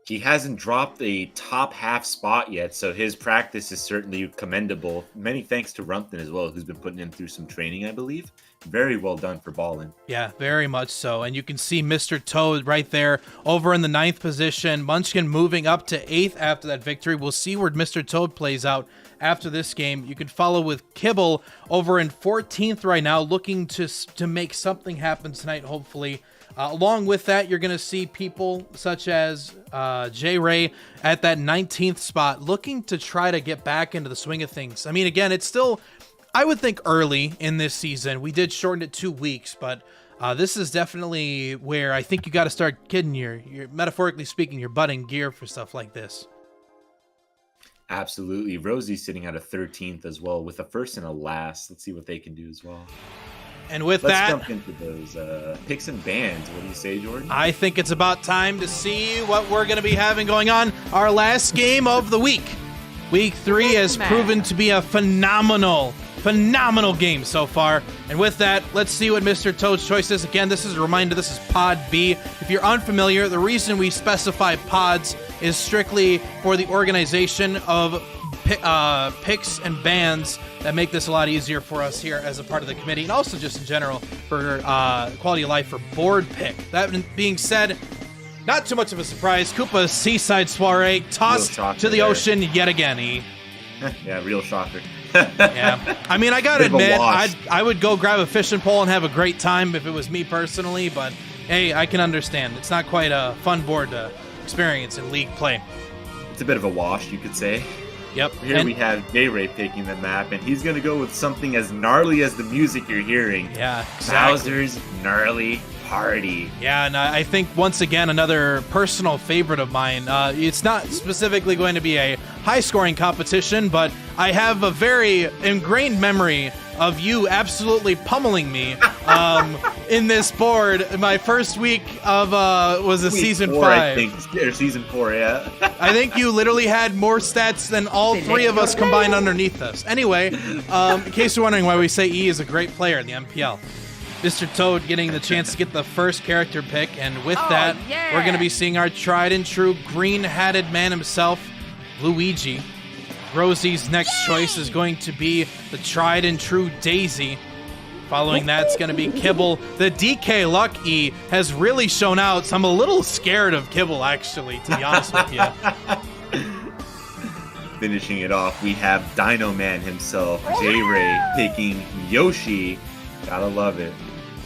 He hasn't dropped a top half spot yet, so his practice is certainly commendable. Many thanks to Rumpton as well, who's been putting him through some training, I believe. Very well done for Ballin. Yeah, very much so. And you can see Mr. Toad right there over in the 9th position. Munchkin moving up to 8th after that victory. We'll see where Mr. Toad plays out after this game. You can follow with Kibble over in 14th right now, looking to make something happen tonight, hopefully. Along with that, you're going to see people such as J Ray at that 19th spot, looking to try to get back into the swing of things. I mean, again, it's still, I would think, early in this season. We did shorten it 2 weeks, but this is definitely where I think you got to start getting your metaphorically speaking, your butt in gear for stuff like this. Absolutely. Rosie's sitting at a 13th as well with a first and a last. Let's see what they can do as well. And with Let's that, jump into those picks and bans. What do you say, Jordan? I think it's about time to see what we're going to be having going on. Our last game of the week. Week 3 has proven to be a phenomenal game so far. And with that, let's see what Mr. Toad's choice is. Again, this is a reminder, this is Pod B. If you're unfamiliar, the reason we specify pods is strictly for the organization of picks and bans that make this a lot easier for us here as a part of the committee, and also just in general for quality of life for board pick. That being said, not too much of a surprise. Koopa's Seaside Soiree tossed to the ocean yet again, E. Yeah, real shocker. Yeah. I mean, I gotta admit, I would go grab a fishing pole and have a great time if it was me personally, but hey, I can understand. It's not quite a fun board to experience in League play. It's a bit of a wash, you could say. Yep. Here we have J-Ray picking the map, and he's going to go with something as gnarly as the music you're hearing. Yeah, exactly. Bowser's Gnarly Party. Yeah, and I think, once again, another personal favorite of mine. It's not specifically going to be a high-scoring competition, but I have a very ingrained memory of you absolutely pummeling me in this board. My first week of was a season 5. I think, or season 4, yeah. I think you literally had more stats than all 3 of us combined underneath us. Anyway, in case you're wondering why we say E is a great player in the MPL, Mr. Toad getting the chance to get the first character pick, and with that, we're going to be seeing our tried and true green-hatted man himself, Luigi. Rosie's next choice is going to be the tried and true Daisy. Following that's going to be Kibble. The DK Luck E has really shown out, so I'm a little scared of Kibble, actually, to be honest with you. Finishing it off, we have Dino Man himself, J-Ray, picking Yoshi. Gotta love it.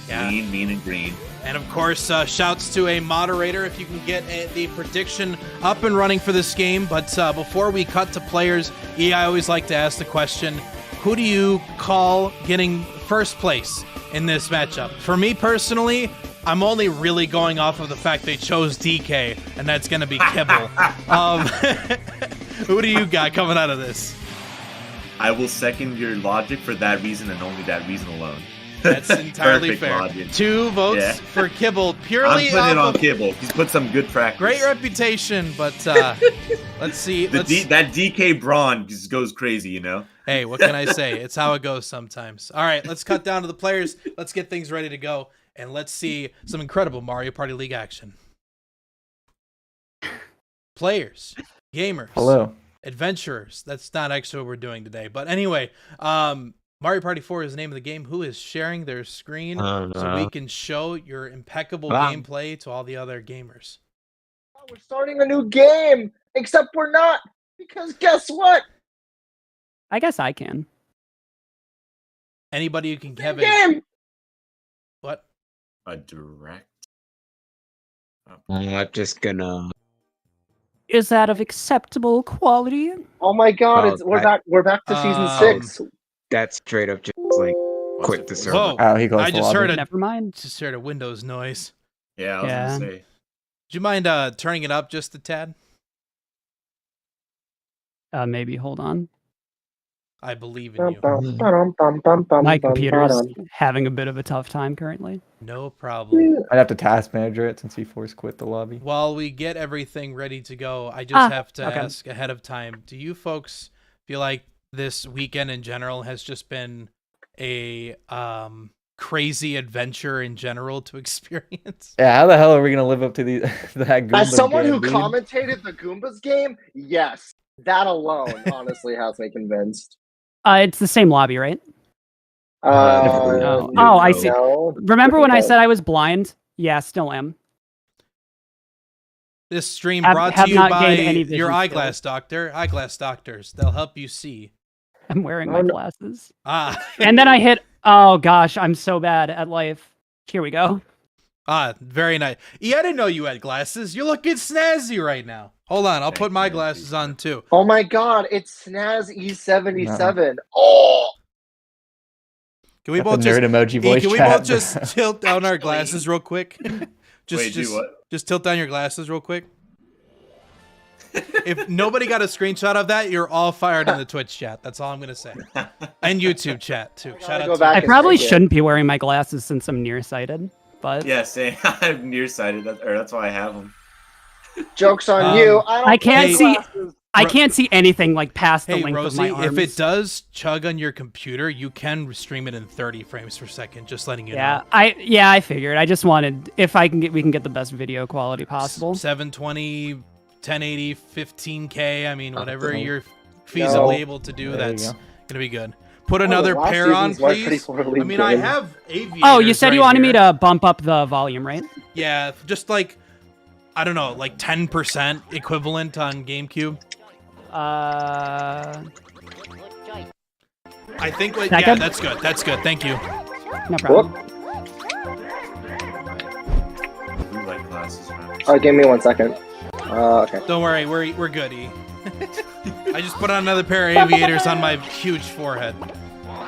Yeah. Lean, mean, and green. And of course, shouts to a moderator if you can get the prediction up and running for this game. But before we cut to players, I always like to ask the question, who do you call getting first place in this matchup? For me personally, I'm only really going off of the fact they chose DK, and that's going to be Kibble. Who do you got coming out of this? I will second your logic for that reason and only that reason alone. That's entirely fair. Logic. 2 votes for Kibble, purely I'm putting it on Kibble. He's put some good practice. Great reputation, but let's see. That DK Braun just goes crazy, you know? Hey, what can I say? It's how it goes sometimes. All right, let's cut down to the players. Let's get things ready to go, and let's see some incredible Mario Party League action. Players, gamers, hello, adventurers. That's not actually what we're doing today, but anyway, Mario Party 4 is the name of the game. Who is sharing their screen so we can show your impeccable gameplay to all the other gamers? We're starting a new game, except we're not, because guess what? I guess I can. Anybody who can have game. What? A direct. I'm just gonna. Is that of acceptable quality? Oh my god, we're back to season 6. That's straight up just like quit the server. Whoa. Oh, he goes I just heard Never mind. Just heard a Windows noise. Yeah, I was gonna say. Do you mind turning it up just a tad? Maybe hold on. I believe in you. My computer's having a bit of a tough time currently. No problem. I'd have to task manager it since he force quit the lobby. While we get everything ready to go, I just have to ask ahead of time, do you folks feel like this weekend in general has just been a crazy adventure in general to experience? Yeah, how the hell are we going to live up to that Goomba As someone game, who dude? commentated the Goombas game, yes. That alone honestly has me convinced. It's the same lobby, right? No. Oh, I see. No. Remember when I said I was blind? Yeah, still am. This stream Have brought to you not by gained any vision your eyeglass doctor. Eyeglass doctors. They'll help you see. I'm wearing my glasses. Ah. And then I hit, oh gosh, I'm so bad at life. Here we go. Ah, very nice. Yeah, I didn't know you had glasses. You're looking snazzy right now. Hold on, I'll put my glasses on too. Oh my god, it's Snaz E77. Oh! Can we Got both the nerd emoji voice can we chat, both just tilt down our glasses real quick? Wait, do what? Just tilt down your glasses real quick. If nobody got a screenshot of that, you're all fired in the Twitch chat. That's all I'm gonna say, and YouTube chat too. Shout out to I probably shouldn't be wearing my glasses since I'm nearsighted, but Yeah, same. I'm nearsighted, that's why I have them. Joke's on you. I can't see. I can't see anything like past the Hey length Rosie, of my arms. if it does chug on your computer, you can stream it in 30 frames per second. Just letting you Yeah, know. I figured. I just wanted if we can get the best video quality possible. 720, 1080, 15K. I mean, whatever Okay. you're feasibly able to do, There you that's go. gonna be good. Put another last pair on, season's went pretty please. poorly I mean, I done. have aviators. Oh, you said you right wanted me here. to bump up the volume, right? Yeah, just like, I don't know, like 10% equivalent on GameCube. I think, like, yeah, Second? that's good. That's good. Thank you. No problem. Blue light glasses. Oh, give me 1 second. Okay. Don't worry, we're good, E. I just put on another pair of aviators on my huge forehead.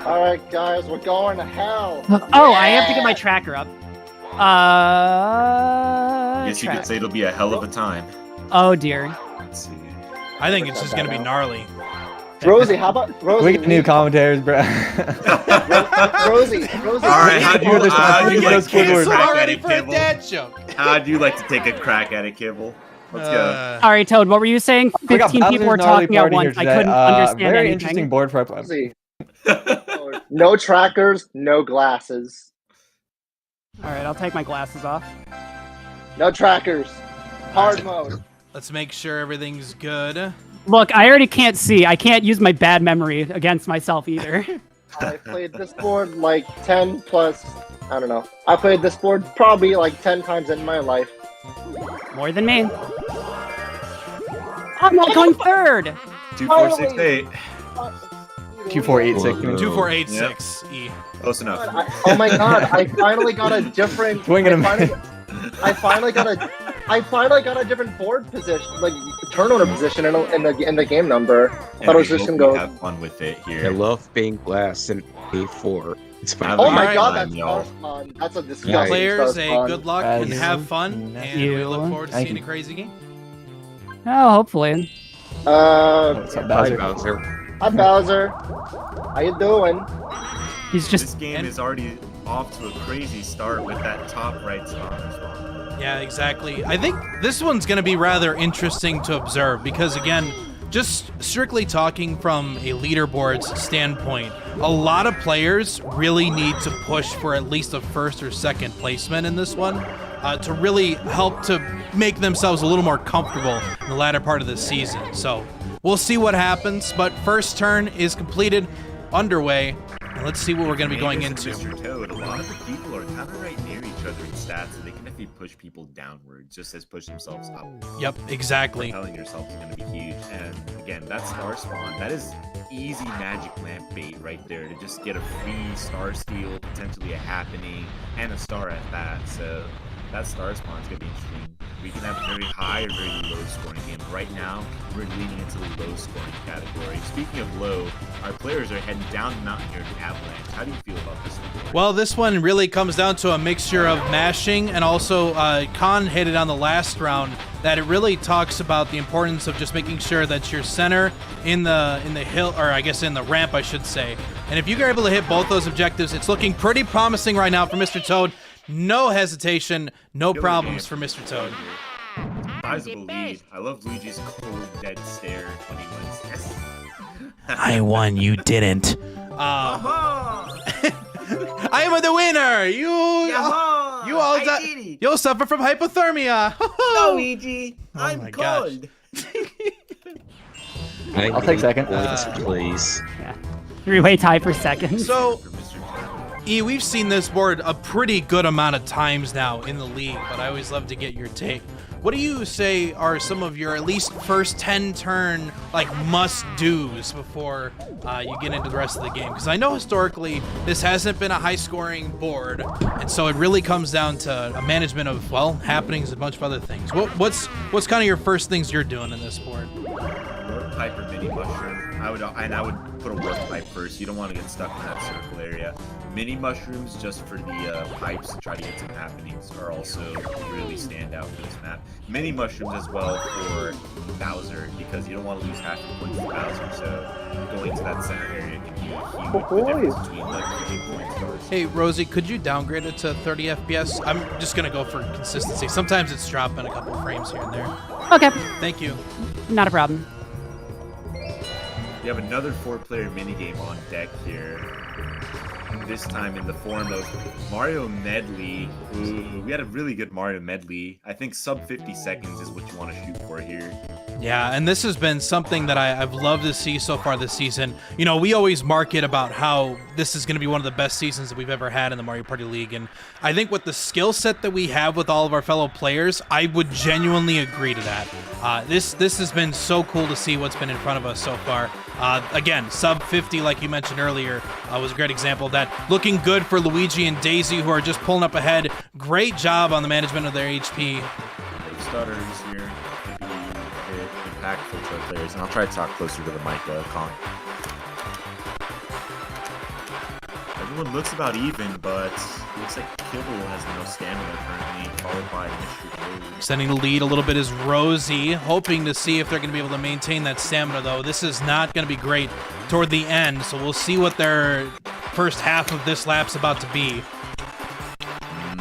All right, guys, we're going to hell. Oh, I have to get my tracker up. Guess you could say it'll be a hell of a time. Oh dear. Let's see. I think it's just gonna be gnarly. Rosie, how about Rosie? We get new commentators, bro. Rosie. All right, how'd you like to take a crack at ready it, for a Kibble? dad joke. How'd you like to take a crack at it, Kibble? Let's go. All right, Toad. What were you saying? We got 15 people were Bowser's Gnarly talking at Party once. here I couldn't today. understand Very anything. interesting board for our Rosie. No trackers, no glasses. All right, I'll take my glasses off. No trackers. Hard mode. Let's make sure everything's good. Look, I already can't see. I can't use my bad memory against myself either. I played this board like 10 plus. I don't know. I played this board probably like 10 times in my life. More than me. I'm not going third. 2468. 2486. 2486 E. Close enough. Oh my god! I finally got a different. Swinging him. I finally got a different board position, like turnover position in the game number. Thought it was just gonna go. Have fun with it here. I love being glass in A4. It's fine. Oh my Alright, god, that's y'all. fun. That's a You disgusting. players, Star good luck As and have fun, and we you. look forward to Thank seeing you. a crazy game. Oh, hopefully. What's up, Bye, Bowser? Bowser. Hi Bowser. How you doing? He's This just. game is already off to a crazy start with that top right spawn. Yeah, exactly. I think this one's going to be rather interesting to observe because, again, just strictly talking from a leaderboard's standpoint, a lot of players really need to push for at least a first or second placement in this one to really help to make themselves a little more comfortable in the latter part of the season. So we'll see what happens, but first turn is completed, underway, and let's see what we're going to be going into. Mr. Toad, a lot of the people are kind of right near each other in stats, so they can definitely push people downwards just as push themselves up. Yep, exactly. Telling yourself is going to be huge. And again, that star spawn, that is easy magic lamp bait right there to just get a free star steal, potentially a happening, and a star at that. So that star spawn is going to be interesting. We can have a very high or very low scoring game. Right now, we're leaning into the low scoring category. Speaking of low, our players are heading down the mountain here to Avalanche. How do you feel about this one? Well, this one really comes down to a mixture of mashing and also Khan hit it on the last round that it really talks about the importance of just making sure that your center in the hill, or I guess in the ramp, I should say. And if you're able to hit both those objectives, it's looking pretty promising right now for Mr. Toad. No hesitation, no problems for Mr. Toad. Sizable lead. I love Luigi's cold, dead stare when he wins. Yes. I won, you didn't. I am the winner. You'll suffer from hypothermia. Luigi, I'm cold. I'll take second. Please. Yeah. Three-way tie for second. So, E, we've seen this board a pretty good amount of times now in the league, but I always love to get your take. What do you say are some of your at least first 10 turn like must-dos before you get into the rest of the game? Because I know historically this hasn't been a high-scoring board, and so it really comes down to a management of, well, happenings and a bunch of other things. What's kind of your first things you're doing in this board? pipe or mini mushroom. I would put a work pipe first. You don't want to get stuck in that circle area. Mini mushrooms just for the pipes to try to get some happenings are also really stand out for this map. Mini mushrooms as well for Bowser because you don't want to lose half your points to Bowser. So going to that center area can be a huge difference between like 3 points. Hey, Rosie, could you downgrade it to 30 FPS? I'm just going to go for consistency. Sometimes it's dropping a couple frames here and there. Okay. Thank you. Not a problem. You have another 4-player minigame on deck here. This time in the form of Mario Medley. Ooh, we had a really good Mario Medley. I think sub 50 seconds is what you want to shoot for here. Yeah, and this has been something that I've loved to see so far this season. You know, we always market about how this is going to be one of the best seasons that we've ever had in the Mario Party League, and I think with the skill set that we have with all of our fellow players, I would genuinely agree to that. This has been so cool to see what's been in front of us so far. Again, sub 50, like you mentioned earlier, was a great example of that. Looking good for Luigi and Daisy, who are just pulling up ahead. Great job on the management of their HP. Stutters here could be a bit impactful to our players, and I'll try to talk closer to the mic, Con. Everyone looks about even, but looks like Kibble has no stamina currently, followed by Mr. Toad. Extending the lead a little bit is Rosie, hoping to see if they're going to be able to maintain that stamina, though. This is not going to be great toward the end, so we'll see what their first half of this lap's about to be.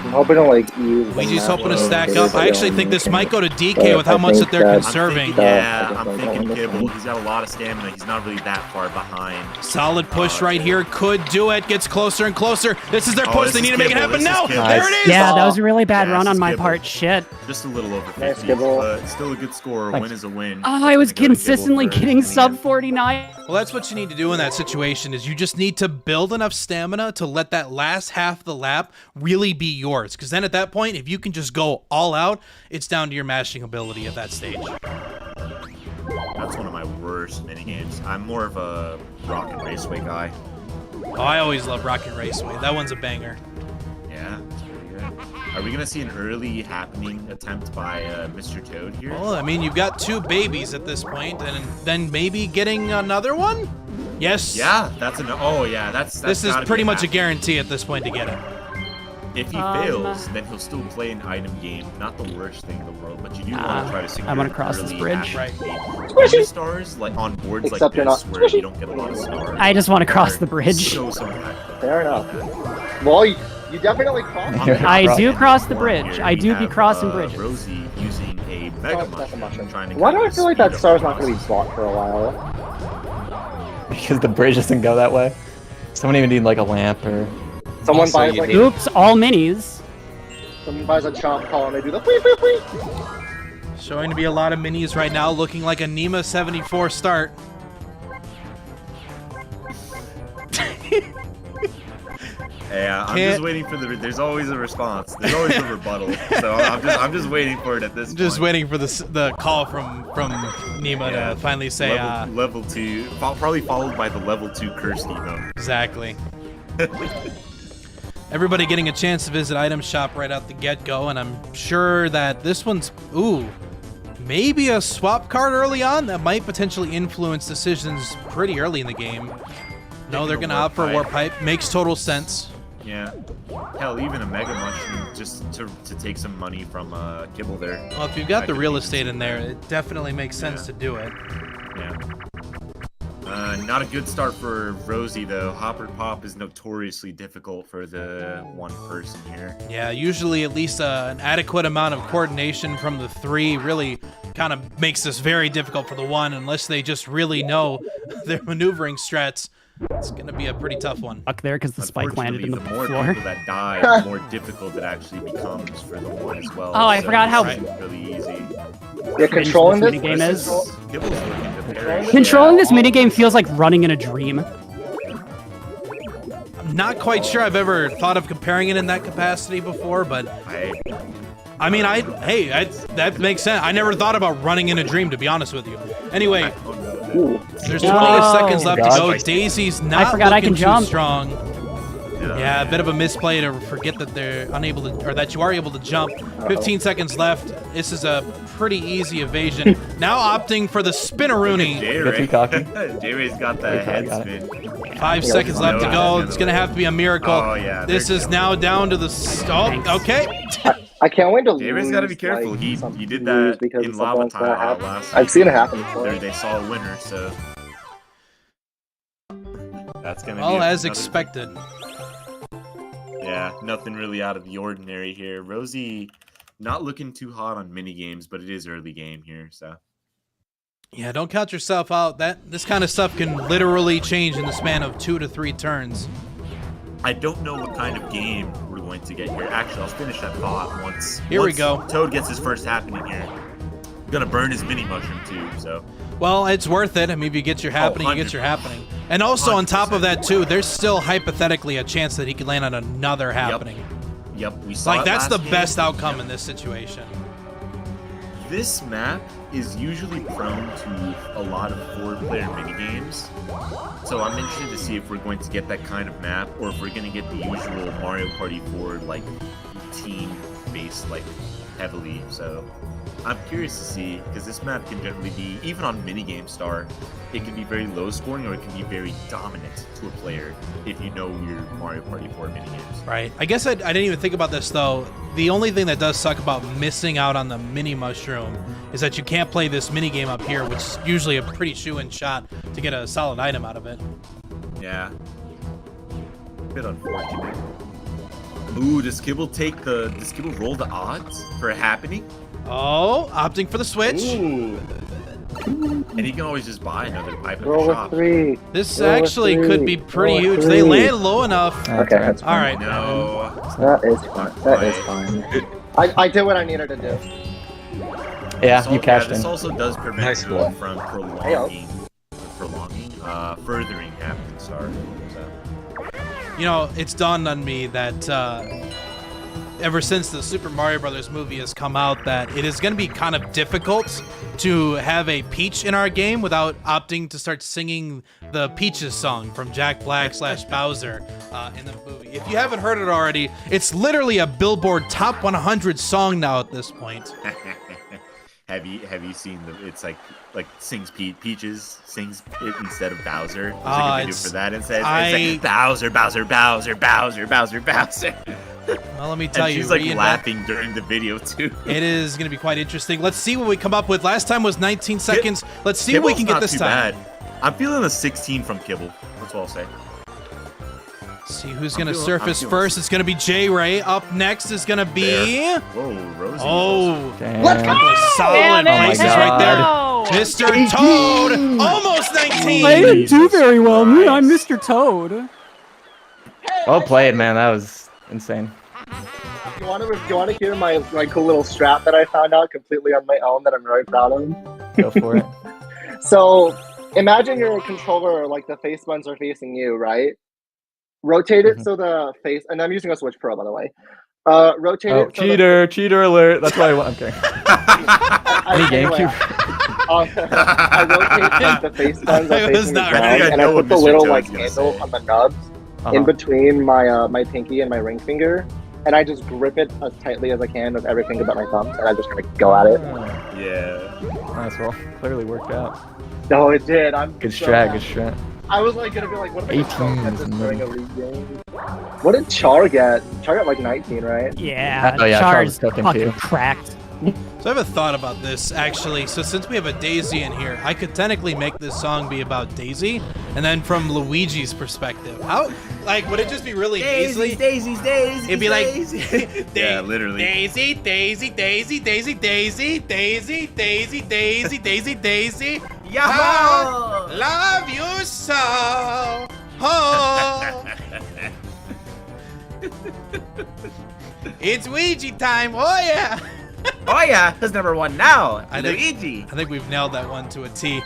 I'm hoping to like use. Luigi's hoping to stack up. I actually think this might go to DK with how much that they're conserving. I'm thinking Kibble. He's got a lot of stamina. He's not really that far behind. Solid push right here. Could do it. Gets closer and closer. This is their push. They need to make it happen now. There it is. Yeah, that was a really bad run on my part. Shit. Just a little over 50, but still a good score. A win is a win. Oh, I was consistently getting sub 49. Well, that's what you need to do in that situation is you just need to build enough stamina to let that last half of the lap really be yours. Because then at that point, if you can just go all out, it's down to your mashing ability at that stage. That's one of my worst minigames. I'm more of a Rocket Raceway guy. Oh, I always love Rocket Raceway. That one's a banger. Yeah, it's pretty good. Are we going to see an early happening attempt by Mr. Toad here? Well, I mean, you've got 2 babies at this point, and then maybe getting another one? Yes. Yeah, that's an. Oh, yeah, that's this is pretty much a guarantee at this point to get it. If he fails, then he'll still play an item game. Not the worst thing in the world, but you do want to try to secure. I want to cross this bridge. Right. Squishy stars, like on boards like this, where you don't get a lot of stars. I just want to cross the bridge. Fair enough. Well, you definitely cross. I do cross the bridge. I do be crossing bridges. Rosie using a Mega Mushroom, trying to. Why do I feel like that star's not going to be blocked for a while? Because the bridge doesn't go that way. Someone even need like a lamp or. Someone buys like oops, all minis. Someone buys a chomp call and they do the wee wee wee. Showing to be a lot of minis right now, looking like a Nima 74 start. Yeah, I'm just waiting for the. There's always a response. There's always a rebuttal. So I'm just waiting for it at this point. Just waiting for the call from Nima to finally say level 2, probably followed by the level 2 curse emo. Exactly. Everybody getting a chance to visit Item Shop right out the get-go, and I'm sure that this one's, maybe a swap card early on that might potentially influence decisions pretty early in the game. No, they're going to opt for a Warp Pipe. Makes total sense. Yeah. Hell, even a Mega Mushroom just to take some money from Kibble there. Well, if you've got the real estate in there, it definitely makes sense to do it. Yeah. Not a good start for Rosie, though. Hopper Pop is notoriously difficult for the one person here. Yeah, usually at least an adequate amount of coordination from the 3 really kind of makes this very difficult for the 1, unless they just really know their maneuvering strats. It's going to be a pretty tough one. Up there because the spike landed in the more floor. People that die, the more difficult it actually becomes for the 1 as well. Oh, I forgot how really easy. Yeah, controlling this minigame is. Controlling this minigame feels like running in a dream. I'm not quite sure I've ever thought of comparing it in that capacity before, but I mean, that makes sense. I never thought about running in a dream, to be honest with you. Anyway, there's 20 seconds left to go. Daisy's not looking too strong. Yeah, a bit of a misplay to forget that they're unable to, or that you are able to jump. 15 seconds left. This is a pretty easy evasion. Now opting for the spinneroonie. J-Ray's got the head spin. 5 seconds left to go. It's going to have to be a miracle. Oh, yeah. This is now down to the... okay. I can't wait to J-Ray's got to be careful. He did that in lava tile last I've seen it happen before. They saw a winner, so... That's going to be... All as expected. Yeah, nothing really out of the ordinary here. Rosie not looking too hot on mini games, but it is early game here, so... Yeah, don't count yourself out. This kind of stuff can literally change in the span of 2 to 3 turns. I don't know what kind of game we're going to get here. Actually, I'll finish that thought once. Here we go. Toad gets his first happening here. Gonna burn his mini mushroom too, so. Well, it's worth it. I mean, if you get your happening, you get your happening. And also, on top of that too, there's still hypothetically a chance that he could land on another happening. Yep, we saw it that's last the best outcome in this situation. This map is usually prone to a lot of 4-player minigames, so I'm interested to see if we're going to get that kind of map, or if we're going to get the usual Mario Party 4, like, team-based, like, heavily, so I'm curious to see, because this map can generally be, even on Minigame Star, it can be very low scoring, or it can be very dominant to a player if you know your Mario Party 4 minigames. Right. I guess I didn't even think about this, though. The only thing that does suck about missing out on the mini mushroom is that you can't play this mini game up here, which is usually a pretty shoo-in shot to get a solid item out of it. Yeah. A bit unfortunate. Ooh, does Kibble roll the odds for a happening? Oh, opting for the switch. Ooh. And he can always just buy another pipe at the Roll shop. a 3. This Roll a actually 3. could be pretty Roll a huge. 3. They land low enough. Okay, that's fine. All right. No. That is fine. That is fine. I did what I needed to do. Yeah, you cashed This in. also does prevent you from furthering happening star. So. You know, it's dawned on me that ever since the Super Mario Brothers movie has come out, that it is going to be kind of difficult to have a Peach in our game without opting to start singing the Peaches song from Jack Black / Bowser in the movie. If you haven't heard it already, it's literally a Billboard Top 100 song now at this point. Have you seen it's like sings Peaches sings it instead of Bowser? There's like a video for that instead. It's like Bowser. Well, let me tell you, she's like laughing during the video too. It is going to be quite interesting. Let's see what we come up with. Last time was 19 seconds. Let's see what we can get this time. Bad. I'm feeling a 16 from Kibble. That's what I'll say. See who's going to surface first. It's going to be J-Ray. Up next is going to be... Whoa, Rosie. Oh, let's go! Solid places right there. Mr. Toad, almost 19. I didn't do very well. I'm Mr. Toad. Well played, man. That was insane. You want to hear my cool little strat that I found out completely on my own that I'm very proud of? Go for it. So, imagine your controller, like the face buttons are facing you, right? Rotate it so the face, and I'm using a Switch Pro, by the way. Rotate it. So cheater alert. That's why I'm kidding. Any GameCube. I rotate the face buttons are facing the ground, and I put the little handle on the nubs in between my pinky and my ring finger, and I just grip it as tightly as I can with every finger but my thumb, and I'm just gonna go at it. Yeah. Nice. Well, clearly worked out. No, it did. Good strat. Good strat. I was gonna be like, what am I gonna get during a league game? What did Char get? Char got 19, right? Yeah, oh, yeah, Char's fucking fucking cracked. So I have a thought about this, actually. So since we have a Daisy in here, I could technically make this song be about Daisy, and then from Luigi's perspective. How, would it just be really easily? Daisy. It'd be like, yeah, literally. Daisy. Yahoo! Love you so. Oh. It's Ouija time. Oh, yeah. Oh yeah, who's number one now? Luigi. I think we've nailed that one to a T.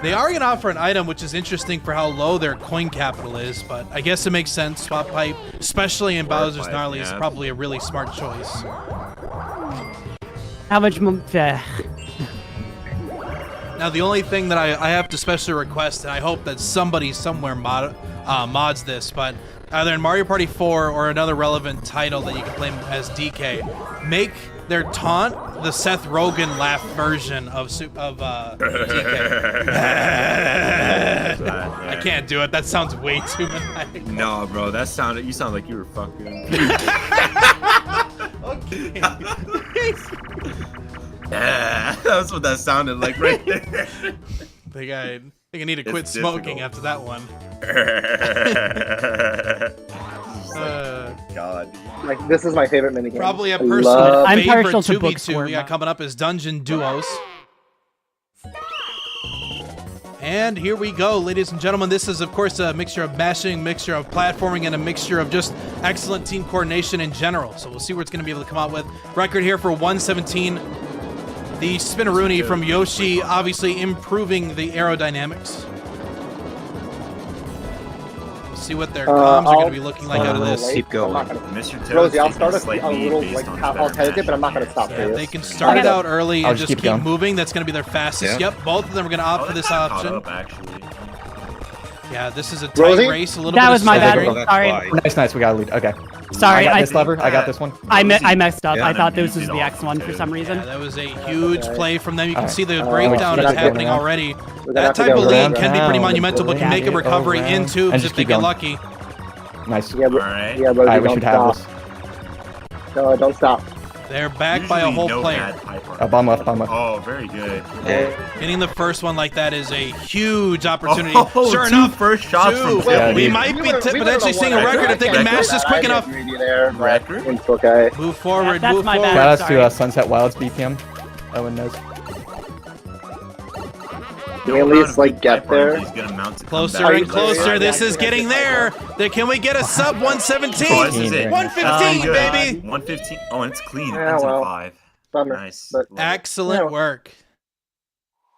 They are going to offer an item, which is interesting for how low their coin capital is, but I guess it makes sense. Swap pipe, especially in Bowser's Gnarly, is probably a really smart choice. How much? Now, the only thing that I have to specially request, and I hope that somebody somewhere mods this, but either in Mario Party 4 or another relevant title that you can play as DK, make their taunt the Seth Rogen laugh version of DK. I can't do it. That sounds way too maniacal. No, bro, you sound like you were fucking. Okay. Yeah, that's what that sounded like right there. I think I need to quit smoking after that one. God. Like, this is my favorite minigame. Probably a I personal love- I'm favorite partial to 2v2 we got coming up is Dungeon Duos. And here we go, ladies and gentlemen. This is, of course, a mixture of mashing, mixture of platforming, and a mixture of just excellent team coordination in general. So we'll see what it's going to be able to come out with. Record here for 117. The Spinaroonie from Yoshi, obviously improving the aerodynamics. We'll see what their comms are going to be looking like out of this. Keep going. Mr. Toad's Rosie, I'll taking start a a slight little, lead like, based on I'll tell you, but I'm not going to stop Yeah, for they this. can start it out early I'll and just just keep keep going. moving. That's going to be their fastest. Yeah. Yep, both of them are going to opt for this option. Up, actually. Yeah, this is a tight Rosie? race. A little That bit was of my bad. staggering. Sorry. Nice, we got a lead. Okay. Sorry, I got I- this lever. I got this one. I messed up. Yeah, I thought no, this you was did the X one for awesome, some too. reason. Yeah, that was a huge play from them. You can Alright. see the breakdown we're is gonna have to happening go around. already. We're gonna That have to type go of lead around. can be pretty monumental, but can make a Go recovery in around. tubes And if just they keep get going. lucky. Nice. Yeah, Alright. yeah, Rosie, Alright, we don't should have stop. this. No, don't stop. They're backed by a Usually whole no player. bad pipe Oh, bomb left, bomb left. Oh, very good. Getting the first one like that is a huge opportunity. Oh, sure two enough, first shots two. from Yeah, we dude. might be We would've potentially seeing a won. record if they can mash this quick enough. Record? It's okay. Move forward, That's move my forward. bad. Shout outs to Sorry. Sunset Wilds BPM. Owen knows. Can we at least, like, get there? He's gonna mount to come Closer back. and closer. Yeah, This yeah, is yeah, getting yeah. there. Can we get a sub Oh, 117? this is it. 115, Good. baby. 115. Oh, and it's clean. Yeah, Ends in well. 5. Bummer. Nice. But Love it. Excellent work.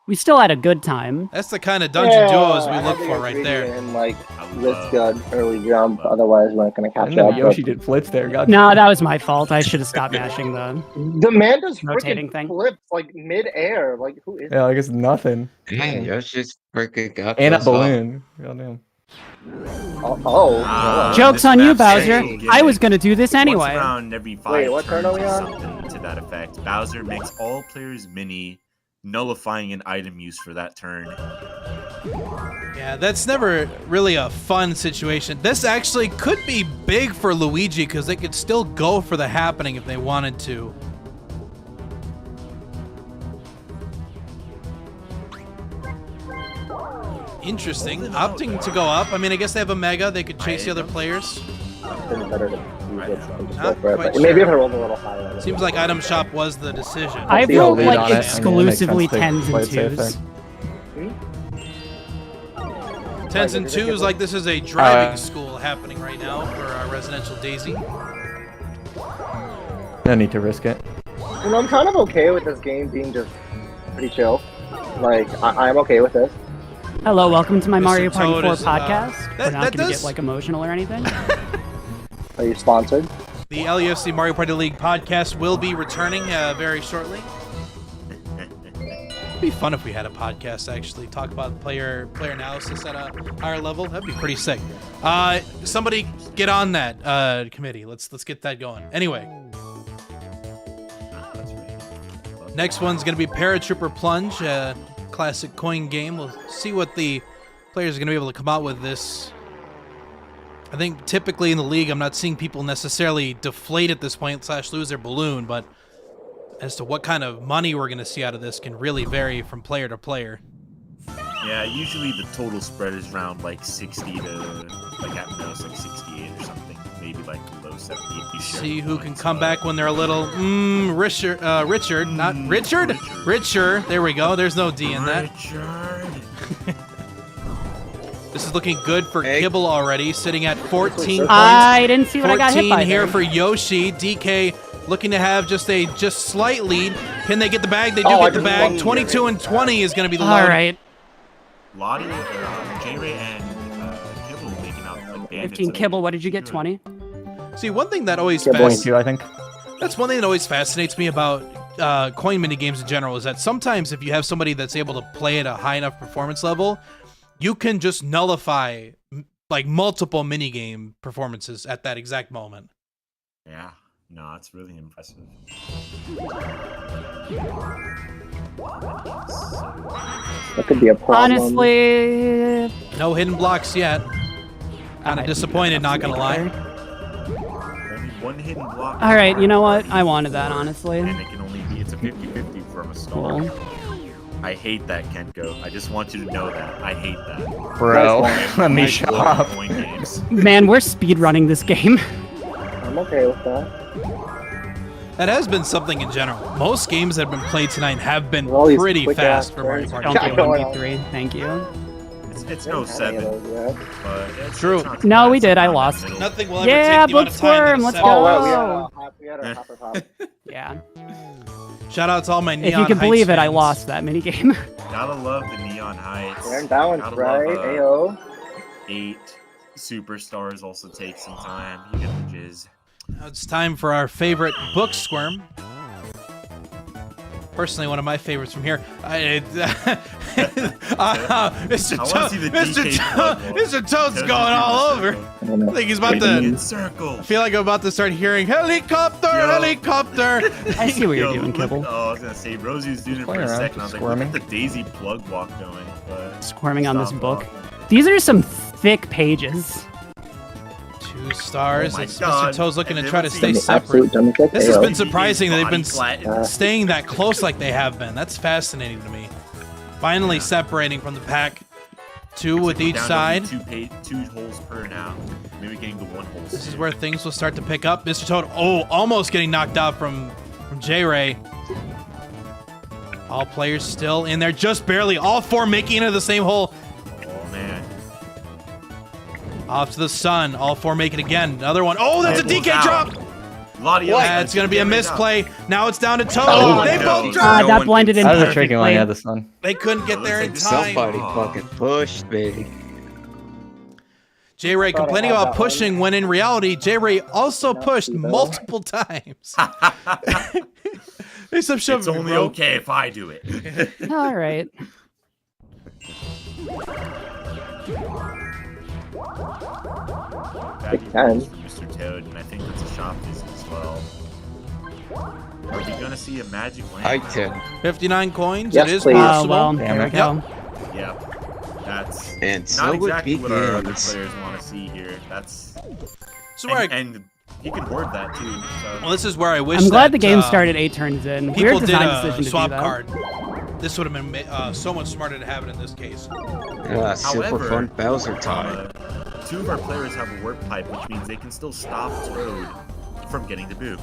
We still had a good time. That's the kind of dungeon duos we I look had to for get right greedy there. And, like, I this love- good early jump, otherwise we're not gonna catch And then up. Yoshi did flips there. God. No, that was my fault. I should have stopped mashing the. The man does Rotating freaking thing. flips like mid-air. Like, who is? Yeah, like it's nothing. Man, Yoshi's freaking up. And a as well. balloon. Goddamn. Joke's this on you, map's Bowser. so I was gimmick. gonna do this Once anyway. around every 5 Wait, what turn are we turns or on? something to that effect. Bowser makes all players mini, nullifying an item use for that turn. Yeah, that's never really a fun situation. This actually could be big for Luigi because they could still go for the happening if they wanted to. Interesting. Opting to go up. I mean, I guess they have a Mega. They could chase the other players. It's better to use this and just Not go for it. quite But maybe sure. if I rolled a little higher. Seems like Item Shop was the decision. I see rolled how like lead on it. exclusively I mean, it tens and makes sense to twos. play it safe. Tens and twos, like this is a driving school happening right now for our residential Daisy. No need to risk it. You know, I'm kind of okay with this game being just pretty chill. Like, I'm okay with this. Hello, welcome to my Mr. Mario Party Toad 4 is, podcast. that We're not gonna does- get like emotional or anything. Are you sponsored? The LUFC Mario Party League podcast will be returning very shortly. It'd be fun if we had a podcast actually talk about player analysis at a higher level. That'd be pretty sick. Somebody get on that committee. Let's get that going. Anyway, next one's gonna be Paratrooper Plunge, classic coin game. We'll see what the players are gonna be able to come out with this. I think typically in the league, I'm not seeing people necessarily deflate at this point / lose their balloon, but as to what kind of money we're going to see out of this can really vary from player to player. Yeah, usually the total spread is around like 60 to like at most like 68 or something. Maybe like below 70 if you share. See who can come back when they're a little Richard, not Richard? Richard. There we go. There's no D in that. This is looking good for Kibble already, sitting at 14 points. I didn't see what I got hit by 14 here there. for Yoshi. DK looking to have just a slight lead. Can they get the bag? They do Oh, I get the just bag. love 22 and 20 is going to be the All load. right, Lottie, J-Ray, and Kibble making out like bandits. 15 Kibble. What did you get? 20. See, one thing that always Point fascinates 2, I think. That's one thing that always fascinates me about coin mini games in general is that sometimes if you have somebody that's able to play at a high enough performance level, you can just nullify like multiple minigame performances at that exact moment. Yeah, no, it's really impressive. That could be a problem. Honestly, no hidden blocks yet. Kind of disappointed, not gonna lie. Only one hidden block. all right, you know what? I wanted that, honestly. And it can only be, it's a 50-50 from a star. Cool. I hate that, Kenko. I just want you to know that. I hate that. Bro, let me shut up. Man, we're speedrunning this game. I'm okay with that. That has been something in general. Most games that have been played tonight have been All these pretty quick fast ass for Mario Party. Don't do 1v3. Thank you. It's no 7. But it's, True. It's not No, bad. we It's did. I about that lost. middle. Nothing will ever Yeah, take the amount of time that Bookworm, a let's 7 go. does. We had a hopper pop. Yeah. Shout out to all my Neon If you can Heights believe it, I fans. lost that minigame. Gotta love the Neon Heights. We're in balance, Gotta right? love, Ayo. 8 superstars also take some time. You get the jizz. Now it's time for our favorite book squirm. Personally, one of my favorites from here. Mr. Toad's going all over. I think he's about to. I feel like I'm about to start hearing helicopter, helicopter. I see what you're doing, Kibble. Oh, I was gonna say Rosie was doing it for a second. I was like, look at the Daisy plug walk going. But Squirming on this stop book. walk. These are some thick pages. 2 stars. Oh my It's God. Mr. Toad's looking to And try to then stay we see separate. This has AO. been surprising that they've been Body staying that close like they have been. That's fascinating to me. Finally separating from the pack. 2 with each Down to side. only 2 holes per now. Maybe getting the 1 hole. This is where things will start to pick up. Mr. Toad, almost getting knocked out from J-Ray. All players still in there, just barely. All 4 making it into the same hole. Oh man. Off to the sun. All 4 make it again. Another one. Oh, that's a DK drop. That's going to be a misplay. Now it's down to Toad. Oh, they no. both dropped. That blended in That was a tricky one. perfectly. Yeah, the sun. They couldn't get there in time. Somebody fucking pushed me. J-Ray complaining about pushing when in reality, J-Ray also pushed multiple times. It's only okay if I do it. All right. Big time. Mr. Toad, and I think that's a shop visit as well. Are we gonna see a magic lamp? I 10. 59 coins. Yes, it is please. possible. Well, there we go. Yep. That's And so not it exactly what our other begins. players want to see here. That's So where and he can word that too. So. well, this is where I wish I'm glad that, the game started 8 turns in. people Weird did design a decision to swap do that. card. This would have been so much smarter to have it in this case. Yeah, super However, fun Bowser time. 2 of our players have a warp pipe, which means they can still stop Toad from getting the boo.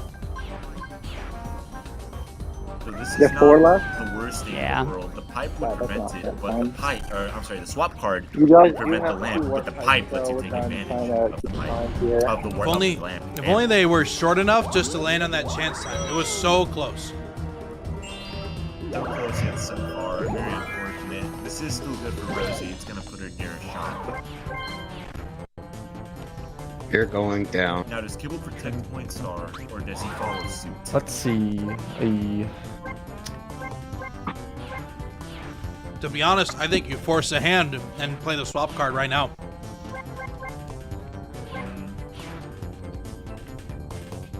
So this is You have 4 left? the worst thing Yeah. in the world. The pipe would Wow, that's prevent not it, that but fun. the pipe, or I'm sorry, the swap card You would guys prevent the have lamp, to but the work pipe so lets you we're take done advantage trying to of the keep pipe, time here. of the warp of the lamp. If only they were short enough just to land on that chance time. It was so close. So close yet so far. Very unfortunate. This is still good for Rosie. It's gonna put her near a shot. You're going down. Now, does Kibble protect Point Star, or does he follow suit? Let's see. To be honest, I think you force a hand and play the swap card right now.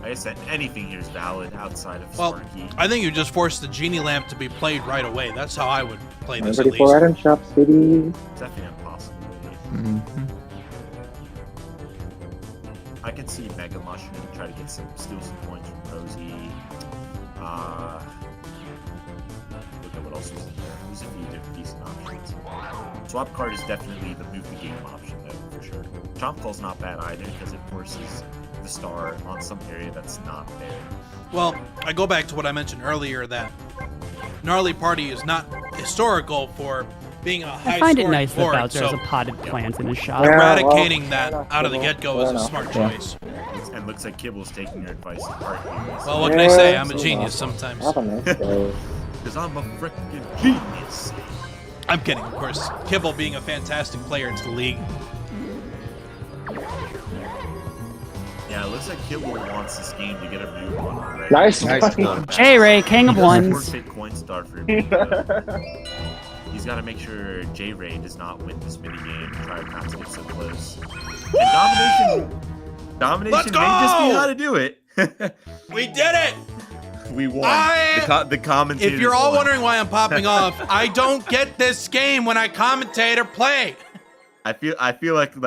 I guess that anything here is valid outside of Well, Sparky. I think you just force the genie lamp to be played right away. That's how I would play this at Ready for least. item shops, baby. It's definitely impossible. Mm-hmm. I can see Mega Mushroom try to steal some points from Rosie. Look at what else was in there. There's a few different decent options. Swap card is definitely the move the game option though, for sure. Chomp Call's not bad either because it forces the star on some area that's not there. Well, I go back to what I mentioned earlier that Gnarly Party is not historical for being a high I find it scoring nice that board, Bowser so has a potted plant in his shop. eradicating Yeah, that out of the get-go is a smart choice. And looks like Kibble's taking your advice to heart here. Well, what can I say? I'm a genius sometimes. Have a nice day. Because I'm a freaking genius. I'm kidding, of course. Kibble being a fantastic player into the league. Yeah, it looks like Kibble wants this game to get a move on already. Nice Nice one. J-Ray, king of ones. Forfeit coin star for me. He's got to make sure J-Ray does not win this minigame. Try not to get so close. And domination Let's may just be go! how to do it. We did it! We won. The commentators If you're all won. wondering why I'm popping off, I don't get this game when I commentate or play. I feel like the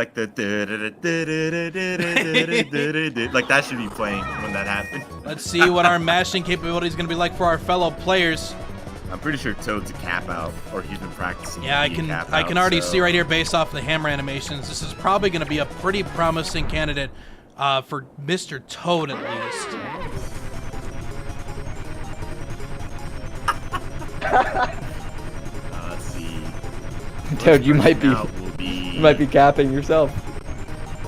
like that should be playing when that happened. Let's see what our mashing capability is going to be like for our fellow players. I'm pretty sure Toad's a cap out, or he's been practicing. Yeah, I can already see right here based off the hammer animations. This is probably going to be a pretty promising candidate for Mr. Toad at least. Let's see. Toad, you might be capping yourself.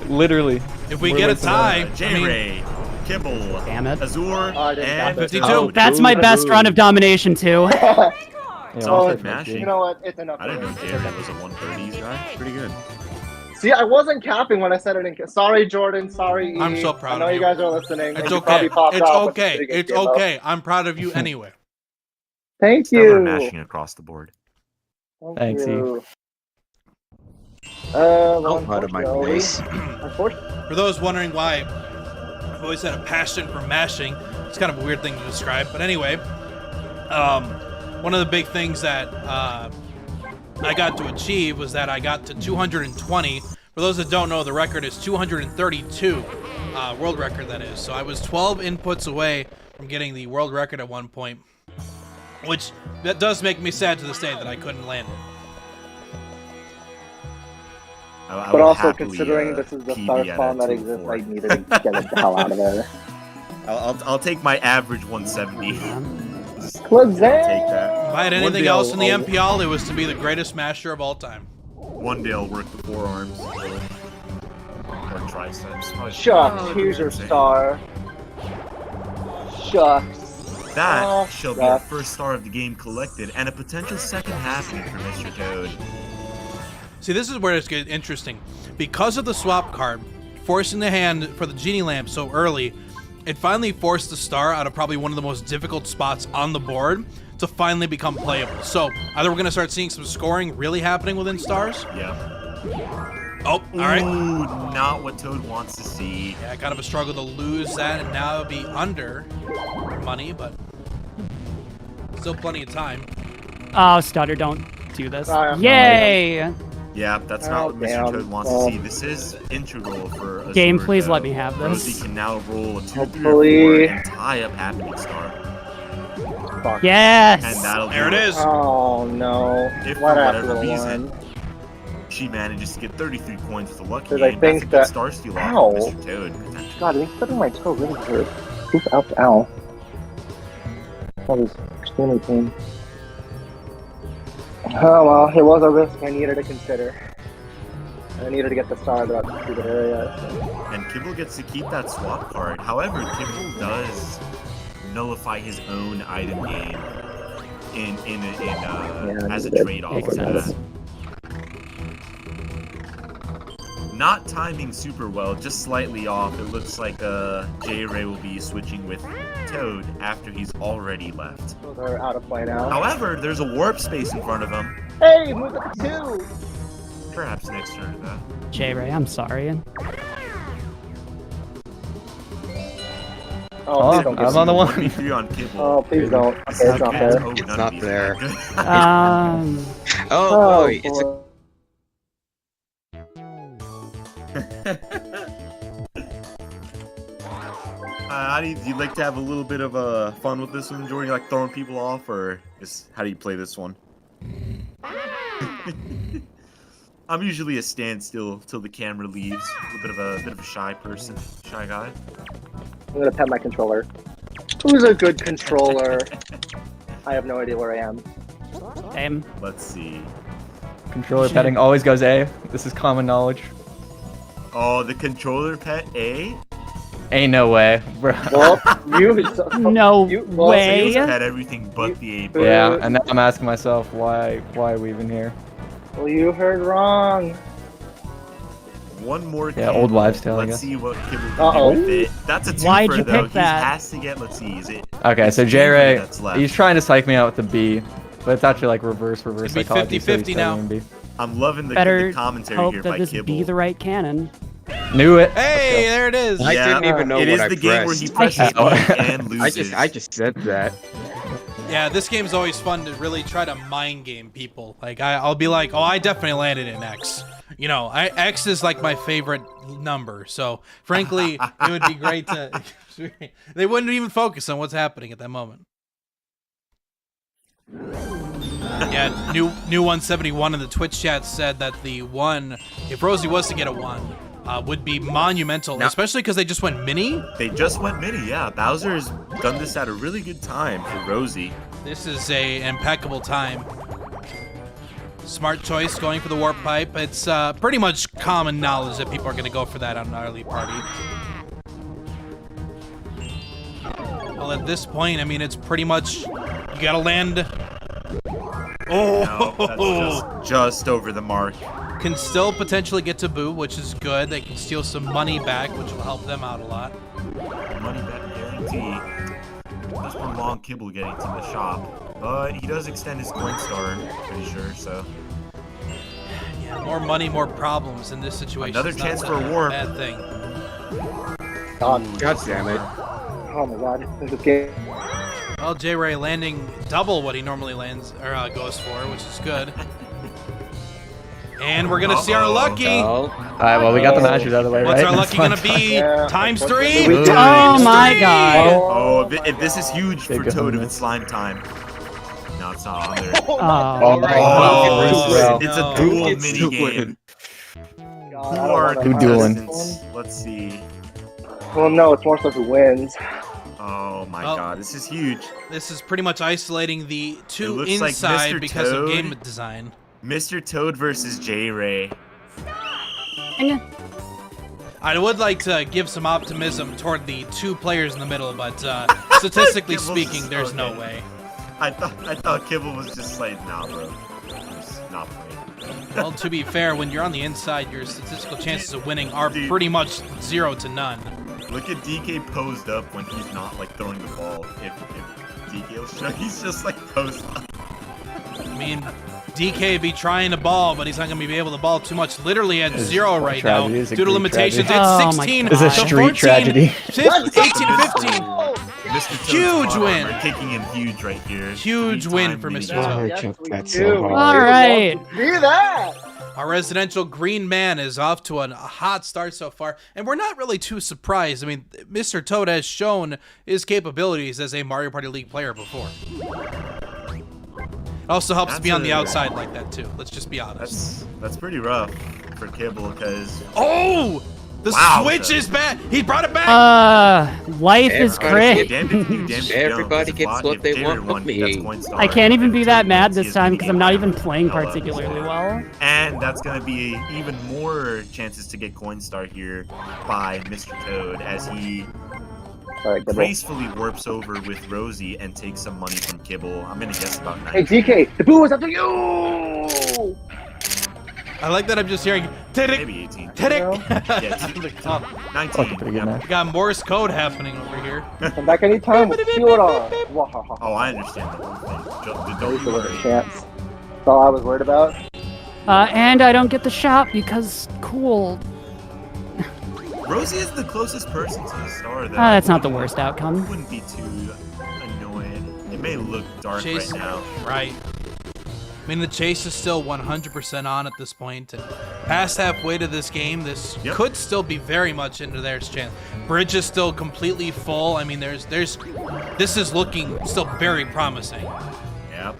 Literally. If we get a tie, J-Ray, Kibble, Azur, and 52. That's my best run of domination too. Mashing. You know what? It's enough. I didn't know J-Ray was a 130s guy. Pretty good. See, I wasn't capping when I said it in. Sorry, Jordan. Sorry, E. I'm so proud I know of you you. guys are listening. It's You okay. probably popped It's off, but okay. pretty good It's game, though. okay. I'm proud of you anyway. Thank Stellar you. mashing across the board. Thanks, E. you. I'm proud of my voice. For those wondering why I've always had a passion for mashing, it's kind of a weird thing to describe. But anyway, one of the big things that I got to achieve was that I got to 220. For those that don't know, the record is 232, world record that is. So I was 12 inputs away from getting the world record at one point, which that does make me sad to this day that I couldn't land it. But also, considering this is the star spawn that exists, I needed to get the hell out of there. I'll take my average 170. Close Take that. If I had One anything day else in the I'll- MPL, it was to be the greatest masher of all time. One day I'll work the forearms. Or triceps. Shucks, here's your star. Shucks. That shall be our first star of the game collected, and a potential second happening for Mr. Toad. See, this is where it's getting interesting. Because of the swap card, forcing the hand for the genie lamp so early, it finally forced the star out of probably one of the most difficult spots on the board to finally become playable. So either we're going to start seeing some scoring really happening within stars. Yeah. Oh, all right. Ooh, not what Toad wants to see. Yeah, kind of a struggle to lose that and now be under money, but still plenty of time. Oh, Stutter, don't do this. I'm Yay! Yeah, that's not what Mr. Toad wants to see. This is integral for a Game, please let me have this. Rosie can now roll a 2, 3, or 4 Hopefully. and tie up Happening Star. Yes! And that'll There do it is. Oh no. If for What whatever happened? reason she manages to get 33 coins with a lucky Because I game, think that's a good that- star steal Ow. off of Mr. Toad. Potentially. God, I think stubbing my toe really hurt. Oof, ouch, ow. That was extremely pain. Oh well, it was a risk I needed to consider. I needed to get the star out of that stupid area. And Kibble gets to keep that swap card. However, Kibble does nullify his own item game as a trade-off for that. Not timing super well, just slightly off. It looks like J-Ray will be switching with Toad after he's already left. So they're out of play now. However, there's a warp space in front of him. Hey, move it to 2! Perhaps next turn, though. J-Ray, I'm sorry. Oh, please don't give I'm me on the one. 1v3 on Kibble. Oh, please don't. Okay, it's not there. Oh, It's none of not these there. are good. Oh, Oh, boy, it's a boy. How do you like to have a little bit of fun with this one, Jordan? You like throwing people off, or how do you play this one? I'm usually a standstill till the camera leaves. A bit of a shy person, shy guy. I'm gonna pet my controller. Who's a good controller? I have no idea where I am. Same. Let's see. Controller petting always goes A. This is common knowledge. Oh, the controller pet A? Ain't no way, bro. Well, you No well, way. He's pet everything but the A. Yeah, and now I'm asking myself why are we even here? Well, you heard wrong. One more. Yeah, old wives' tale, I Let's guess. see what Kibble can Uh-oh. do with it. That's a twofer, Why'd you though. pick that? He has to get. Let's see. Is it? Okay, so it's J-Ray, that's left. he's trying to psych me out with the B, But it's actually like reverse It's gonna be psychology. 50-50 now. I'm loving the Better commentary hope here that by this Kibble. be the right cannon. Knew it. Hey, there it is. I didn't even know it what is I the game where he pressed. presses button and loses. I just said that. Yeah, this game's always fun to really try to mind game people. Like I'll be like, oh, I definitely landed in X. You know, X is like my favorite number. So frankly, it would be great to. They wouldn't even focus on what's happening at that moment. Yeah, new 171 in the Twitch chat said that the 1, if Rosie was to get a 1, would be monumental, especially because they just went mini. They just went mini, yeah. Bowser's done this at a really good time for Rosie. This is a impeccable time. Smart choice going for the warp pipe. It's pretty much common knowledge that people are going to go for that on an early party. Well, at this point, I mean, it's pretty much you got to land. Oh, no, that's just over the mark. Can still potentially get to Boo, which is good. They can steal some money back, which will help them out a lot. Money back guarantee. Does prolong Kibble getting to the shop, but he does extend his coin star, pretty sure. So yeah, more money, more problems in this situation. Another chance for a warp. Bad thing. God damn it! Oh my god, this is game. Well, J-Ray landing double what he normally lands or goes for, which is good. And we're gonna see our lucky. All right, well, we got the matches out of the way, What's right? our lucky gonna be? Times 3? Oh my god. Oh, if this is huge for Toad if it's slime time. No, it's not on there. It's a dual mini game. Who dueling? Let's see. Well, no, it's more so who wins. Oh my god, this is huge. This is pretty much isolating the two It looks inside like Mr. because Toad, of game design. Mr. Toad versus J-Ray. I would like to give some optimism toward the 2 players in the middle, but statistically speaking, there's no way. I thought Kibble was just like, nah, bro. He's not playing. Well, to be fair, when you're on the inside, your statistical chances of winning are pretty much 0 to none. Look at DK posed up when he's not like throwing the ball. If DK will show, he's just like posed up. I mean, DK be trying to ball, but he's not going to be able to ball too much. Literally at 0 right now due to limitations. It's 16 It's a street 14, tragedy. 18 15. Mr. Toad's Huge win. armor kicking in huge right here. Huge win for Mr. Toad. That's so hard. All right. See that? Our residential green man is off to a hot start so far, and we're not really too surprised. I mean, Mr. Toad has shown his capabilities as a Mario Party League player before. It also helps to be on the outside like that, too. Let's just be honest. That's pretty rough for Kibble, because... Oh! The switch is back! He brought it back! Life is great. Everybody gets what they want from me. I can't even be that mad this time because I'm not even playing particularly well. And that's going to be even more chances to get Coin Star here by Mr. Toad as he gracefully warps over with Rosie and takes some money from Kibble. I'm going to guess about 9. Hey, DK, the boo is after you! I like that I'm just hearing maybe 18. Yeah, 19. We got Morse code happening over here. Come back anytime. We'll see what on. Oh, I understand the whole thing. Don't There was a chance. That's all I was worried about. And I don't get the shop because cool. Rosie is the closest person to the star, though. That's not the worst outcome. Wouldn't be too annoyed. It may look dark Chase, right now. Right. I mean, the chase is still 100% on at this point, and past halfway to this game, this could still be very much into their chance. Bridge is still completely full. I mean, this is looking still very promising. Yep.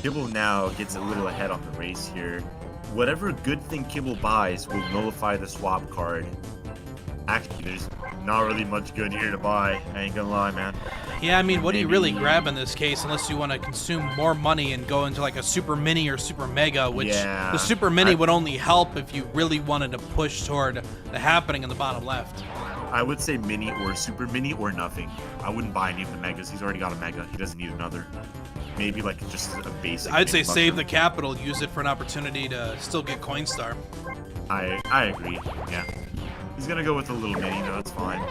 Kibble now gets a little ahead on the race here. Whatever good thing Kibble buys will nullify the swap card. Actually, there's not really much good here to buy. I ain't gonna lie, man. Yeah, I mean, what do you really grab in this case unless you want to consume more money and go into like a super mini or super mega, which the super mini would only help if you really wanted to push toward the happening in the bottom left. I would say mini or super mini or nothing. I wouldn't buy any of the megas. He's already got a mega. He doesn't need another. Maybe like just a basic. I'd say save the capital, use it for an opportunity to still get Coin Star. I agree. Yeah. He's gonna go with a little mini, though. That's fine.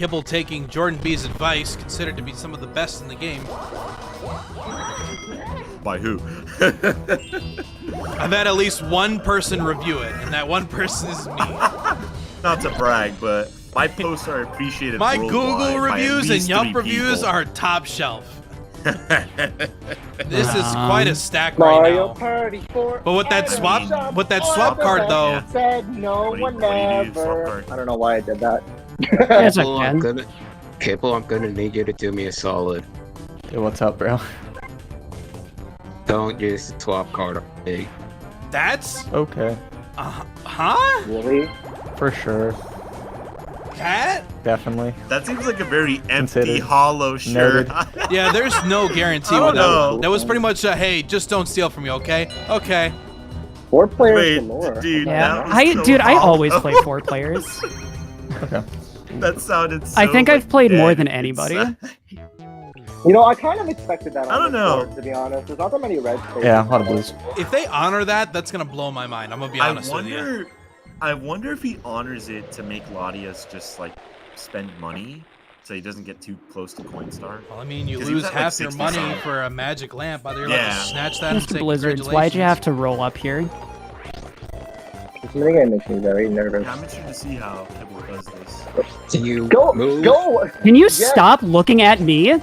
Kibble taking Jordan B's advice, considered to be some of the best in the game. By who? I've had at least one person review it, and that one person is me. Not to brag, but my posts are appreciated. My worldwide Google by at reviews and least Yelp 3 reviews people. are top shelf. This is quite a stack right Mario now. Party for But with that swap card though, said no one never. I don't know why I did that. Yes, I Kibble, I'm gonna need you to do me a solid. Hey, what's up, bro? Don't use the swap card on me. that's Okay. huh? Really? For sure. Cat? Definitely. That seems like a very empty, Considered. hollow shirt. Yeah, there's no guarantee I with don't that. know. That was pretty much a, hey, just don't steal from me, okay? Okay. 4 players Wait, galore. dude, Yeah, that was so dude, I always hollow. play 4 players. Okay. That sounded so I think I've played more than dead anybody. inside. You know, I kind of expected that. On I don't this know. board, to be honest. There's not that many red spaces. Yeah, a lot of blues. If they honor that, that's gonna blow my mind. I'm gonna be honest with you. I wonder if he honors it to make Latias just like spend money so he doesn't get too close to Coinstar. Well, I mean, you 'Cause he lose was at, like, half your 60 money something. for a magic lamp. Either you're about Yeah. to snatch that and Mr. say Blizzards, why'd you have to roll up here? This minigame makes me very nervous. I'm interested to see how Kibble does this. Can you Go! move? Go! Can you Yes. stop looking at me?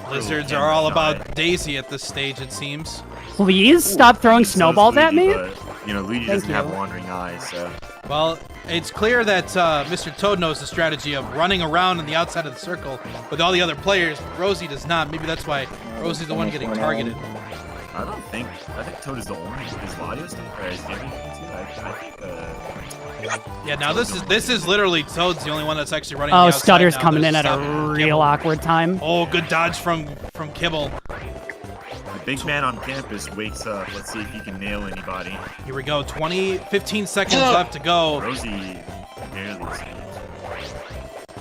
Blizzards are all about Daisy at this stage, it seems. Please stop throwing snowballs at me? But, you know, Luigi Thank doesn't have you. wandering eyes, so. Well, it's clear that Mr. Toad knows the strategy of running around on the outside of the circle with all the other players. Rosie does not. Maybe that's why Rosie's the one getting targeted. I think Toad is the only. Is Latios or is Jimmy too? I think. Yeah, now this is literally Toad's the only one that's actually running. Oh, the outside Stutter's now. coming There's in at a Stutter, real Kibble. awkward time. Oh, good dodge from Kibble. The big man on campus wakes up. Let's see if he can nail anybody. Here we go. 15 seconds left to go. Rosie barely escaped.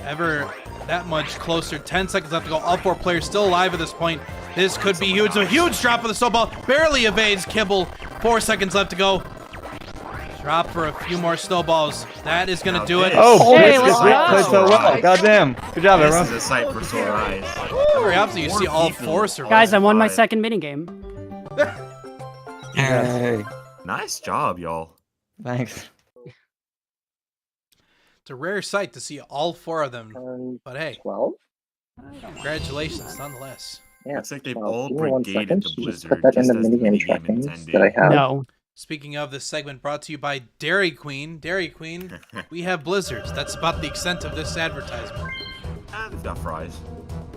Ever that much closer. 10 seconds left to go. All 4 players still alive at this point. This could be huge. A huge drop of the snowball. Barely evades Kibble. 4 seconds left to go. Drop for a few more snowballs. That is going to do it. Oh, Hey, Biscuits played so well. Goddamn. Good job, This everyone. is a sight for sore eyes. Very opposite. You see all 4 survive. Guys, I won my second minigame. Hey. Nice job, y'all. Thanks. It's a rare sight to see all 4 of them. But hey, 12? congratulations nonetheless. Yeah. Looks like they've Well, all give me 1 brigaded second. the Just Blizzard. put that in just the as minigame minigame trackings intended. that I have. No. Speaking of this segment brought to you by Dairy Queen. Dairy Queen, we have Blizzards. That's about the extent of this advertisement. They've got fries.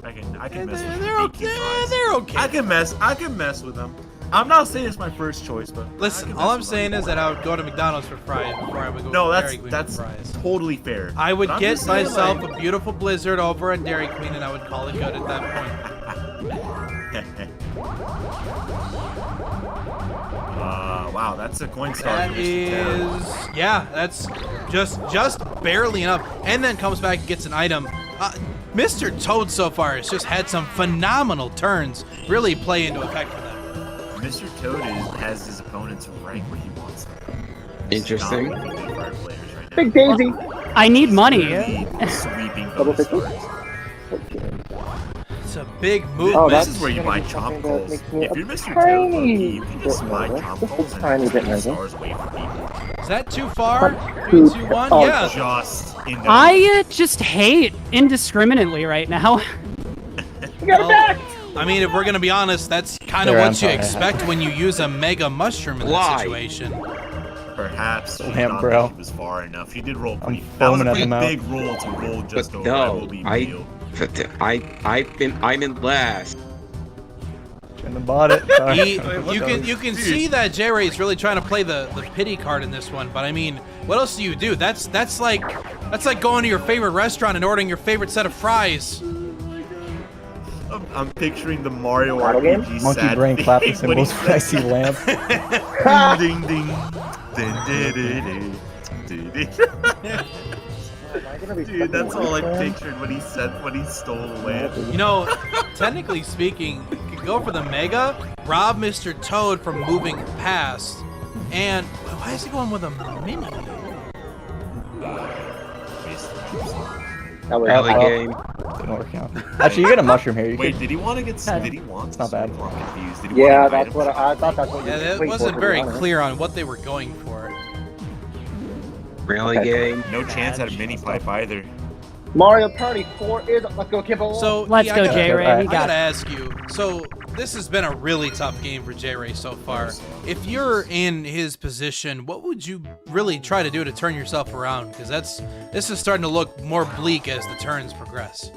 I can mess with They're the big fries. They're okay. I can mess with them. I'm not saying it's my first choice, but Listen, all I'm saying is that I would go to McDonald's for fries before I would go no, to Dairy Queen that's for fries. totally fair. I would But I'm get just saying, myself like- a beautiful Blizzard over at Dairy Queen and I would call it good at that point. Wow, that's a coin star. That is, yeah, that's just barely enough, and then comes back and gets an item. Mr. Toad so far has just had some phenomenal turns, really play into effect for them. Mr. Toad has his opponents right where he wants them. Interesting. Big Daisy. I need money. Sweeping Double bonus 50? cards. It's a big move. Oh, This that's is where you gonna buy be chomp something that calls. makes me If you're a Mr. Toad, tiny you can just bit buy nervous. chomp Just a calls and tiny bit take nervous. stars away from people. Is that too far? 3, 2, 1? Oh, Yeah. Just in the I just hate indiscriminately right now. You got it back! I mean, if we're gonna be honest, that's kind of There, I'm what you sorry. expect when you use a mega mushroom in Why? this situation. Perhaps Damn, bro. he was far enough. He did roll pretty. I'm That was a foaming at pretty the mouth. big roll to roll just But over. I will no, be I'm in last. Shouldn't have bought it. Sorry. You can see that J-Ray's really trying to play the pity card in this one, but I mean, what else do you do? That's like going to your favorite restaurant and ordering your favorite set of fries. I'm picturing the Mario Battle game? RPG Monkey sad brain thing clapping when he symbols when I see lamp. ding ding ding ding ding ding ding. Dude, that's all I pictured when he stole the lamp. You know, technically speaking, you could go for the Mega, rob Mr. Toad from moving past, and why is he going with a Mini? That was Rally game. Didn't work out. Actually, you get a mushroom here. You Wait, could... did he want to get? Did he want? It's not bad. I'm confused. Did he Yeah, want that's what I thought. That's what. Yeah, you it wait wasn't for, very to be honest. clear on what they were going for. Rally game. No chance at a mini pipe either. Mario Party 4 is. Let's go, Kibble. So Let's go, J-Ray. I gotta ask you. So this has been a really tough game for J-Ray so far. If you're in his position, what would you really try to do to turn yourself around? Because this is starting to look more bleak as the turns progress.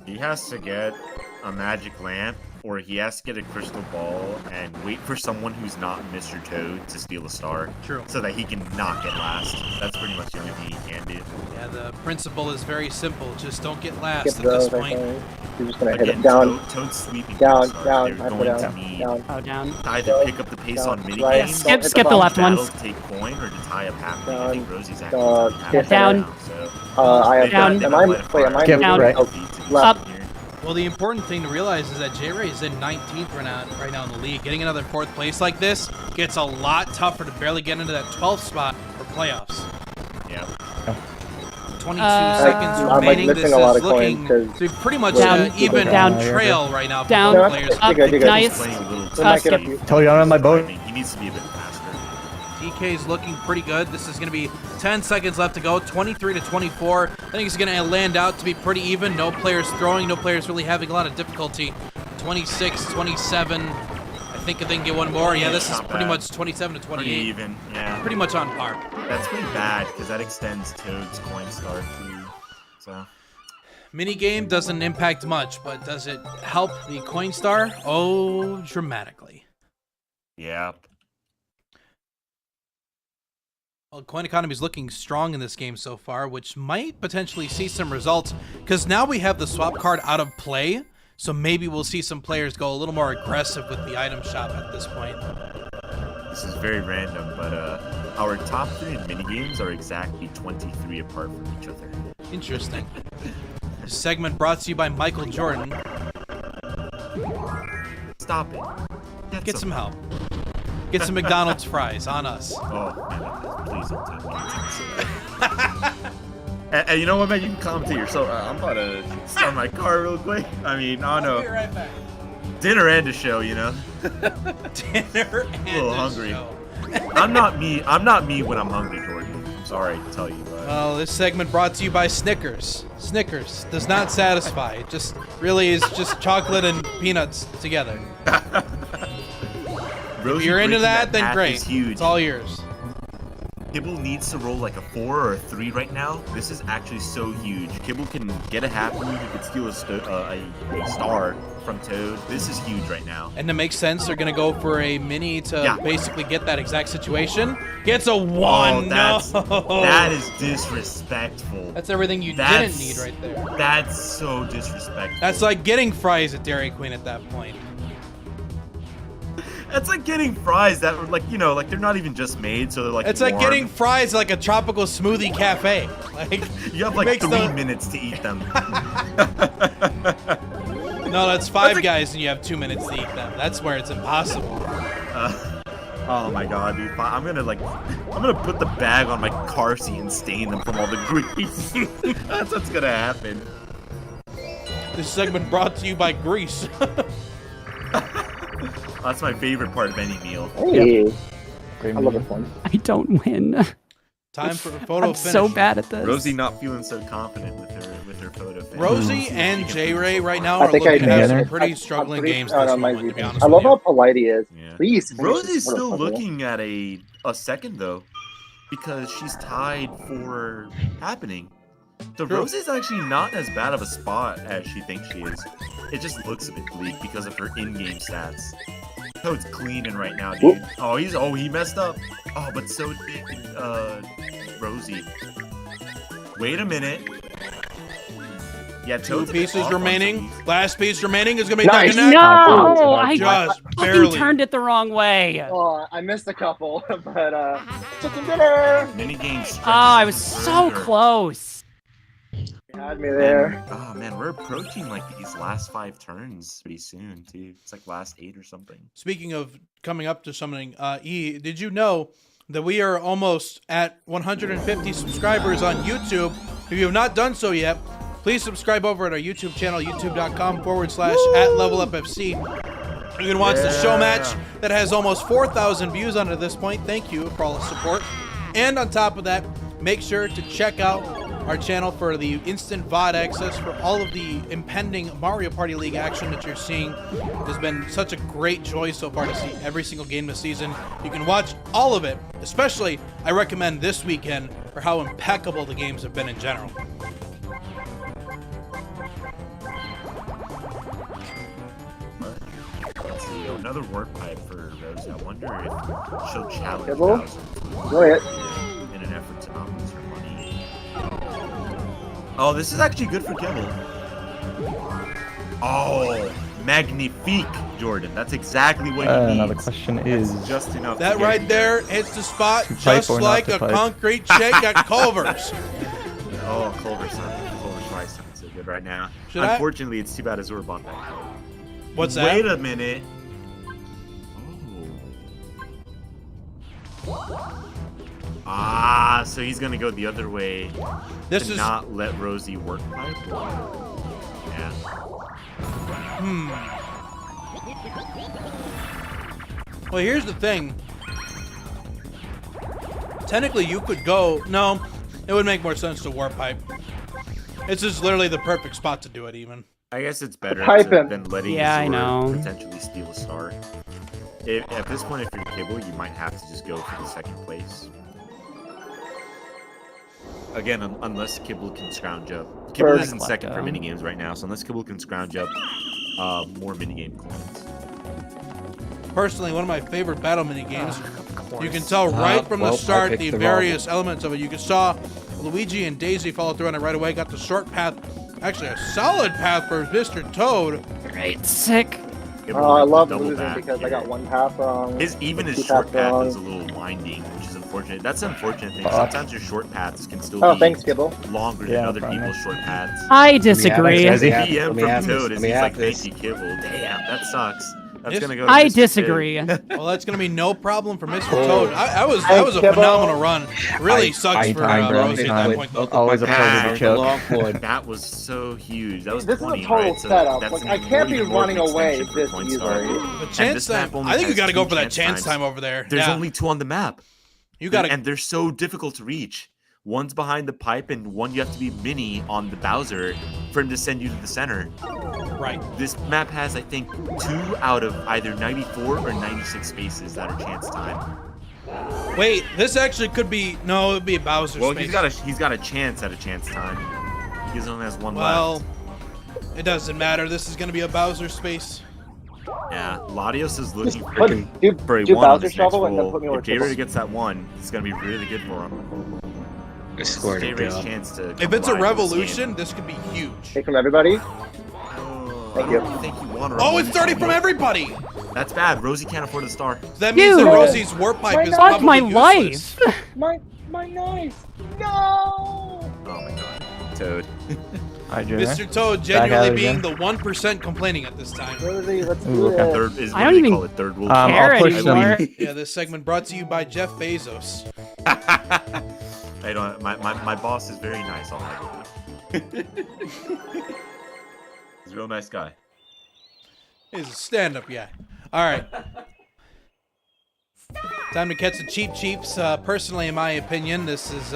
He has to get a magic lamp, or he has to get a crystal ball and wait for someone who's not Mr. Toad to steal a star. True. So that he can not get last. That's pretty much the only thing he can do. Yeah, the principle is very simple. Just don't get last Skip at this those, I point. think. You're just gonna hit Again, it down. Toad's sleeping. Down, stars. down. They're I put going to down. need Down. Oh, down. to either pick up the pace on mini Right. games. Skip the left battle ones. to take coin, or to tie up half. I Down. think Rosie's actually pretty happy right Down. now, so I have Down. Am I? Wait, am I? Skip, Down. right. Left. Well, the important thing to realize is that J-Ray is in 19th right now in the league. Getting another 4th place like this gets a lot tougher to barely get into that 12th spot for playoffs. Yeah. 22 I'm seconds like remaining. missing This a lot is of looking coins, to be pretty much Down. an even Down. trail right now for Down. both players. Up. Nice. Playing a little Skip. too Told you I'm on my boat. He needs to be a bit faster. DK is looking pretty good. This is going to be 10 seconds left to go. 23 to 24. I think it's going to land out to be pretty even. No players throwing. No players really having a lot of difficulty. 26, 27. I think if they can get one more. Yeah, this is Not pretty bad. much 27 to 28. Pretty even, yeah. Pretty much on par. That's pretty bad, because that extends Toad's coin star too. So. Minigame doesn't impact much, but does it help the coin star? Oh, dramatically. Yeah. Well, coin economy is looking strong in this game so far, which might potentially see some results, because now we have the swap card out of play, so maybe we'll see some players go a little more aggressive with the item shop at this point. This is very random, but our top 3 in minigames are exactly 23 apart from each other. Interesting. This segment brought to you by Michael Jordan. Stop it. Get some help. Get some McDonald's fries on us. Oh, man, please don't tell me. And you know what, man? You can commentate yourself. I'm about to start my car real quick. I mean, oh no. I'll be right back. Dinner and a show, you know. Dinner and a little a hungry. show. I'm not me when I'm hungry, Jordan. I'm sorry to tell you. Well, this segment brought to you by Snickers. Snickers does not satisfy. It just really is just chocolate and peanuts together. If you're into that, then great. It's all yours. Kibble needs to roll like a 4 or a 3 right now. This is actually so huge. Kibble can get a half move. He could steal a star from Toad. This is huge right now. And to make sense, they're going to go for a mini to basically get that exact situation. Gets a 1. No. That is disrespectful. That's everything you didn't need right there. That's so disrespectful. That's like getting fries at Dairy Queen at that point. That's like getting fries that were like, you know, like they're not even just made, so they're like It's warm. like getting fries at like a tropical smoothie cafe. Like you have like 3 minutes to eat them. No, that's 5 guys and you have 2 minutes to eat them. That's where it's impossible. Oh my god, dude. I'm gonna put the bag on my car seat and stain them from all the grease. That's what's gonna happen. This segment brought to you by Grease. That's my favorite part of any meal. Hey. Yeah. I love this one. I don't win. Time for a photo I'm finish. so bad at this. Rosie not feeling so confident with her photo finish. Rosie and J-Ray right now I are think looking to I have can. some pretty struggling games Oh, this no, my moment, to be honest I with love you. how polite he is. Yeah. Please. Rosie's What a still fucker. looking at a second though, because she's tied for happening. So True. Rosie's actually not as bad of a spot as she thinks she is. It just looks a bit bleak because of her in-game stats. Toad's cleaning right now, dude. Oh, he messed up. Oh, but so did Rosie. Wait a minute. Yeah, Two Toad's pieces off on remaining. some Last piece remaining is gonna be Nice. Duncan. No, I just fucking barely. turned it the wrong way. Oh, I missed a couple, but chicken dinner. Mini games. Oh, I was so close. You had me there. Oh man, we're approaching like these last 5 turns pretty soon too. It's like last 8 or something. Speaking of coming up to something, E, did you know that we are almost at 150 subscribers on YouTube If you have not done so yet, please subscribe over at our YouTube channel, youtube.com/@levelupfc. You can watch the show match that has almost 4,000 views on it at this point. Thank you for all the support. And on top of that, make sure to check out our channel for the instant VOD access for all of the impending Mario Party League action that you're seeing. It has been such a great joy so far to see every single game this season. You can watch all of it, especially I recommend this weekend for how impeccable the games have been in general. Let's see, another warp pipe for Rosie. I wonder if she'll challenge Kibble? Bowser Go ahead. in an effort to not lose her money. Oh, this is actually good for Kibble. Oh, magnifique, Jordan. That's exactly what he needs. Now the question is, Just enough. That to get right you there hits the spot pipe just or not like to a pipe? concrete shake at Culver's. Oh, Culver's Rice sounds so good right now. Should I- Unfortunately, it's too bad Azure bought that. What's that? Wait a minute. Oh. Ah, so he's gonna go the other way. This to is not let Rosie work pipe. Yeah. Well, here's the thing. Technically, you could go. No, it would make more sense to warp pipe. It's just literally the perfect spot to do it, even. I guess it's better than letting I Azure know. potentially steal a star. At this point, if you're Kibble, you might have to just go for the second place. Again, unless Kibble can scrounge up. Kibble is in second for minigames right now, so unless Kibble can scrounge up more minigame coins. Personally, one of my favorite battle minigames. You can tell right from the start the various elements of it. You saw Luigi and Daisy follow through on it right away. Got the short path, actually a solid path for Mr. Toad. Great, sick. I love losing because I got one path wrong. Even his two short paths path wrong. is a little winding, which is unfortunate. That's an unfortunate thing. Sometimes your short paths can still Oh, be thanks, Kibble. longer than other people's short paths. I disagree. As a PM from Toad, he's like, thank you, Kibble. Damn, that sucks. That's gonna go to I Mr. disagree. Well, that's gonna be no problem for Mr. Toad. That was a phenomenal run. Really sucks for Rosie at that point, though. Always a pleasure to choke. That was so huge. That was This 20, is a total right? So setup. that's Like, an I can't be even more running of an away extension this for Point easily. Star. The And chance this map time. only I think you has got to go two for that chance times. time over there. There's Yeah. only two on the map. You gotta, and they're so difficult to reach. One's behind the pipe, and one you have to be mini on the Bowser for him to send you to the center. Right. This map has, I think, 2 out of either 94 or 96 spaces that are chance time. Wait, this actually could be no. It'd be a Bowser Well, space. he's got a chance at a chance time. He only has one Well, left. it doesn't matter. This is gonna be a Bowser space. Yeah, Latios is looking Put- freaking do- for a do 1 on Bowser this next shovel and then roll. put me where If J-Ray Kibble- gets that 1, it's gonna be really good for him. I scored it, J-Ray's Joe. chance to If it's a come alive in this revolution, game. this could be huge. Take from everybody. Thank you. I don't think you want a Oh, it's 30 revolution. from everybody. That's bad. Rosie can't afford a star. That means that Dude. Rosie's warp pipe is Fuck probably my useless. life. My knife. No. Oh my god. Toad. Hi, Jimmy. Mr. Toad Back genuinely at it being again. the 1% complaining at this time. Rosie, let's Ooh, do okay. it. Third is I what don't they even call it. Third wolf. care I'll push anymore. some. Yeah, this segment brought to you by Jeff Bezos. I don't. My boss is very nice. I'll have it. He's a real nice guy. He's a stand-up guy. All right. Time to catch the cheap cheaps. Personally, in my opinion, this is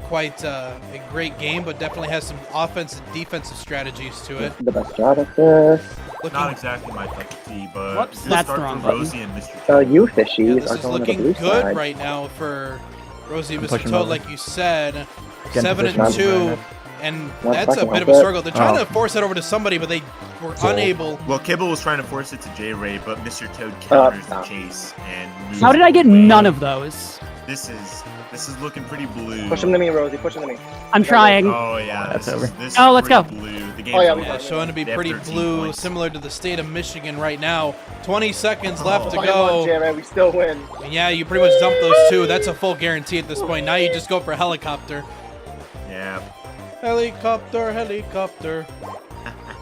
quite a great game, but definitely has some offensive, defensive strategies to it. The best shot at this. Not exactly my cup of tea, but Whoops, good that's start the wrong for button. Rosie and Mr. You Yeah, fishies this are is going to the looking blue good side. right now for Rosie and Mr. push him Toad, over. like you said. Get in 7 and position. 2, and Not that's a fucking bit of a help it. struggle. They're trying Oh. to force that over to somebody, but they were So- unable. Well, Kibble was trying to force it to J-Ray, but Mr. Toad counters the no. chase and moves How did I get away. none of those? This is looking pretty blue. Push him to me, Rosie. Push him to me. I'm trying. Oh yeah, That's this over. Is, this Oh, is let's go. pretty Blue. The game's Oh, yeah, over. we Yeah, got showing to be They have pretty 13 blue, points. similar to the state of Michigan right now. 20 seconds left to Come on, go. J-Ray, we still win. And yeah, you pretty much dump those two. That's a full guarantee at this point. Now you just go for helicopter. Yeah. Helicopter, helicopter.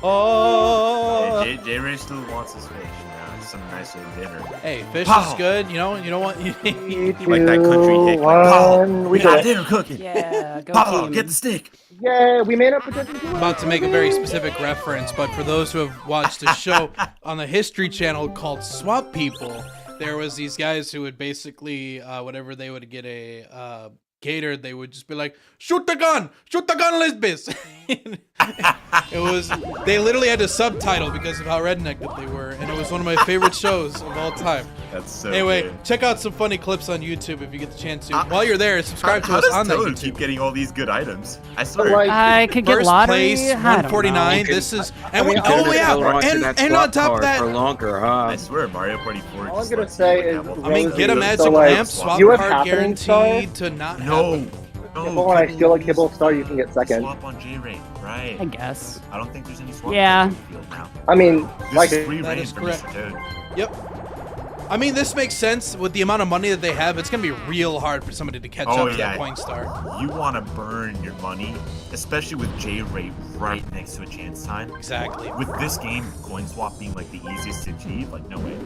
Oh. Yeah, J-Ray still wants his fish. You know? some nice little dinner. Hey, fish Pow! is good. You know what? Like that country hick. Like, Pow! We got dinner cooking. Yeah, go Pow! team. Get the stick. Yeah, we made up for different I'm about to make a very specific reference, but for those who have watched a show on the History Channel called Swamp People, there was these guys who would basically, whenever they would get a gator, they would just be like, shoot the gun, lesbis. They literally had to subtitle because of how redneck that they were, and it was one of my favorite shows of all time. That's so Anyway, good. check out some funny clips on YouTube if you get the chance to. While you're there, subscribe to us on that How does YouTube. Toad keep getting all these good items? I swear. I could get First lottery. place, I don't 149. know. This is and on top of that, for longer, huh? I swear, Mario Party 4. All I'm gonna say is, I mean, get a magic so, like, lamp, swap you have card happening guaranteed to not happen. But when I steal a kibble star, you can get second. Swap on J-Ray, right? I guess. I don't think there's any swap. Yeah. cards in the field now. I mean, This like, is free That reign is for correct. Mr. Toad. Yep. I mean, this makes sense with the amount of money that they have. It's gonna be real hard for somebody to catch up to that point star. You want to burn your money, especially with J-Ray right next to a chance time. Exactly. With this game, coin swap being like the easiest to achieve, like no way.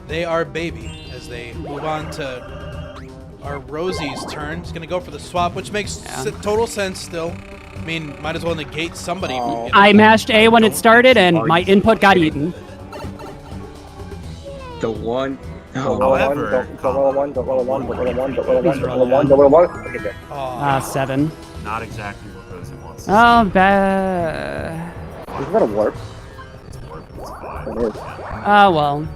They are baby as they move on to our Rosie's turn. He's gonna go for the swap, which makes total sense still. I mean, might as well negate somebody. I mashed A when it started, and my input got eaten. The one. Don't roll a one. Don't roll a one. Don't roll a one. Don't roll a one. Don't roll a one. Don't roll a one. Okay, good. 7. Not exactly what Rosie wants. To Oh, bad. Isn't that a warp? It's warp, it's fine. It is. Oh, well.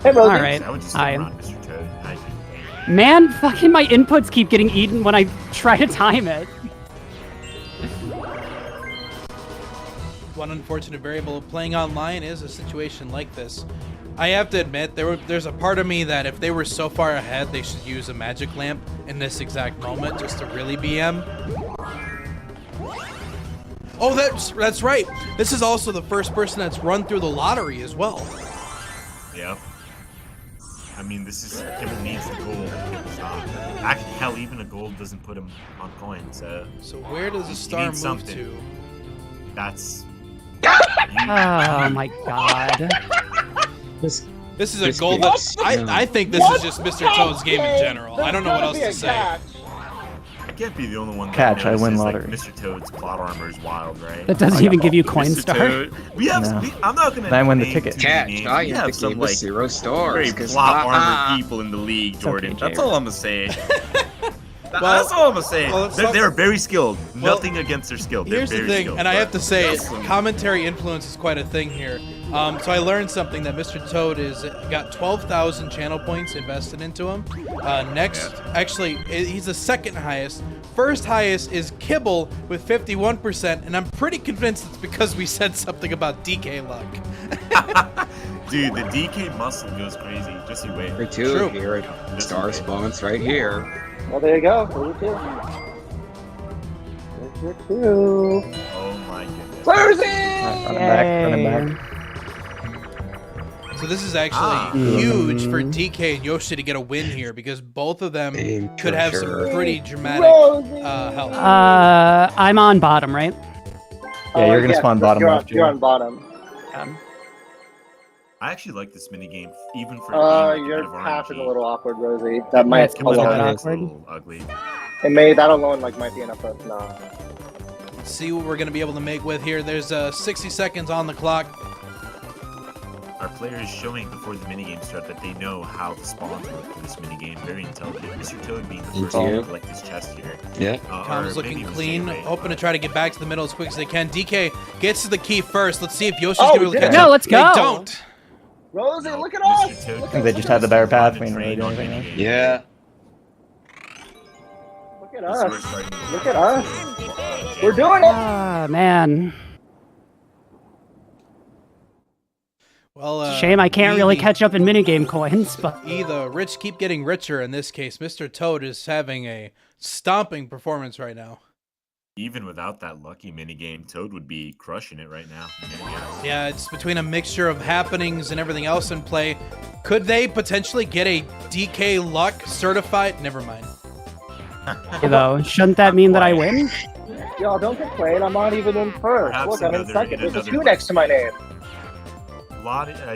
Hey, Rosie. Alright. I would just Hi. stick around Mr. Toad. I think. Man, fucking my inputs keep getting eaten when I try to time it. One unfortunate variable of playing online is a situation like this. I have to admit, there's a part of me that if they were so far ahead, they should use a magic lamp in this exact moment just to really BM. Oh, that's right. This is also the first person that's run through the lottery as well. Yep. I mean, this is Kibble needs the gold. Kibble's not. Actually, hell, even a gold doesn't put him on coin. So where does the he star needs move something. to? That's. Oh my god. This is a goal that I think this is just Mr. Toad's game in general. I don't know what else to say. I can't be the only one that Catch, I win notices, lottery. Like, Mr. Toad's plot armor is wild, right? That doesn't even give you coin Mr. star. Toad. We have. No. I'm not gonna. Then I win the name ticket. too Catch, many names. I We have have to some give like us 0 stars. very 'cause plot armor people in the league, It's Jordan. okay, That's Jared. all I'm gonna say. Well, That's all I'm gonna say. well, They're very skilled. Nothing against their skill. They're Here's the very thing, skilled, and I but have to say, that's some- commentary influence is quite a thing here. So I learned something that Mr. Toad is got 12,000 channel points invested into him. Next, actually, he's the second highest. First highest is Kibble with 51%, and I'm pretty convinced it's because we said something about DK luck. Dude, the DK muscle goes crazy. Just you wait. For two here, star spawns right here. Well, there you go. There's your two. Oh my goodness. Rosie! Running back. So this is actually huge for DK and Yoshi to get a win here because both of them could have some pretty dramatic help. I'm on bottom, right? Yeah, you're gonna spawn bottom left. You're on bottom. I actually like this mini game, even for being Your like path is RNG. a little awkward, Rosie. That might It's a little alone. ugly. And maybe that alone might be enough for us now. Let's see what we're gonna be able to make with here. There's 60 seconds on the clock. Our player is showing before the minigame start that they know how the spawns work for this minigame. Very intelligent. Mr. Toad being the first one to collect his chest here. Yeah. Com's looking clean, hoping to try to get back to the middle as quick as they can. DK gets to the key first. Let's see if Yoshi's gonna be able to catch up. No, let's go. They don't. Rosie, look at us! I think they just had the better path. We didn't really do anything there. Yeah. Look at us. Look at us. We're doing it! Ah, man. Well, Shame I can't really catch up in minigame coins, but the rich keep getting richer in this case. Mr. Toad is having a stomping performance right now. Even without that lucky minigame, Toad would be crushing it right now. Yeah, it's between a mixture of happenings and everything else in play. Could they potentially get a DK luck certified? Never mind. though, shouldn't that mean that I win? Yo, don't complain. I'm not even in first. Perhaps Look, I'm in another- second. in There's a another 2 next to my name.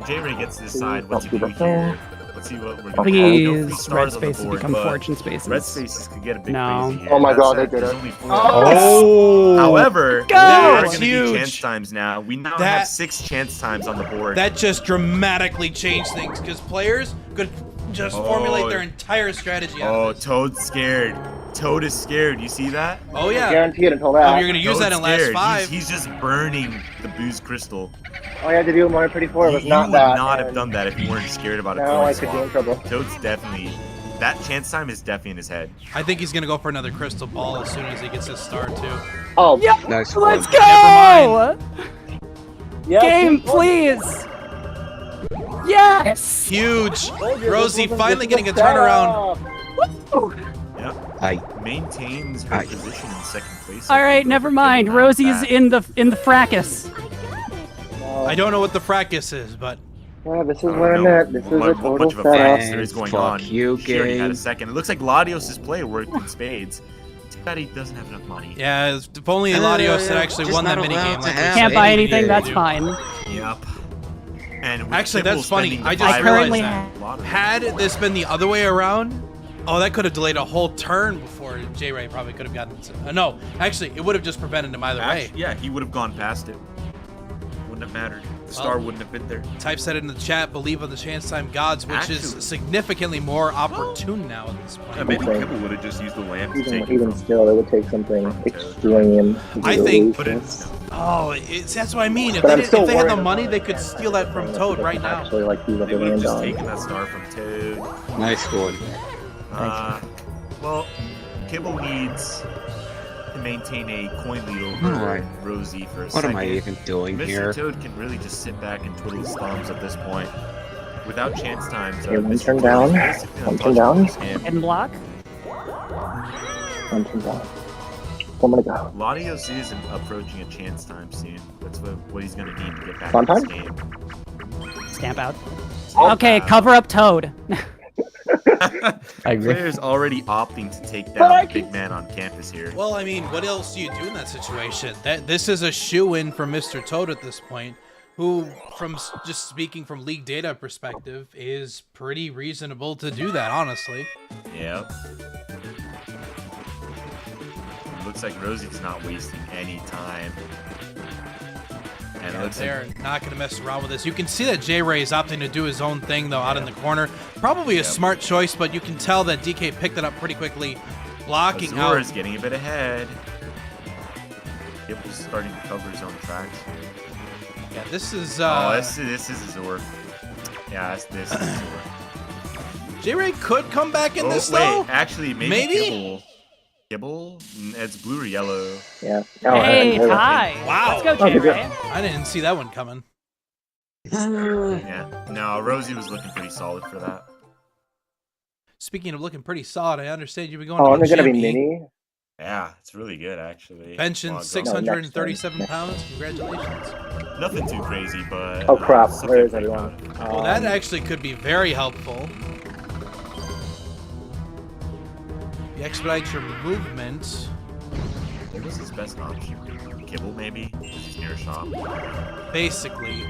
J-Ray gets to decide what to do here. Let's see what we're gonna Please, do. No free red stars on the spaces board, become but fortune spaces. Red spaces could get a bit No. crazy here. Oh my That god, said, they did there's it. only 4 Oh! However, Go! there are That's going to be huge. chance times now. We now That- have 6 chance times on the board. That just dramatically changed things because players could just formulate their entire strategy out of this. Toad's scared. Toad is scared. You see that? Oh yeah. Guaranteed until that. Oh, you're gonna use Toad's that in last scared. 5. He's just burning the booze crystal. All I had to do in Mario Party 4 was You not would that. not have and done that if you weren't scared about a Now coin I could be in swap. trouble. Toad's definitely... That chance time is definitely in his head. I think he's gonna go for another crystal ball as soon as he gets his star too. Oh, Yeah, Nice let's one. go! yeah, Game, keep- please! Yes! Huge. Told you, Rosie this was finally a getting a setup. turnaround. Yep. Hi. Maintains her Hi. position in second place. All right, never mind. Rosie's in the fracas. I don't know what the fracas is, but Yeah, this is I don't where I'm know at. This is a what total much of a setup. fracas there is going Fuck on. you, She already had a game. second. It looks like Latios' play worked in spades. Too bad he doesn't have enough money. yeah, if only Latios had actually just won that not mini allowed game. to Like we have said Can't buy we anything, needed that's to do. fine. Yep. And with Actually, Kibble that's funny. spending the I just five realized currently that. lottery. Had this been the other way around, oh, that could have delayed a whole turn before J-Ray probably could have gotten it. No, actually, it would have just prevented him either way. Yeah, he would have gone past it. Wouldn't have mattered. The star wouldn't have been there. Type said in the chat, believe on the chance time gods, which is Actually- significantly more opportune now at this point. Yeah, maybe Kibble would have just used the lamp to take it Even from. still, it would take something extreme. to I do think- at But least. it's Oh, that's what I mean. If But they, I'm still if they had the worried money, about they it. could steal that from Toad right now. Actually, like these they other would have land just on. taken that star from Toad. Nice one. Well, Kibble needs to maintain a coin lead over Alright. Rosie for a What second. am I even doing Mr. here? Toad can really just sit back and twiddle his thumbs at this point. Without chance times, Okay, one Mr. turn Toad down, is basically one turn untouchable down. this game. Hidden block? One, two, down. I'm gonna go. Latios is approaching a chance time soon. That's what he's going to need to get back Fun in this time? game. Stamp out. Okay, cover up Toad. I agree. Players already opting to take down the big man on campus here. Well, I mean, what else do you do in that situation? This is a shoe-in for Mr. Toad at this point, who, just speaking from league data perspective, is pretty reasonable to do that, honestly. Yep. Looks like Rosie's not wasting any time. And it looks They're like not going to mess around with this. You can see that J-Ray is opting to do his own thing, though, out in the corner. Probably a smart choice, but you can tell that DK picked it up pretty quickly, blocking Azure out. is getting a bit ahead. Kibble's starting to cover his own tracks here. Yeah, this is... This is Azure. Yeah, this is Azure. J-Ray could come back in this, wait, though. actually, maybe? Maybe? Kibble? It's blue or yellow. Yeah. Hey, hi. Wow. Let's go, J-Ray. I didn't see that one coming. Yeah. No, Rosie was looking pretty solid for that. Speaking of looking pretty solid, I understand you've been going Oh, to I'm the gonna be gym, mini. Yeah, it's really good, actually. benching Well, 637 pounds. Congratulations. Nothing too crazy, but... Oh crap! something Where is to think everyone? about. Well, that actually could be very helpful. You expedite your movement. What was his best option? Kibble, maybe? Because he's near a shop. Basically.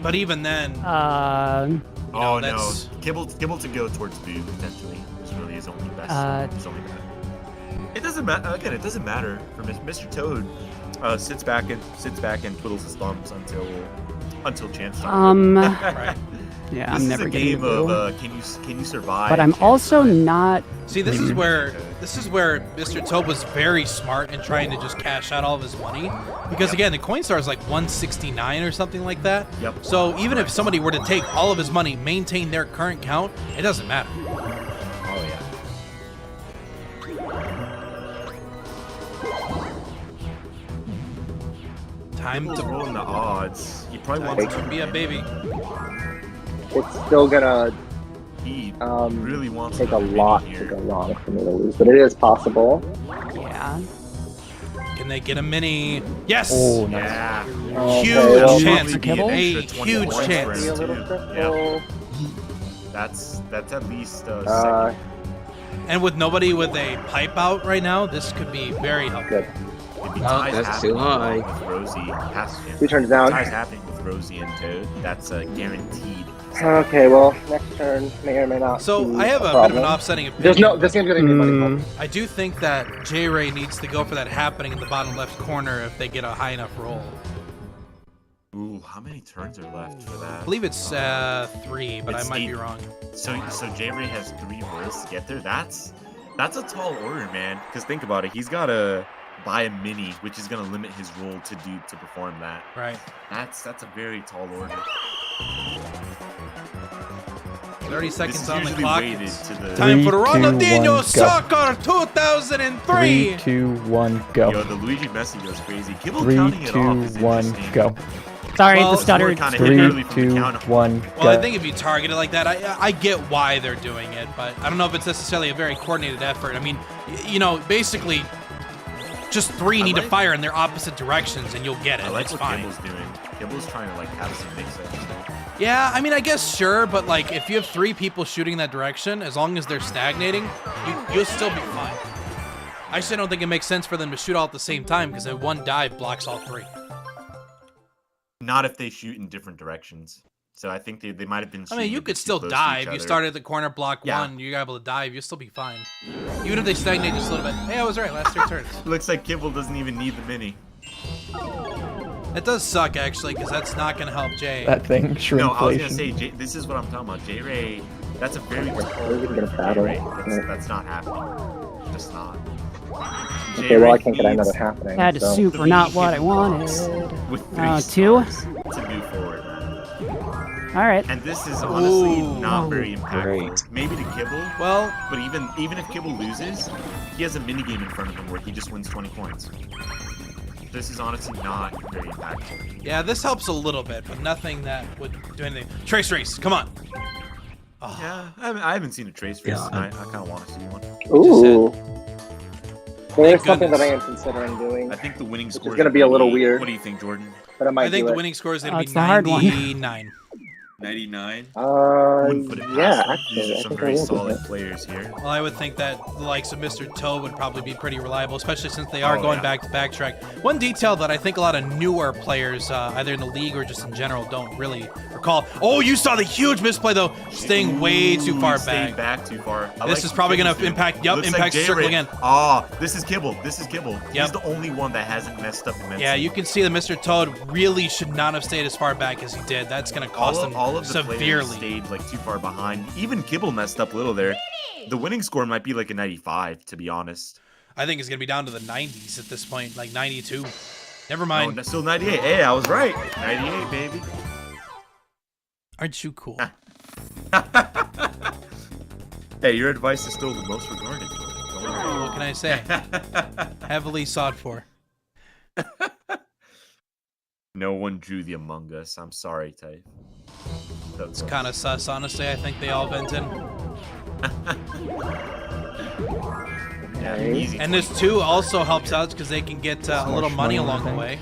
But even then... Uh, Oh, no. that's- Kibble to go towards Boo, potentially. Was really his only best. His only bet. It doesn't matter. Again, it doesn't matter. For Mr. Toad, sits back and twiddles his thumbs until chance time. Right. Yeah, This I'm never is a getting game the of can you survive? But I'm also not. See, this is where Mr. Toad was very smart in trying to just cash out all of his money. Because again, the coin star is like 169 or something like that. Yep. So even if somebody were to take all of his money, maintain their current count, it doesn't matter. Oh yeah. Time Kibble's to rolling the odds. He probably wants to be a baby. it's still gonna He really wants take to a win lot here. to go wrong for me to lose, but it is possible. Yeah. Can they get a mini? Yes! Oh, nice. Yeah. Huge Okay, chance. Probably be an A extra 20 huge points for chance. him, A little too. crystal. Yep. That's at least Uh, And with nobody with a pipe out right now, this could be very helpful. That's too high. With Rosie, He turns down. Ties happening with Rosie and Toad. That's guaranteed. Okay, well, next turn may or may not. So be I have a bit problem. of an offsetting opinion. There's no. This game's gonna be money. I do think that J-Ray needs to go for that happening in the bottom left corner if they get a high enough roll. Ooh, how many turns are left for that? I believe it's 3, but I might be wrong. So J-Ray has 3 rolls to get there. That's a tall order, man. Because think about it, he's gotta buy a mini, which is gonna limit his roll to perform that. Right. That's a very tall order. 30 seconds This is on the usually clock. weighted to the Time for 3, 2, Ronaldinho 1, Soccer 2003. 3, 2, 1, go. Yo, the Luigi Messi goes crazy. Kibble 3, counting it off is 2, 1, interesting. go. Sorry, Well, the stutter. 3, 2, 1, go. Well, I think if you target it like that, I get why they're doing it, but I don't know if it's necessarily a very coordinated effort. I mean, you know, basically, just 3 need to fire in their opposite directions, and you'll get it. I like it's what fine. Kibble's doing. Kibble's trying to like have some mix-ups. Yeah, I mean, I guess sure, but like if you have 3 people shooting in that direction, as long as they're stagnating, you'll still be fine. I just don't think it makes sense for them to shoot all at the same time because one dive blocks all 3. Not if they shoot in different directions. So I think they might have been. I mean, you a bit could too still close to dive. each You other. start at the corner, block Yeah. 1, you're able to dive, you'll still be fine. Even if they stagnate just a little bit. Hey, I was right, last 3 turns. Looks like Kibble doesn't even need the mini. That does suck, actually, because that's not going to help Jay. That thing, shrinkflation. No, I was gonna say this is what I'm talking about. J-Ray, that's a very tall J-Ray. That's not happening. Just not. Okay, well, I can't get another happening. Had a so. super, not what I wanted. With 3 2? stars to move forward, man. All right. And this is honestly Ooh. not very impactful. Great. Maybe to Kibble, Well, but even if Kibble loses, he has a mini game in front of him where he just wins 20 points. This is honestly not very impactful. yeah, this helps a little bit, but nothing that would do anything. Trace race, come on. Oh. Yeah, I haven't seen a trace race tonight. I kind of want to see one. Ooh. There's something goodness. that I am considering doing. I think the winning score is gonna be a little 98. weird. What do you think, Jordan? But I might I think do the it. winning score is going to Oh, be it's the hard one. 99. 99. Wouldn't put it yeah, past them. actually, These I are some think I very will do solid it. players here. Well, I would think that the likes of Mr. Toe would probably be pretty reliable, especially since they are going back to backtrack. One detail that I think a lot of newer players, either in the league or just in general, don't really recall. Oh, you saw the huge misplay, though, staying way too far Stayed back. back too far. This is probably going to impact, impact the circle again. Ah, this is Kibble. This is Kibble. Yep. He's the only one that hasn't messed up immensely. Yeah, you can see that Mr. Toad really should not have stayed as far back as he did. That's going to cost him all of the players severely. stayed like too far behind. Even Kibble messed up a little there. The winning score might be like a 95, to be honest. I think it's going to be down to the 90s at this point, like 92. Never mind. No, that's still 98. Hey, I was right. 98, baby. Aren't you cool? Hey, your advice is still the most regarded. What can I say? Heavily sought for. No one drew the Among Us. I'm sorry, Type. It's kind of sus, honestly. I think they all bent in. Yeah, easy. And this too also helps out because they can get a little money along the way.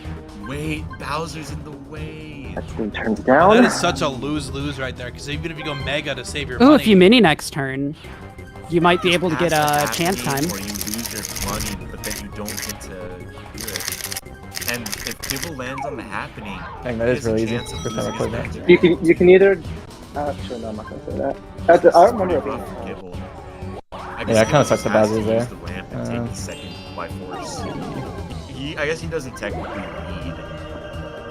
Wait, Bowser's in the way. Actually turns down. That is such a lose-lose right there because even if you go mega to save your Ooh, money. if you mini next turn, you might be able to get a chance time. Or you lose your money, but then you don't get to do it. And if Kibble lands on the happening, Dang, that is he has a really easy. chance of First time I losing played his that. match. You can either. Actually, no, I'm not gonna say that. I don't remember it being. Rough for Kibble. I Yeah, guess it kinda Kibble sucks that has to Bowser's use there. the ramp and take the second by force. I guess he doesn't technically need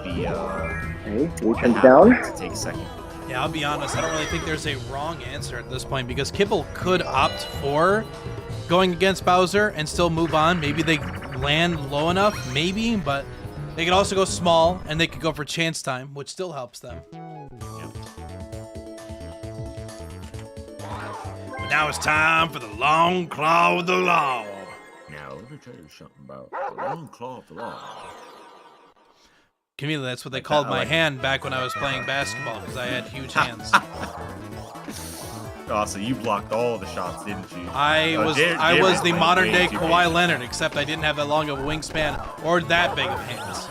the Okay, he the turns half down. to take second. Yeah, I'll be honest. I don't really think there's a wrong answer at this point because Kibble could opt for going against Bowser and still move on. Maybe they land low enough, maybe, but they could also go small and they could go for chance time, which still helps them. But now it's time for the long claw of the law. Now, let me tell you something about the long claw of the law. Camila, that's what they called my hand back when I was playing basketball because I had huge hands. Oh, so you blocked all the shots, didn't you? I was Jay-Ray's the playing modern way day too Kawhi big. Leonard, except I didn't have that long of a wingspan or that big of hands.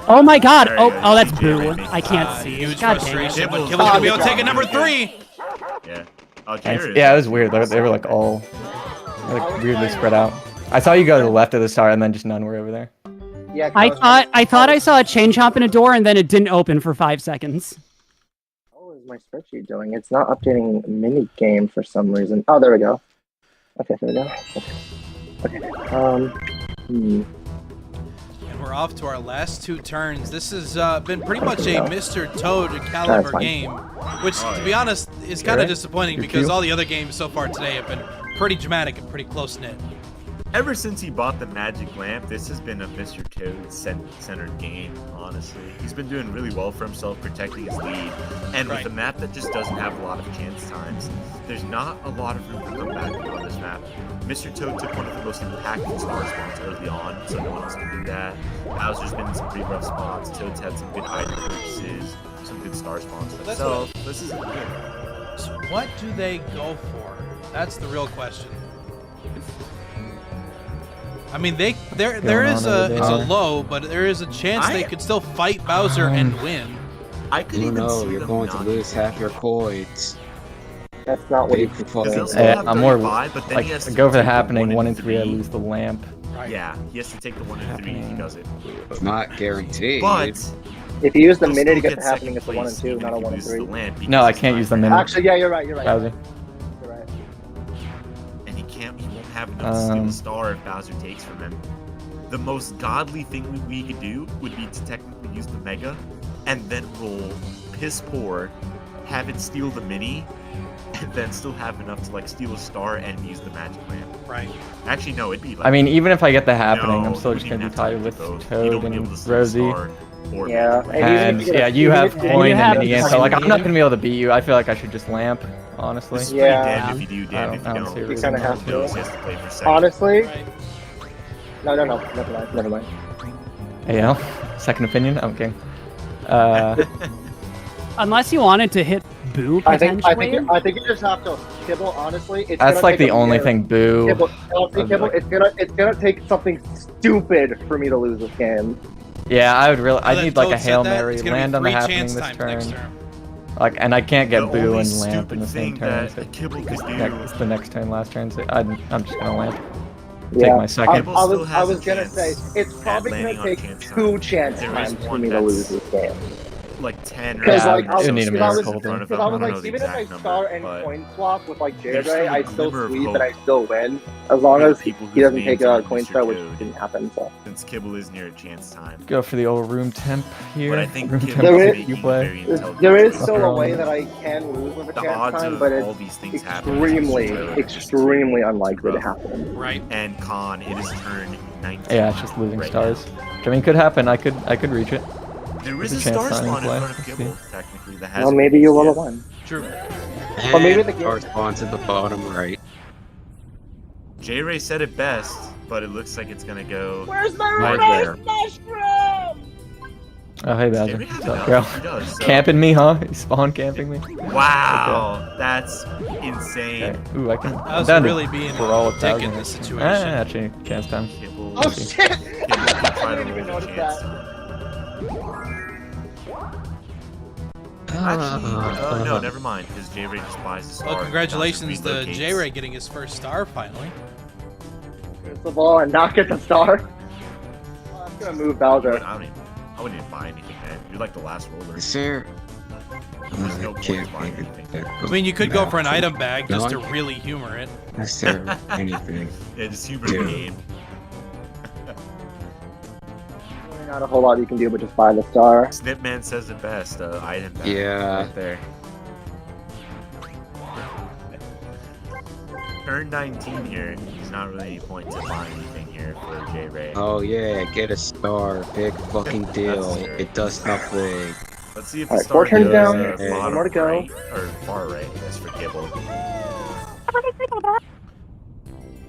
Oh my god! There Oh, you go. oh, that's You boo. can't make I can't see. Huge God dang it. frustration, but Kibble's Kibble's gonna be able to gone. take a number 3. Yeah. Yeah, it was weird. They were like all like weirdly spread out. I saw you go to the left of the star, and then just none were over there. Yeah, I thought I saw a change hop in a door, and then it didn't open for 5 seconds. What is my spreadsheet doing? It's not updating mini game for some reason. Oh, there we go. Okay, there we go. Okay. And we're off to our last 2 turns. This has been pretty much a Mr. Toad caliber game, which, to be honest, is kind of disappointing because all the other games so far today have been pretty dramatic and pretty close-knit. Ever since he bought the magic lamp, this has been a Mr. Toad centered game, honestly. He's been doing really well for himself, protecting his lead. And with a map that just doesn't have a lot of chance times, there's not a lot of room for comeback on this map. Mr. Toad took one of the most impactful star spawns early on, so no one else can do that. Bowser's been in some pretty rough spots. Toad's had some good item purchases, some good star spawns for himself. This is good. So what do they go for? That's the real question. I mean, there is it's a low, but there is a chance they could still fight Bowser and win. I could even see you're them going to not lose half your coins. That's not what I'm more like go for the happening 1 and 3. I lose the lamp. Yeah, he has to take the 1 and 3 if he does it. Not guaranteed. But if you use the minute to get the happening, it's a 1 and 2, not a 1 and 3. No, I can't use the minute. Actually, yeah, you're right. Bowser. And he won't have enough to steal the star if Bowser takes from him. The most godly thing we could do would be to technically use the Mega, and then roll piss poor, have it steal the mini, and then still have enough to like steal a star and use the magic lamp. Right. Actually, no, it'd be like. I mean, even if I get the happening, I'm still just gonna be tied with Toad and Rosie. Yeah, and yeah, you have coin and mini game, so like I'm not gonna be able to beat you. I feel like I should just lamp, honestly. Yeah. Damned if you do, damned if you don't. You kind of have to. He has to play for second. Honestly. No. Never mind. Hey, you know, second opinion. I'm kidding. Unless you wanted to hit Boo potentially. I think you just have to kibble. Honestly, that's like the only thing. Boo. Kibble. It's gonna take something stupid for me to lose this game. Yeah, I would really. I need like a Hail Mary, land on the happening this turn. Like, and I can't get Boo and lamp in the same turn. So it's the next turn, last turn. So I'm just gonna lamp. Take my second. I was gonna say it's probably gonna take 2 chance times for me to lose this game. Like 10 or because like I was need a miracle. Because I was like, even if I star and coin swap with like J-Ray, I still sweep and I still win as long as he doesn't take a coin star, which didn't happen. So since Kibble is near a chance time, go for the old room temp here. But I think there is still a way that I can lose with a chance time, but it's extremely unlikely to happen. Right. And Khan, it is turn 19. Yeah, it's just losing stars. I mean, could happen. I could reach it. There is a star spawn in front of Kibble, technically, that has. Well, maybe you will have won. True. Or maybe the star spawn's at the bottom right. J-Ray said it best, but it looks like it's gonna go. Where's my right mushroom? Oh, hey, Bowser. What's up, bro? Camping me, huh? You spawn camping me? Wow, okay. That's insane. Okay. Ooh, I can. I was really being a dick in this situation. Actually, chance time. Kibble, Oh shit! I didn't even notice that. Actually, no, never mind, because J-Ray just buys the star. Well, congratulations to J-Ray getting his first star finally. Here's the ball and not get the star. Oh, I'm gonna move Bowser. I wouldn't even buy anything, man. You're like the last roller. Sir. There's no point buying anything. I mean, you could go for an item bag just to really humor it. Is there anything? Yeah, just humor the game. Not a whole lot you can do but just buy the star. Snipman says it best, item bag. Yeah. Right there. Turn 19 here. There's not really any point to buy anything here for J-Ray. Oh yeah, get a star. Big fucking deal. It does nothing. Let's see if the star turns goes down. bottom More to go. right, or far right, I guess, for Kibble.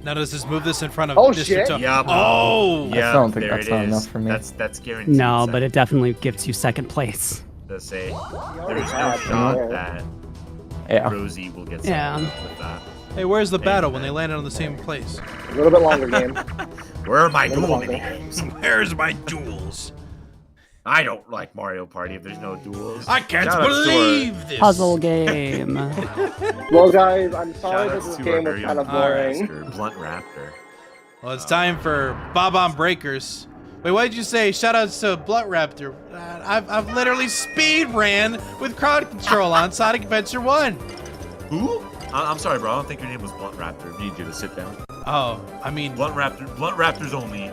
Now does this move this in front of Mr. Toad? Yep. Oh! Yeah, I don't think there that's it not is. enough for me. That's guaranteed. No, but it definitely gives you second place. Does say there is no shot that Rosie will get second with that. Hey, where's the battle when they landed on the same place? A little bit longer game. Where are my duel mini games? Where's my duels? I don't like Mario Party if there's no duels. I can't Shout out to believe this. Puzzle game. Well, guys, I'm sorry Shout that out this to game our was very kind of own boring. Master, Blunt Raptor. Well, it's time for Bob on Breakers. Wait, what did you say? Shoutouts to Blunt Raptor. I've literally speed ran with crowd control on Sonic Adventure 1. Who? I'm sorry, bro. I don't think your name was Blunt Raptor. I need you to sit down. Oh, I mean... Blunt Raptors only.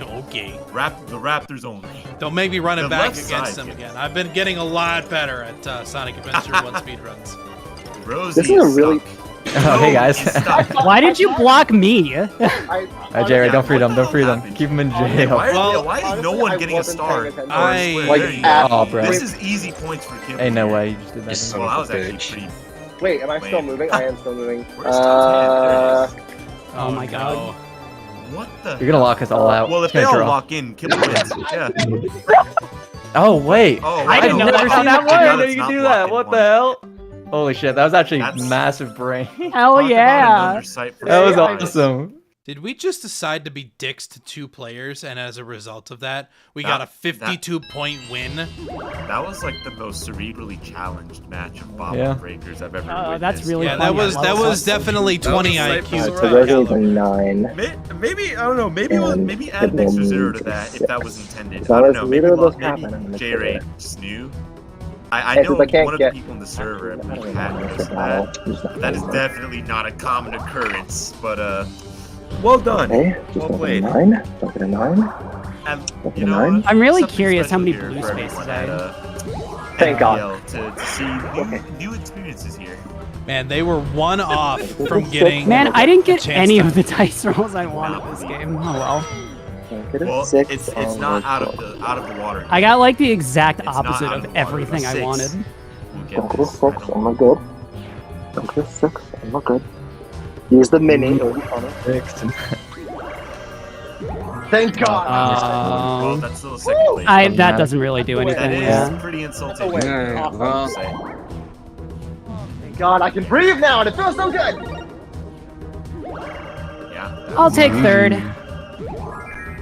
Okay. The Raptors only. Don't make me run it The back left against side, them again. I've been getting a lot better at Sonic Adventure 1 speedruns. Rosie This is a really. Oh, hey guys. Why did you block me? Jerry, don't free them. Don't free them. Keep them in jail. Why is no one getting a star? Oh, bro. This is easy points for Kim. Ain't no way you just did that. Well, I was actually pretty. Wait, am I still moving? I am still moving. Oh my god. What the? You're gonna lock us all out. Well, if they all lock in, Kim wins. Yeah. Oh wait. Oh, I didn't never seen that one. I know you That's can do not that. What the hell? Holy shit, that was actually massive brain. Hell yeah. That was awesome. Did we just decide to be dicks to 2 players, and as a result of that, we got a 52-point win? That was like the most cerebrally challenged match of Bob Breakers I've ever witnessed. That's really that was definitely 20 IQ. So Rosie's a 9. Maybe I don't know. Maybe add an extra 0 to that if that was intended. As long I don't as know. neither Maybe, of those maybe happen, J-Ray just knew. I Hey, know since I can't one of get- the people in the server had that is definitely not a common occurrence, but well done. Okay, just Well look at a played. 9. Look at a 9. And Look at you a know, 9. I'm really something curious how many special blue here for spaces everyone I at, Thank God. NPL to see new experiences here. Man, they were 1 off from getting. Man, I didn't get chance any to- of the dice rolls I wanted this game. Oh well. Get a Well, 6 it's on not the out of the water. I got like the exact It's not opposite out of of the water. everything I 6. wanted. We'll get Don't get a this. 6. I'm not good. Don't get a 6. I'm not good. Use the mini. It'll be funny. Thank God. Well, that's still a second place. That doesn't really do That anything. is Yeah. pretty insulting. Yeah, well, Thank God, I can breathe now, and it feels so good. Yeah. I'll take 3rd.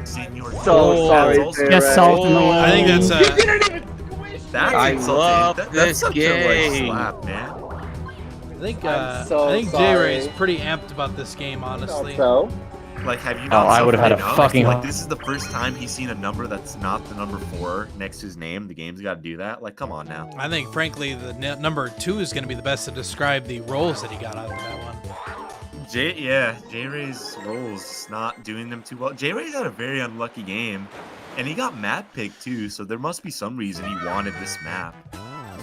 Senior. So sorry, Just salt in the wound. I think that's That's I insulting. love That's this such a game. slap, man. I'm so I think J-Ray is sorry. pretty amped about this game, honestly. So, Like, have you Oh, not? I would've had a enough? fucking- Like, this is the first time he's seen a number that's not the number 4 next to his name. The game's got to do that. Like, come on now. I think, frankly, the number 2 is going to be the best to describe the rolls that he got out of that one. J-Ray's rolls not doing them too well. J-Ray's had a very unlucky game, and he got map picked too. So there must be some reason he wanted this map.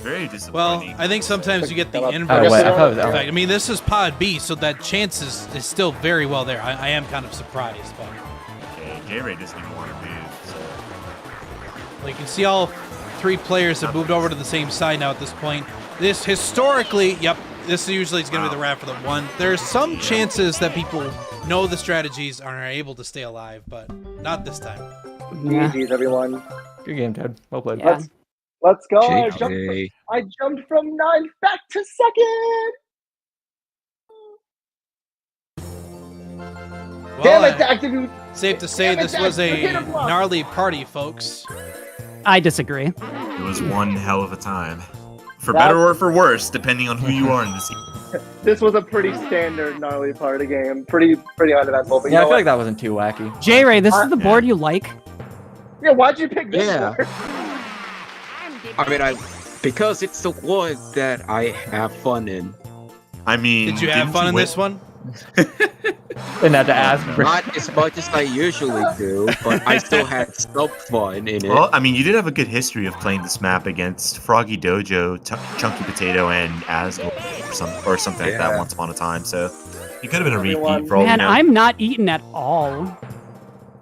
Very Well, disappointing. I think sometimes you get the Oh, inverse wait, I thought it was effect. Aaron. I mean, this is Pod B, so that chance is still very well there. I am kind of surprised, but Okay, J-Ray doesn't even want to move. So well, you can see all 3 players have moved over to the same side now at this point. This historically, yep, this usually is going to be the wrap for the 1. There's some chances that people know the strategies and are able to stay alive, but not this time. Yeah. GG's, everyone. Good game, Ted. Well played. Yeah. Let's go. JJ. I jumped from 9th back to 2nd. Well, Damn it, Active. safe to say Damn it, this was Dad, a hit him up. gnarly party, folks. I disagree. it was one hell of a time, for That- better or for worse, depending on who you are in this. This was a pretty standard gnarly party game. Pretty uneventful. But you Yeah, I know feel like what? that wasn't too wacky. J-Ray, this is the board you like? Yeah, why'd you pick this Yeah. for? I mean, because it's the one that I have fun in. I mean, Did you have didn't fun in win- this one? Didn't have to ask for. Not as much as I usually do, but I still had some fun in it. Well, I mean, you did have a good history of playing this map against Froggy Dojo, Chunky Potato, and Asgore or something like that Yeah. once upon a time. So it could have been a Everyone- repeat for all we Man, know. I'm not eating at all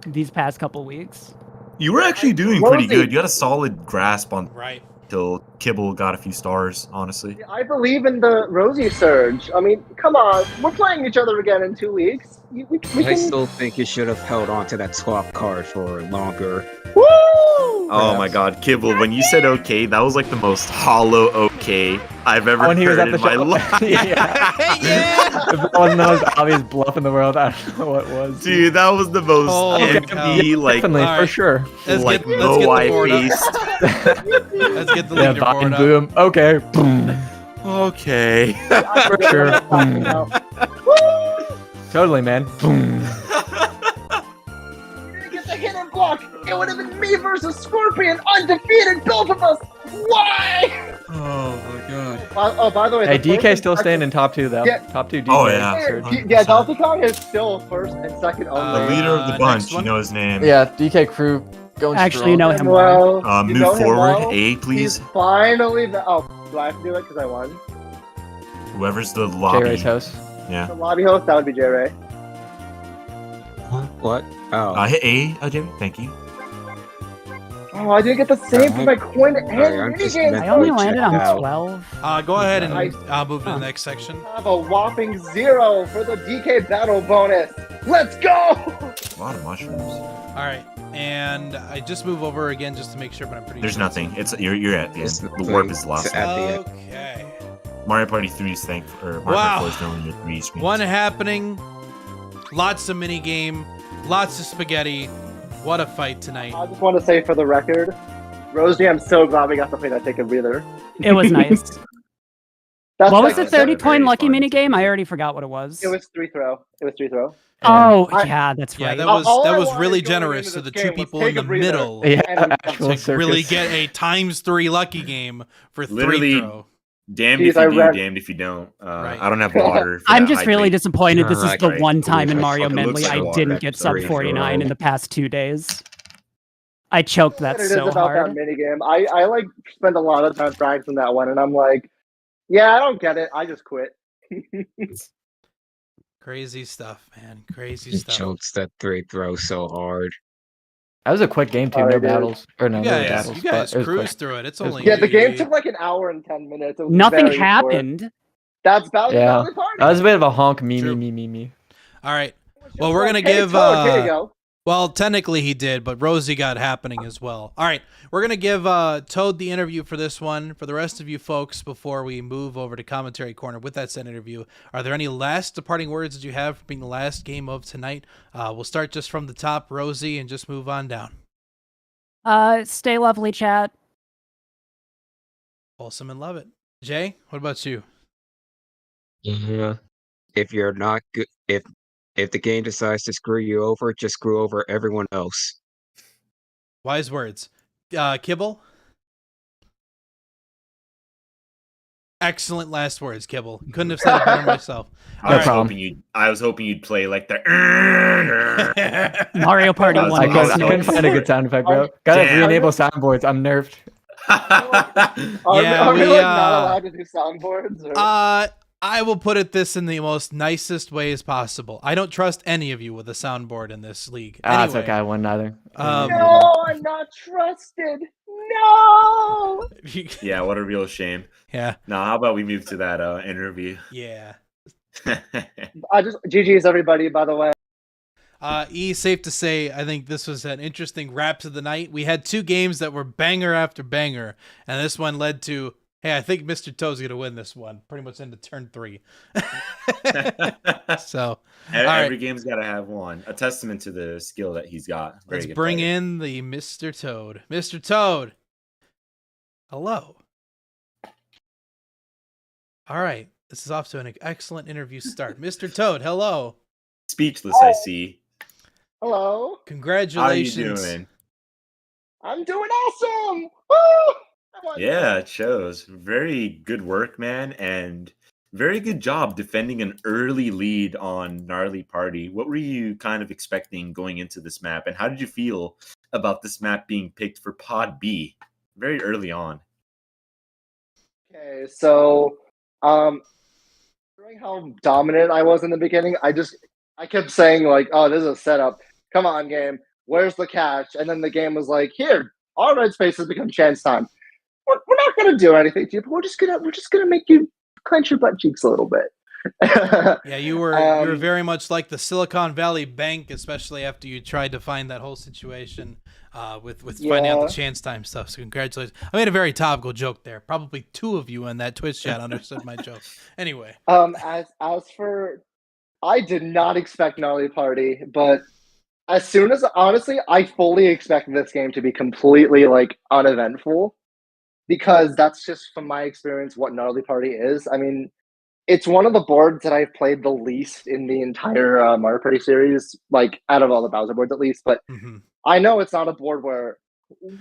these past couple weeks. You were actually doing pretty Rosie. good. You had a solid grasp on Right. till Kibble got a few stars. Honestly, I believe in the Rosie surge. I mean, come on. We're playing each other again in 2 weeks. We I can... still think you should have held on to that swap card for longer. Woo! Oh my god, Kibble, when you said okay, that was like the most hollow okay I've ever When he was heard at the in my show. life. If that wasn't the most obvious bluff in the world, I don't know what was. Dude, that was the most empty, like, definitely, for sure. like Moai faced. Let's get the Yeah, leaderboard Vine up. boom. Okay. Boom. Okay. For sure. Boom. Totally, man. Boom. Get the hidden block. It would have been me versus Scorpion, undefeated, both of us. Why? Oh my god. Oh, by the way, Hey, the DK first still and staying in top 2 though. Yeah. Top 2 DK. Oh, yeah. Yeah, Delta Kong is still first and second only. The leader of the bunch, you know his name. Yeah, DK crew going Actually, you know him well. well. You Move know him forward, well. A, please. He's finally. Oh, do I have to do it because I won? Whoever's the lobby. J-Ray's host. Yeah. The lobby host, that would be J-Ray. What? Oh. Hit A, Jimmy. Thank you. Oh, I didn't get the same for my coin and minigame. I only landed on 12. Go ahead and move to the next section. I have a whopping 0 for the DK battle bonus. Let's go! A lot of mushrooms. All right, and I just move over again just to make sure, but I'm pretty. There's sure nothing. It's you're at the end. The warp is lost. Okay. Mario Party 3 is thankful, or Mario Party 4 is normally the 3 screens. One happening. Lots of mini game. Lots of spaghetti. What a fight tonight. I just want to say for the record, Rosie, I'm so glad we got to play that Take a Breather. It was nice. That's What was like the 30-point lucky minigame? I already forgot what it was. It was 3-throw. Oh, yeah, that's Yeah, right. that was I really wanted going generous into to the this two game was people take in the a breather. middle. Yeah, And actual To really circus. get a ×3 lucky game for Literally, 3-throw. damned Jeez, if you I do, read- damned if you don't. Right. I don't have water. For I'm that just really hydrate. disappointed. This is the Right. one time in Ooh, Mario fuck, it looks Medley like I water. didn't get sub 49 in the past 2 days. I choked that What it is so about hard. that minigame. I like spend a lot of time practicing that one, and I'm like, yeah, I don't get it. I just quit. Crazy stuff, man. Crazy He stuff. chokes that 3-throw so hard. That was a quick game too. Oh, No it is. battles. Or no, You no guys, battles. you guys but it was cruise quick. through it. It's It was only quick. Yeah, the game took like an hour and 10 minutes. It was Nothing very short. happened. That's Bowser's Yeah, Valley Party. that was a bit of a honk. Me. All right. Well, we're gonna Hey, give. Toad, here you go. Well, technically he did, but Rosie got happening as well. All right, we're gonna give Toad the interview for this one. For the rest of you folks, before we move over to commentary corner with that said interview, are there any last departing words that you have for being the last game of tonight? We'll start just from the top, Rosie, and just move on down. Stay lovely, chat. Wholesome and love it. Jay, what about you? Yeah. If you're not good, if the game decides to screw you over, just screw over everyone else. Wise words. Kibble? Excellent last words, Kibble. Couldn't have said it better myself. I was hoping you'd play like the Mario Party 1. I couldn't find a good sound effect, bro. Gotta re-enable soundboards. I'm nerfed. Are we like not allowed to do soundboards? Or? I will put it this in the most nicest ways possible. I don't trust any of you with a soundboard in this league. It's okay. I won neither. No, I'm not trusted. No. Yeah, what a real shame. Yeah. Now, how about we move to that interview? Yeah. I just GG's everybody. By the way. Safe to say, I think this was an interesting wrap to the night. We had two games that were banger after banger, and this one led to, hey, I think Mr. Toad's going to win this one, pretty much into turn 3. So, every game's got to have one. A testament to the skill that he's got. Let's bring in the Mr. Toad. Mr. Toad, hello. All right, this is off to an excellent interview start. Mr. Toad, hello. Speechless, I see. Hello. Congratulations. How you doing? I'm doing awesome. Woo! Yeah, it shows. Very good work, man, and very good job defending an early lead on Gnarly Party. What were you kind of expecting going into this map, and how did you feel about this map being picked for Pod B very early on? Okay, so considering how dominant I was in the beginning, I kept saying like, "Oh, this is a setup. Come on, game. Where's the catch?" And then the game was like, "Here, all red space has become chance time. We're not gonna do anything to you, but we're just gonna make you clench your butt cheeks a little bit." Yeah, you were very much like the Silicon Valley Bank, especially after you tried to find that whole situation with finding out the chance time stuff. So congratulations. I made a very topical joke there. Probably two of you in that Twitch chat understood my joke. Anyway. As for, I did not expect Gnarly Party, but as soon as, honestly, I fully expect this game to be completely like uneventful, because that's just from my experience what Gnarly Party is. I mean, it's one of the boards that I've played the least in the entire Mario Party series, like out of all the Bowser boards at least. But I know it's not a board where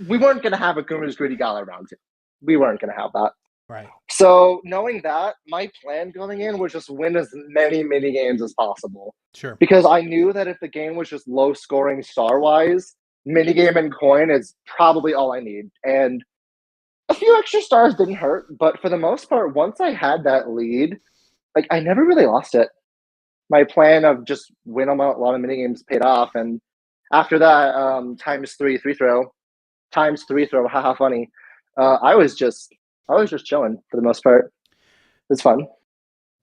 we weren't going to have a Guma's Greedy Gala round 2. We weren't going to have that. Right. So knowing that, my plan going in was just win as many mini games as possible. Sure. Because I knew that if the game was just low scoring star wise, minigame and coin is probably all I need. And a few extra stars didn't hurt, but for the most part, once I had that lead, like I never really lost it. My plan of just win a lot of minigames paid off, and after that, times three throw, haha funny. I was just chilling for the most part. It's fun.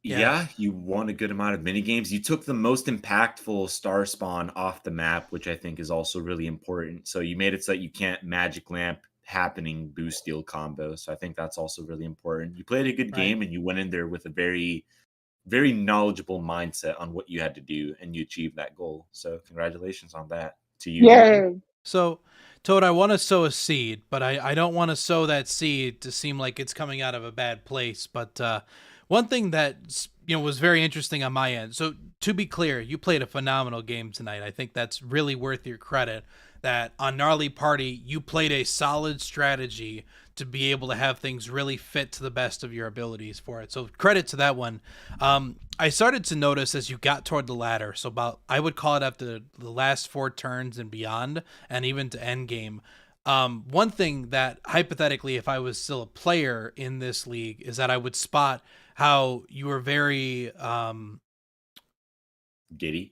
Yeah, you won a good amount of minigames. You took the most impactful star spawn off the map, which I think is also really important. So you made it so that you can't magic lamp happening boost steal combo. So I think that's also really important. You played a good game and you went in there with a very, very knowledgeable mindset on what you had to do, and you achieved that goal. So congratulations on that to you. Yeah. So Toad, I want to sow a seed, but I don't want to sow that seed to seem like it's coming out of a bad place. But one thing that was very interesting on my end. So to be clear, you played a phenomenal game tonight. I think that's really worth your credit. That on Gnarly Party, you played a solid strategy to be able to have things really fit to the best of your abilities for it. So credit to that one. I started to notice as you got toward the ladder, so about, I would call it after the last 4 turns and beyond, and even to end game. One thing that hypothetically, if I was still a player in this league, is that I would spot how you were very giddy,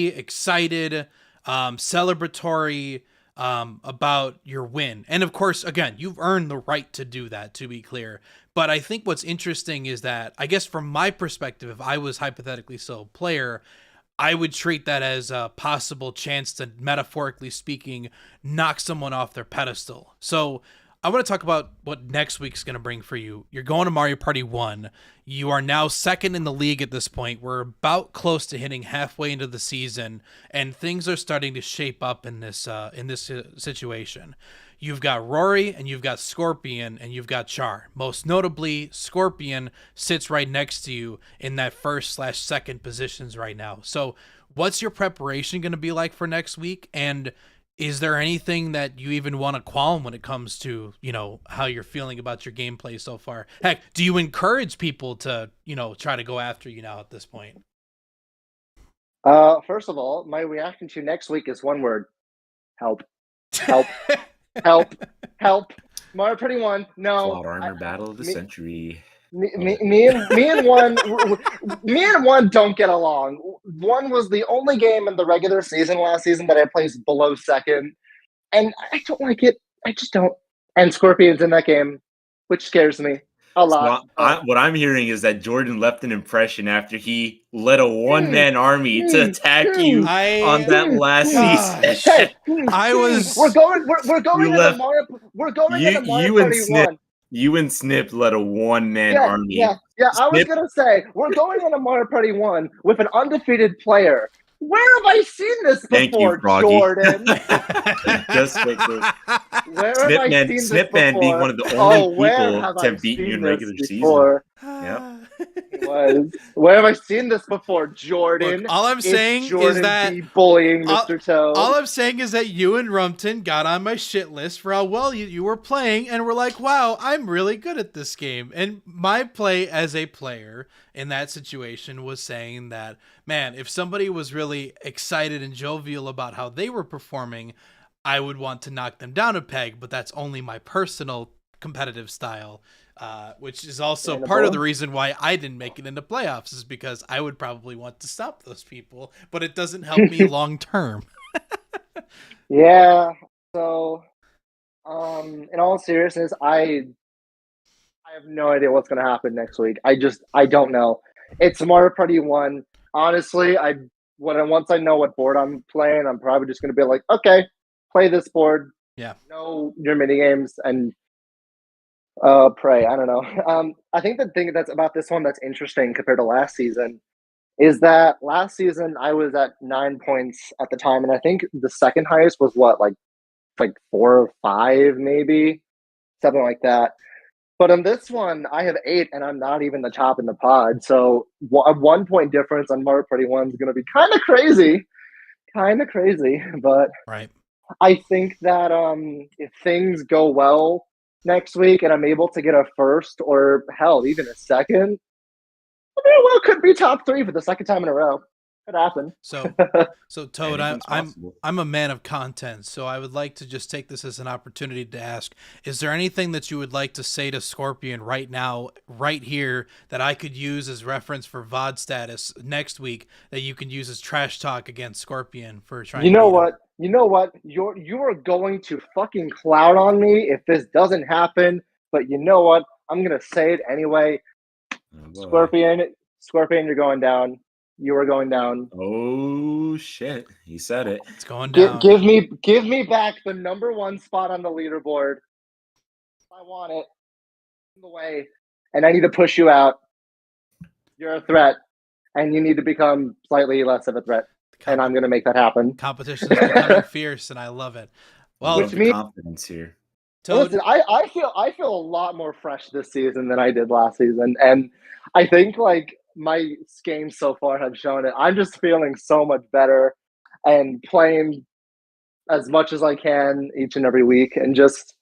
excited, celebratory about your win. And of course, again, you've earned the right to do that, to be clear. But I think what's interesting is that, I guess from my perspective, if I was hypothetically still a player, I would treat that as a possible chance to, metaphorically speaking, knock someone off their pedestal. So I want to talk about what next week's going to bring for you. You're going to Mario Party 1. You are now second in the league at this point. We're about close to hitting halfway into the season, and things are starting to shape up in this situation. You've got Rory, and you've got Scorpion, and you've got Char. Most notably, Scorpion sits right next to you in that first/second positions right now. So what's your preparation going to be like for next week? And is there anything that you even want to qualm when it comes to, how you're feeling about your gameplay so far? Heck, do you encourage people to, try to go after you now at this point? First of all, my reaction to next week is one word: help, help, help, help. Mario Party 1. No. Plot armor battle of the century. Me and one don't get along. One was the only game in the regular season last season that I placed below second, and I don't like it. I just don't. And Scorpion's in that game, which scares me a lot. What I'm hearing is that Jordan left an impression after he led a one-man army to attack you on that last season. We're going into Mario Party 1. You and Snip led a one-man army. Yeah. I was gonna say we're going into Mario Party 1 with an undefeated player. Where have I seen this before, Jordan? Just Snip Man being one of the only people to have beaten you in regular season. Yep. Where have I seen this before, Jordan? Look, all I'm saying is that bullying Mr. Toad. All I'm saying is that you and Rumpton got on my shit list for how well you were playing, and were like, "Wow, I'm really good at this game." And my play as a player in that situation was saying that, man, if somebody was really excited and jovial about how they were performing, I would want to knock them down a peg. But that's only my personal competitive style. Which is also part of the reason why I didn't make it into playoffs, is because I would probably want to stop those people, but it doesn't help me long term. Yeah. So, in all seriousness, I have no idea what's going to happen next week. I don't know. It's Mario Party 1. Honestly, once I know what board I'm playing, I'm probably just going to be like, okay, play this board. Yeah. Know your mini games and pray. I don't know. I think the thing that's about this one that's interesting compared to last season is that last season I was at 9 points at the time, and I think the second highest was what, like 4 or 5, maybe something like that. But on this one, I have 8, and I'm not even the top in the pod. So a 1 point difference on Mario Party 1 is going to be kind of crazy. But right. I think that if things go well next week and I'm able to get a first or hell, even a second, well, it could be top 3 for the second time in a row. Could happen. So Toad, I'm a man of content, so I would like to just take this as an opportunity to ask, is there anything that you would like to say to Scorpion right now, right here, that I could use as reference for VOD status next week, that you can use as trash talk against Scorpion for trying You to know what? You are going to fucking clown on me if this doesn't happen, but you know what? I'm going to say it anyway. Scorpion, you're going down. You are going down. Oh shit! He said it. It's going down. Give me back the #1 spot on the leaderboard. I want it in the way, and I need to push you out. You're a threat, and you need to become slightly less of a threat. And I'm going to make that happen. Competition is becoming fierce, and I love it. Well, with the confidence here. Toad, listen, I feel a lot more fresh this season than I did last season, and I think like my games so far have shown it. I'm just feeling so much better and playing as much as I can each and every week, and just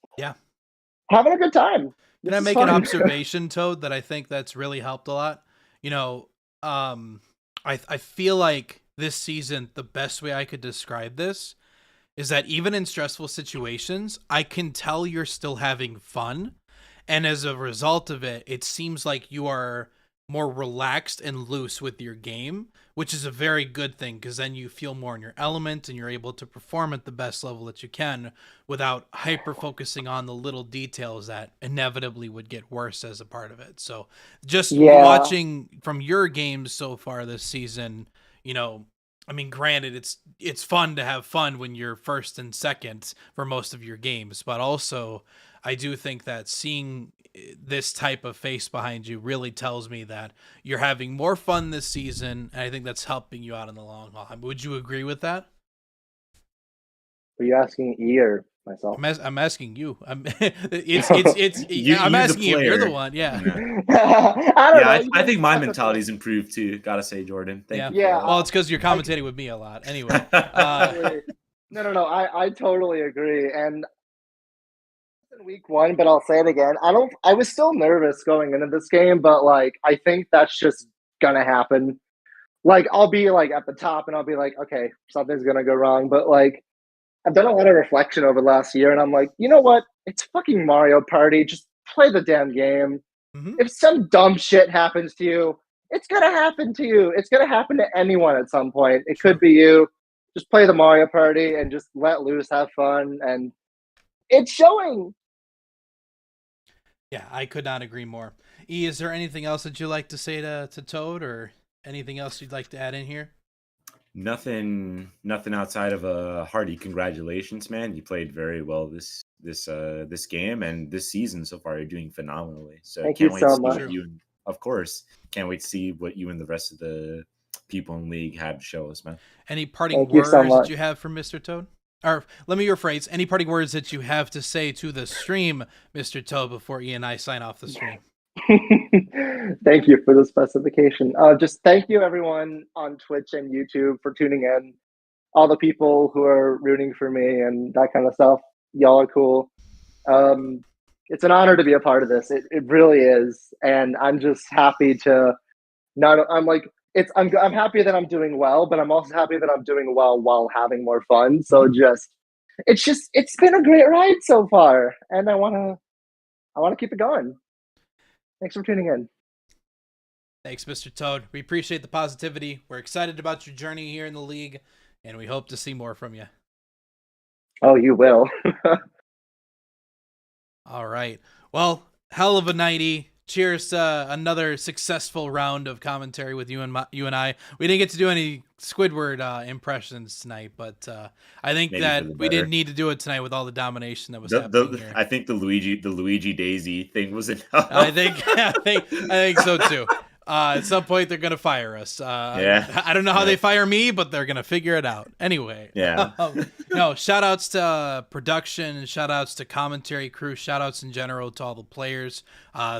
having a good time. Can I make an observation, Toad, that I think that's really helped a lot? You know, I feel like this season, the best way I could describe this is that even in stressful situations, I can tell you're still having fun. And as a result of it, it seems like you are more relaxed and loose with your game, which is a very good thing, because then you feel more in your element and you're able to perform at the best level that you can without hyper focusing on the little details that inevitably would get worse as a part of it. So just watching from your games so far this season, you know, I mean, granted, it's fun to have fun when you're first and second for most of your games, but also I do think that seeing this type of face behind you really tells me that you're having more fun this season, and I think that's helping you out in the long haul. Would you agree with that? Are you asking E or myself? I'm asking you. I'm asking you. You're the one. Yeah. I think my mentality's improved too. Gotta say, Jordan. Thank you. Yeah. Well, it's because you're commentating with me a lot. Anyway. No. I totally agree. And in week 1, but I'll say it again. I was still nervous going into this game, but like I think that's just gonna happen. Like I'll be like at the top and I'll be like, okay, something's gonna go wrong. But like I've done a lot of reflection over the last year, and I'm like, you know what? It's fucking Mario Party. Just play the damn game. If some dumb shit happens to you, it's gonna happen to you. It's gonna happen to anyone at some point. It could be you. Just play the Mario Party and just let loose, have fun, and it's showing. Yeah, I could not agree more. E, is there anything else that you'd like to say to Toad, or anything else you'd like to add in here? Nothing outside of a hearty congratulations, man. You played very well this game and this season so far. You're doing phenomenally. So Thank can't you wait so to see much. what you, of course, can't wait to see what you and the rest of the people in league have to show us, man. Any parting words that you have for Mr. Toad? Or let me rephrase, any parting words that you have to say to the stream, Mr. Toad, before E and I sign off the stream? Thank you for the specification. Just thank you everyone on Twitch and YouTube for tuning in. All the people who are rooting for me and that kind of stuff. Y'all are cool. It's an honor to be a part of this. It really is. And I'm just happy to I'm happy that I'm doing well, but I'm also happy that I'm doing well while having more fun. So it's been a great ride so far, and I wanna keep it going. Thanks for tuning in. Thanks, Mr. Toad. We appreciate the positivity. We're excited about your journey here in the league, and we hope to see more from you. Oh, you will. All right. Well, hell of a nighty. cheers to another successful round of commentary with you and I. We didn't get to do any Squidward impressions tonight, but I think Maybe that for the we better. didn't need to do it tonight with all the domination that was happening here. I think the Luigi Daisy thing was enough. I think so too. At some point, they're gonna fire us. Yeah. I don't know how they fire me, but they're gonna figure it out anyway. Yeah. No, shout outs to production and shout outs to commentary crew. Shout outs in general to all the players.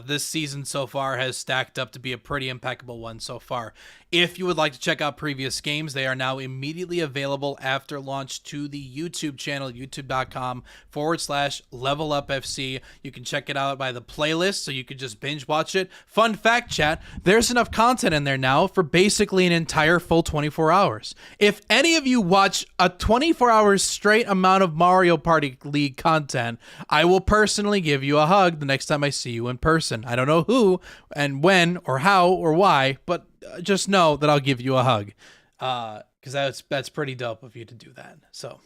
This season so far has stacked up to be a pretty impeccable one so far. If you would like to check out previous games, they are now immediately available after launch to the YouTube channel, youtube.com/levelupfc. You can check it out by the playlist, so you could just binge watch it. Fun fact, chat, there's enough content in there now for basically an entire full 24 hours. If any of you watch a 24 hours straight amount of Mario Party League content, I will personally give you a hug the next time I see you in person. I don't know who and when or how or why, but just know that I'll give you a hug, because that's pretty dope of you to do that. So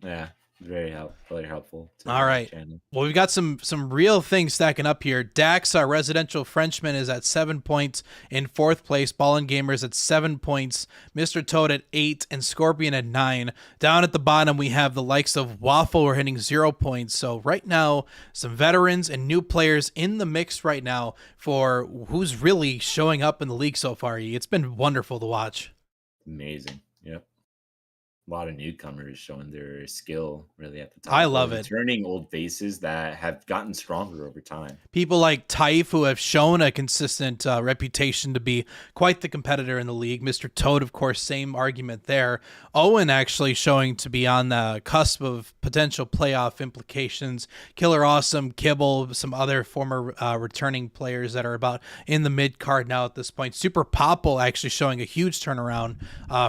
yeah, very helpful. All right. Well, we've got some real things stacking up here. Dax, our residential Frenchman, is at 7 points in 4th place. Ballin Gamers at 7 points. Mr. Toad at 8 and Scorpion at 9. Down at the bottom, we have the likes of Waffle. We're hitting 0 points. So right now, some veterans and new players in the mix right now for who's really showing up in the league so far. It's been wonderful to watch. Amazing. Yep. A lot of newcomers showing their skill really at the top. I love it. Turning old faces that have gotten stronger over time. People like Taif, who have shown a consistent reputation to be quite the competitor in the league. Mr. Toad, of course, same argument there. Owen actually showing to be on the cusp of potential playoff implications. Killer Awesome, Kibble, some other former returning players that are about in the mid-card now at this point. Super Popple actually showing a huge turnaround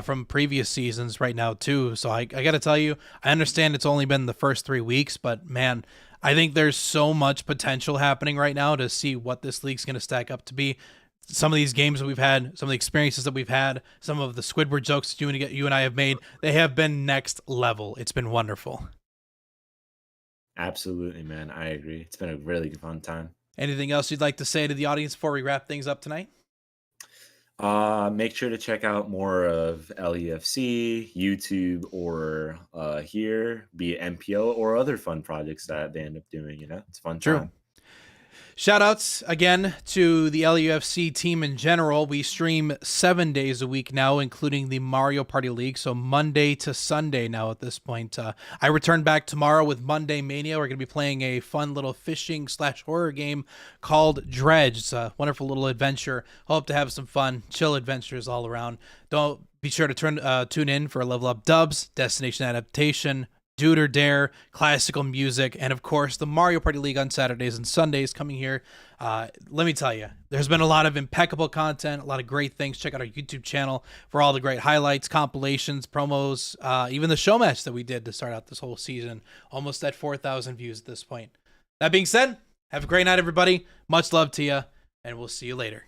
from previous seasons right now, too. So I got to tell you, I understand it's only been the first 3 weeks, but man, I think there's so much potential happening right now to see what this league's going to stack up to be. Some of these games that we've had, some of the experiences that we've had, some of the Squidward jokes that you and I have made, they have been next level. It's been wonderful. Absolutely, man. I agree. It's been a really fun time. Anything else you'd like to say to the audience before we wrap things up tonight? Make sure to check out more of LUFC, YouTube, or here, be it MPO or other fun projects that they end up doing. It's a fun time. Shout outs again to the LUFC team in general. We stream 7 days a week now, including the Mario Party League. So Monday to Sunday now at this point. I return back tomorrow with Monday Mania. We're going to be playing a fun little fishing/horror game called Dredge. It's a wonderful little adventure. Hope to have some fun, chill adventures all around. Don't be sure to tune in for Level Up Dubs, Destination Adaptation, Dude or Dare, classical music, and of course the Mario Party League on Saturdays and Sundays coming here. Let me tell you, there's been a lot of impeccable content, a lot of great things. Check out our YouTube channel for all the great highlights, compilations, promos, even the show match that we did to start out this whole season. Almost at 4,000 views at this point. That being said, have a great night, everybody. Much love to you, and we'll see you later.